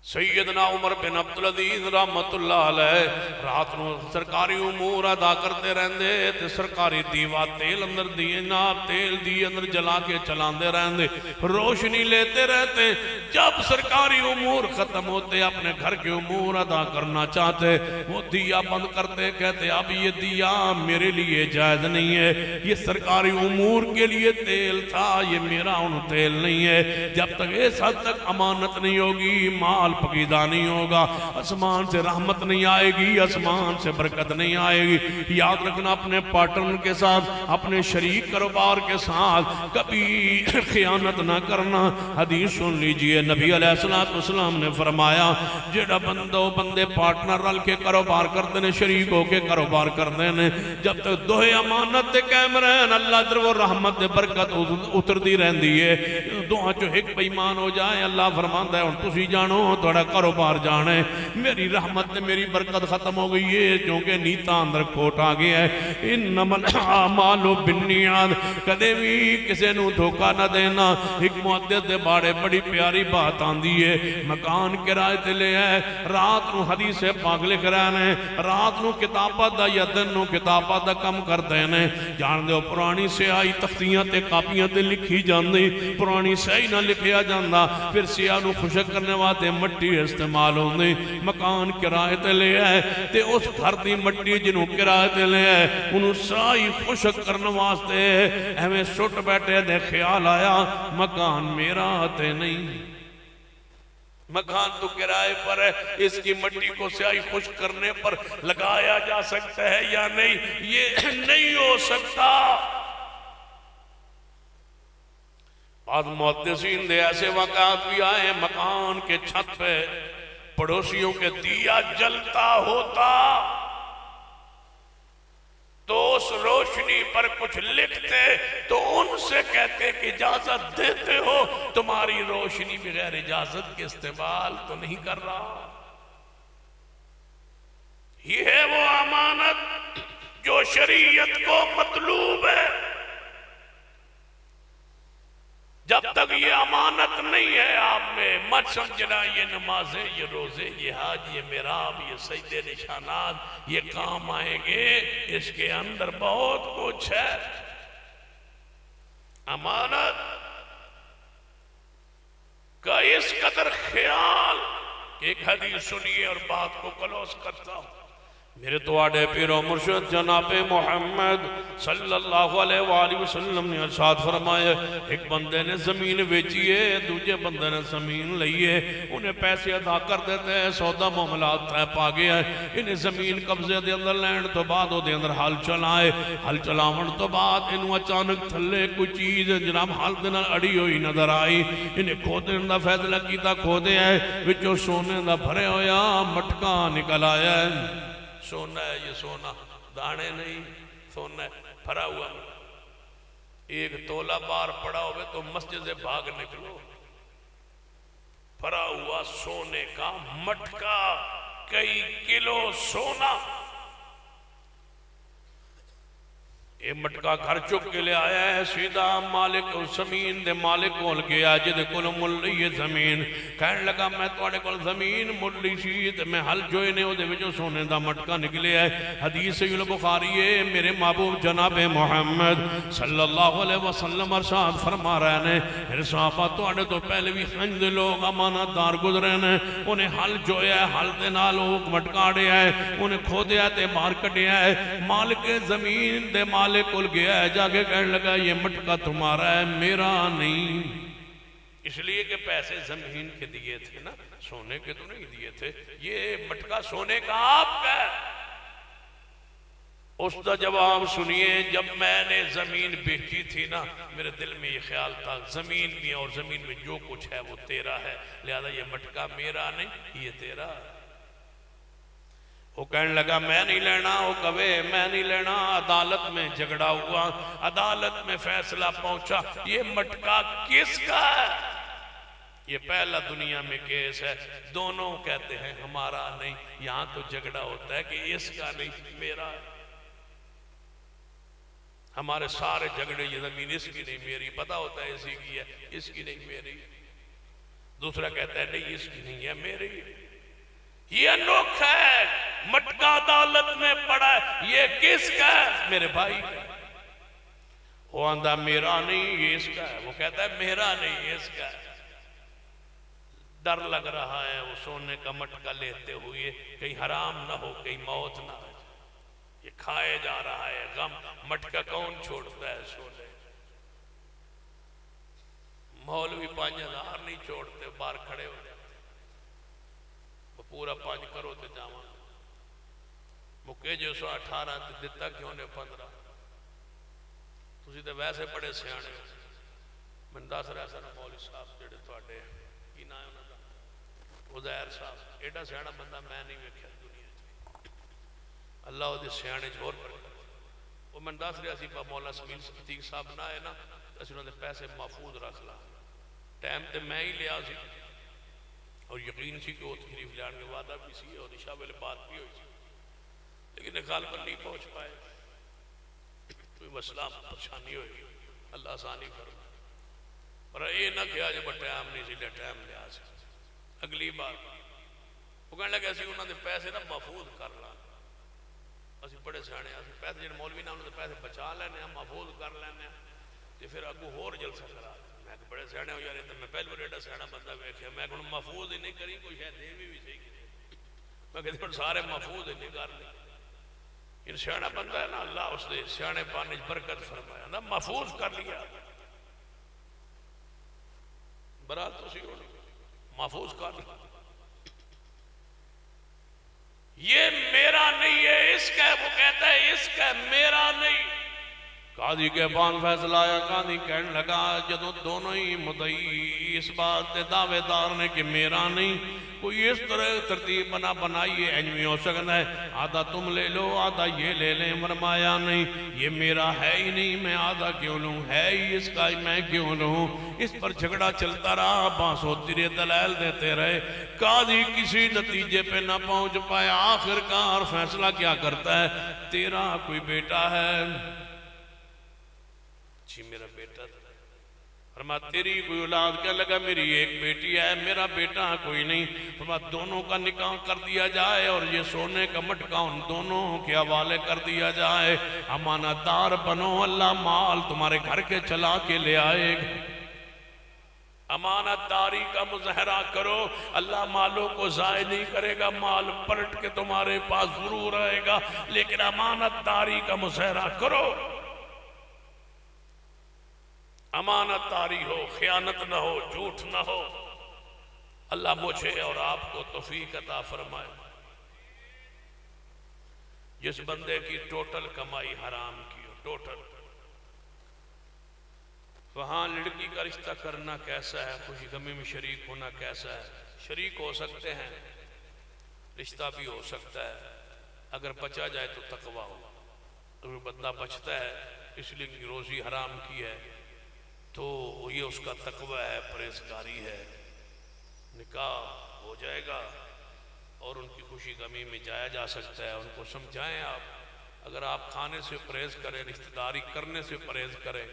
سیدنا عمر بن عبدالعزیز رحمت اللہ علیہ رات نو سرکاری امور ادا کرتے رہندے تے سرکاری دیوا تیل اندر دینا تیل دی اندر جلا کے چلاندے رہندے، روشنی لیتے رہتے. جب سرکاری امور ختم ہوتے اپنے گھر کے امور ادا کرنا چاہتے وہ دیا بند کرتے، کہتے اب یہ دیا میرے لیے جائز نہیں ہے، یہ سرکاری امور کے لیے تیل تھا، یہ میرا ان تیل نہیں ہے. جب تک اس حد تک امانت نہیں ہوگی، مال پکیدہ نہیں ہوگا، آسمان سے رحمت نہیں آئے گی، آسمان سے برکت نہیں آئے گی۔ یاد رکھنا اپنے پارٹنر کے ساتھ، اپنے شریک کاروبار کے ساتھ کبھی خیانت نہ کرنا۔ حدیث سن لیجئے، نبی علیہ السلام نے فرمایا جڑا بندے پارٹنر رل کے کاروبار کرتے ہیں، شریک ہو کے کاروبار کرتے ہیں، جب تک دوہے امانت دے قائم رہن اللہ در وہ رحمت دے برکت اتر دی رہن دیئے۔ دوہاں جو ایک بیمان ہو جائے اللہ فرماندا ہے اور تسی جانو تھوڑا کاروبار جانے میری رحمت دے میری برکت ختم ہو گئی ہے، کیونکہ نیتا اندر کھوٹ آ گیا ہے۔ انما الاعمال بالنیات، کدے بھی کسے نو دھوکہ نہ دینا۔ ایک محدث دے بارے بڑی پیاری بات آندی ہے، مکان کرائے تے لے ہے، رات نو حدیث پاک لکھ رہے ہیں، رات نو کتابت دا یا دن نو کتابت دا کم کر دینے۔ جان دے پرانی سیاہی تختیاں تے کاپیاں تے لکھی جاندی، پرانی سیاہی نہ لکھیا جاندہ، پھر سیاہ نو خشک کرنے واسطے مٹی استعمال ہوندی۔ مکان کرائے تے لے ہے تے اس گھر دی مٹی جنوں کرائے تے لے ہے انہوں سیاہی خشک کرنے واسطے ہمیں سٹ بیٹھے دے خیال آیا مکان میرا تے نہیں، مکان تو کرائے پر ہے، اس کی مٹی کو سیاہی خشک کرنے پر لگایا جا سکتا ہے یا نہیں؟ یہ نہیں ہو سکتا۔ بعض محدثین دے ایسے واقعات بھی آئے، مکان کے چھت پہ پڑوسیوں کے دیا جلتا ہوتا تو اس روشنی پر کچھ لکھتے تو ان سے کہتے کہ اجازت دیتے ہو، تمہاری روشنی بغیر اجازت کے استعمال تو نہیں کر رہا۔ یہ ہے وہ امانت جو شریعت کو مطلوب ہے۔ جب تک یہ امانت نہیں ہے آپ میں، مت سمجھنا یہ نمازیں، یہ روزے، یہ حج، یہ محراب، یہ سجدے نشانات یہ کام آئیں گے، اس کے اندر بہت کچھ ہے۔ امانت کا اس قدر خیال، ایک حدیث سنیے اور بات کو کلوز کرتا ہوں۔ میرے توڑے پیر و مرشد جناب محمد صلی اللہ علیہ وآلہ وسلم نے ارشاد فرمایا، ایک بندے نے زمین بیچیے، دوجے بندے نے زمین لئیے، انہیں پیسے ادا کر دیتے ہیں، سودا معاملات طے پا گیا ہے۔ انہیں زمین قبضے دے اندر لینڈ تو بعد وہ دے اندر حل چلائے، حل چلاون تو بعد انہوں اچانک تھلے کوئی چیز جناب حل دینا اڑی ہوئی نظر آئی۔ انہیں کھودے دا فیصلہ کیتا، کھودے آئے وچوں سونے دا بھرے ہویا مٹکا نکل آیا ہے۔ سونا ہے یہ، سونا دانے نہیں، سونا ہے بھرا ہوا۔ ایک تولہ بار پڑا ہوئے تو مسجد سے بھاگ نکلو۔ بھرا ہوا سونے کا مٹکا، کئی کلو سونا۔ یہ مٹکا گھر چک کے لے آیا ہے، سیدھا مالک زمین دے مالک کول گیا جدے کول مل رہی ہے زمین۔ کہنے لگا میں توڑے کول زمین مل رہی سی تے میں حل جوئے نے ہو دے وچوں سونے دا مٹکا نکلے ہے۔ حدیث صحیح البخاری ہے، میرے محبوب جناب محمد صلی اللہ علیہ وسلم ارشاد فرما رہے ہیں، میرے صحابہ توڑے تو پہلے بھی ہنج دے لوگ امانت دار گزرے ہیں، انہیں حل جوئے ہے، حل دے نالوگ مٹکاڑے ہے، انہیں کھودے ہے تے مار کٹے ہے۔ مالک زمین دے مالک کل گیا ہے، جا کے کہنے لگا یہ مٹکا تمہارا ہے میرا نہیں، اس لیے کہ پیسے زمین کے دیے تھے نا، سونے کے تو نہیں دیے تھے، یہ مٹکا سونے کا آپ کا ہے۔ اس کا جواب سنیے، جب میں نے زمین بیچی تھی نا میرے دل میں یہ خیال تھا زمین میں اور زمین میں جو کچھ ہے وہ تیرا ہے، لہذا یہ مٹکا میرا نہیں یہ تیرا ہے۔ وہ کہنے لگا میں نہیں لینا، وہ کہے میں نہیں لینا۔ عدالت میں جھگڑا ہوا، عدالت میں فیصلہ پہنچا یہ مٹکا کس کا ہے؟ یہ پہلا دنیا میں کیس ہے، دونوں کہتے ہیں ہمارا نہیں۔ یہاں تو جھگڑا ہوتا ہے کہ اس کا نہیں میرا ہے۔ ہمارے سارے جھگڑے یہ زمین اس کی نہیں میری، پتا ہوتا ہے اسی کی ہے، اس کی نہیں میری۔ دوسرا کہتا ہے نہیں اس کی نہیں ہے میری۔ یہ انوکھا ہے، مٹکا عدالت میں پڑا ہے، یہ کس کا ہے؟ میرے بھائی کا۔ وہ آندھا میرا نہیں یہ اس کا ہے، وہ کہتا ہے میرا نہیں یہ اس کا ہے۔ ڈر لگ رہا ہے وہ سونے کا مٹکا لیتے ہوئے کہیں حرام نہ ہو، کہیں موت نہ ہو، یہ کھائے جا رہا ہے غم۔ مٹکا کون چھوڑتا ہے سونے؟ مولوی 5000 نہیں چھوڑتے، باہر کھڑے ہو جاتے۔ پورا 5 کرو تے جاواں مکے جو 118 تے دتا کیوں نے 15 تسی تے ویسے بڑے سیانے ہو من دس رہا سن مولوی صاحب جڑے تواڈے کی نام ہے انہاں دا عزیر صاحب ایڈا سیانا بندہ میں نہیں ویکھیا دنیا چ اللہ وہ سیانے چ ہور برکت وہ من دس رہا سی مولا سمیل صدیق صاحب نہ آئے نا اسی انہوں نے پیسے محفوظ رکھ لا ٹائم تے میں ہی لیا سی اور یقین سی کہ وہ تشریف لیان کے وعدہ بھی سی اور عشاء ویلے بات بھی ہوئی سی لیکن اقال پر نہیں پہنچ پائے کوئی مسئلہ پریشانی ہوئی اللہ آسانی فرمائے پر یہ نہ کیا جب ٹائم نہیں سی لیا ٹائم لیا سی اگلی بار وہ کہنے لگے اسی انہوں نے پیسے نہ محفوظ کر لا اسی بڑے سیانے اسی پیسے جن مولوی نے انہوں نے پیسے بچا لینے ہیں محفوظ کر لینے ہیں تو پھر اگو ہور جلسہ کرا میں کہ بڑے سیانے ہو یار میں پہلے بار ایڈا سیانا بندہ ویکھیا میں کہ محفوظ ہی نہیں کری کوئی شاید دے بھی صحیح میں کہ سارے محفوظ ہی نہیں کرنے ان سیانا بندہ ہے نا اللہ اس دے سیانے پانے برکت فرمایا نا محفوظ کر لیا برات تو سی ہونے محفوظ کر لیا یہ میرا نہیں ہے اس کا وہ کہتا ہے اس کا میرا نہیں قاضی کے پان فیصلہ آیا قاضی کہنے لگا جدو دونوں ہی مدعی اس بات دعوے دار نے کہ میرا نہیں کوئی اس طرح ترتیب بنائیے اینجوی ہو سکتا ہے آدھا تم لے لو آدھا یہ لے لیں فرمایا نہیں یہ میرا ہے ہی نہیں میں آدھا کیوں لوں ہے ہی اس کا میں کیوں لوں اس پر جھگڑا چلتا رہا بانس ہوتی رہے دلائل دیتے رہے قاضی کسی نتیجے پہ نہ پہنچ پایا آخر کار فیصلہ کیا کرتا ہے تیرا کوئی بیٹا ہے جی میرا بیٹا تھا فرما تیری کوئی اولاد کیا لگا میری ایک بیٹی ہے میرا بیٹا کوئی نہیں فرما دونوں کا نکاح کر دیا جائے اور یہ سونے کا مٹکا ان دونوں کے حوالے کر دیا جائے امانت دار بنو اللہ مال تمہارے گھر کے چلا کے لے آئے گا امانت داری کا مظاہرہ کرو اللہ مالوں کو ضائع نہیں کرے گا مال پلٹ کے تمہارے پاس ضرور آئے گا لیکن امانت داری کا مظاہرہ کرو امانت داری ہو خیانت نہ ہو جھوٹ نہ ہو اللہ مجھے اور آپ کو توفیق عطا فرمائے جس بندے کی ٹوٹل کمائی حرام کی ہو ٹوٹل وہاں لڑکی کا رشتہ کرنا کیسا ہے خوشی غمی میں شریک ہونا کیسا ہے شریک ہو سکتے ہیں رشتہ بھی ہو سکتا ہے اگر بچا جائے تو تقوی ہو اگر بندہ بچتا ہے اس لیے کہ روزی حرام کی ہے تو یہ اس کا تقوی ہے پرہیزگاری ہے نکاح ہو جائے گا اور ان کی خوشی غمی میں جایا جا سکتا ہے ان کو سمجھائیں آپ اگر آپ کھانے سے پرہیز کریں رشتہ داری کرنے سے پرہیز کریں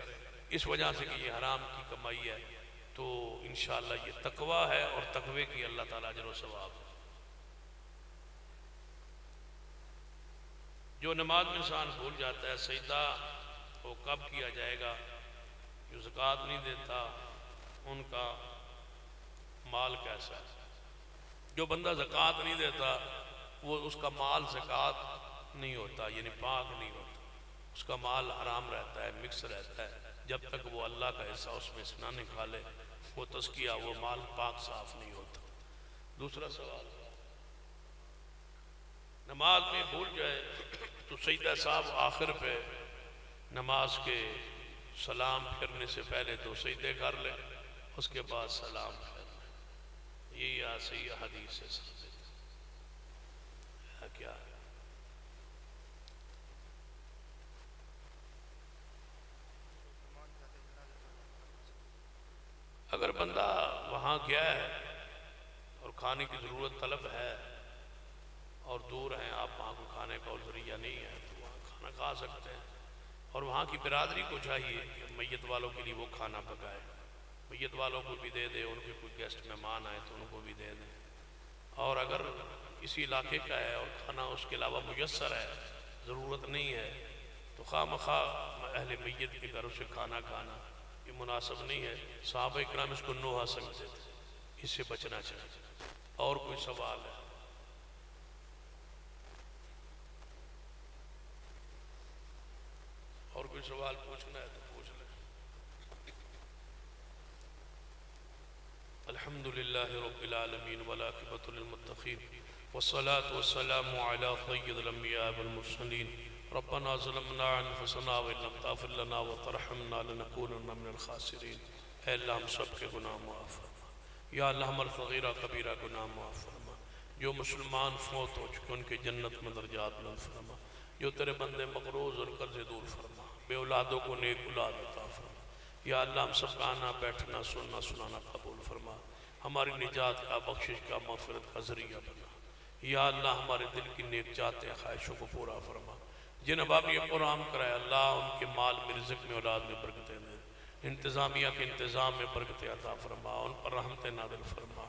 اس وجہ سے کہ یہ حرام کی کمائی ہے تو انشاءاللہ یہ تقوی ہے اور تقوی کی اللہ تعالیٰ اجر و ثواب ہے جو نماز میں انسان بھول جاتا ہے سجدہ وہ کب کیا جائے گا جو زکوٰۃ نہیں دیتا ان کا مال کیسا ہے جو بندہ زکوٰۃ نہیں دیتا وہ اس کا مال زکوٰۃ نہیں ہوتا یعنی پاک نہیں ہوتا اس کا مال حرام رہتا ہے مکس رہتا ہے جب تک وہ اللہ کا حصہ اس میں سے نہ نکالے وہ تزکیہ وہ مال پاک صاف نہیں ہوتا دوسرا سوال نماز میں بھول جائے تو سجدہ صاحب آخر پہ نماز کے سلام پھرنے سے پہلے 2 سجدے کر لے اس کے بعد سلام پھر لے یہی صحیح حدیث ہے کیا اگر بندہ وہاں گیا ہے اور کھانے کی ضرورت طلب ہے اور دور ہیں آپ وہاں کو کھانے کا ذریعہ نہیں ہے تو وہاں کھانا کھا سکتے ہیں اور وہاں کی برادری کو چاہیے کہ میت والوں کے لیے وہ کھانا پکائے میت والوں کو بھی دے دے ان کے کوئی گیسٹ مہمان آئے تو ان کو بھی دے دے اور اگر اسی علاقے کا ہے اور کھانا اس کے علاوہ میسر ہے ضرورت نہیں ہے تو خواہ مخواہ اہل میت کے گھروں سے کھانا کھانا یہ مناسب نہیں ہے صحابہ اکرام اس کو نوحہ سمجھتے تھے اس سے بچنا چاہیے اور کوئی سوال ہے اور کوئی سوال پوچھنا ہے تو پوچھ لیں الحمدللہ رب العالمین والعاقبۃ للمتقین والصلاة والسلام علی سید الانبیاء والمرسلین ربنا ظلمنا انفسنا وان لم تغفر لنا وترحمنا لنکونن من الخاسرین۔ اے اللہ ہم سب کے گناہ معاف فرما، یا اللہ ہمارا صغیرہ کبیرہ گناہ معاف فرما، جو مسلمان فوت ہو چکے ان کے جنت میں درجات بلند فرما، جو تیرے بندے مقروض اور قرض دور فرما، بے اولادوں کو نیک اولاد عطا فرما۔ یا اللہ ہم سب کا آنا بیٹھنا سننا سنانا قبول فرما، ہماری نجات کا بخشش کا مغفرت کا ذریعہ بنا۔ یا اللہ ہمارے دل کی نیک چاہتے خواہشوں کو پورا فرما، جن اب یہ پروگرام کرائے اللہ ان کے مال میں رزق میں اولاد میں برکتیں دے، انتظامیہ کے انتظام میں برکتیں عطا فرما، ان پر رحمت نازل فرما،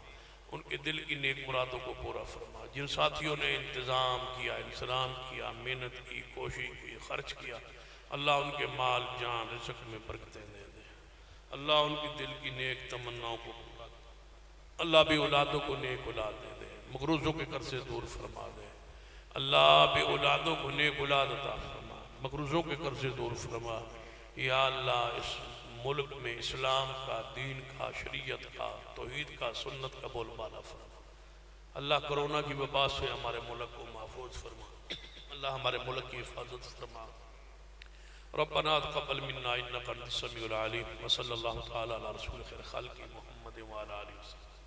ان کے دل کی نیک مرادوں کو پورا فرما۔ جن ساتھیوں نے انتظام کیا، انسلام کیا، محنت کی، کوشش کی، خرچ کیا، اللہ ان کے مال جان رزق میں برکتیں دے دے، اللہ ان کی دل کی نیک تمناؤں کو پورا کر، اللہ بھی اولادوں کو نیک اولاد دے دے، مقروضوں کے قرض سے دور فرما دے، اللہ بھی اولادوں کو نیک اولاد عطا فرما، مقروضوں کے قرض سے دور فرما۔ یا اللہ اس ملک میں اسلام کا، دین کا، شریعت کا، توحید کا، سنت کا بول بالا فرما۔ اللہ کرونا کی وبا سے ہمارے ملک کو محفوظ فرما، اللہ ہمارے ملک کی حفاظت فرما۔ ربنا تقبل منا انك انت السميع العليم وصلى الله تعالى على رسول خير خلق محمد وعلى آله وسلم۔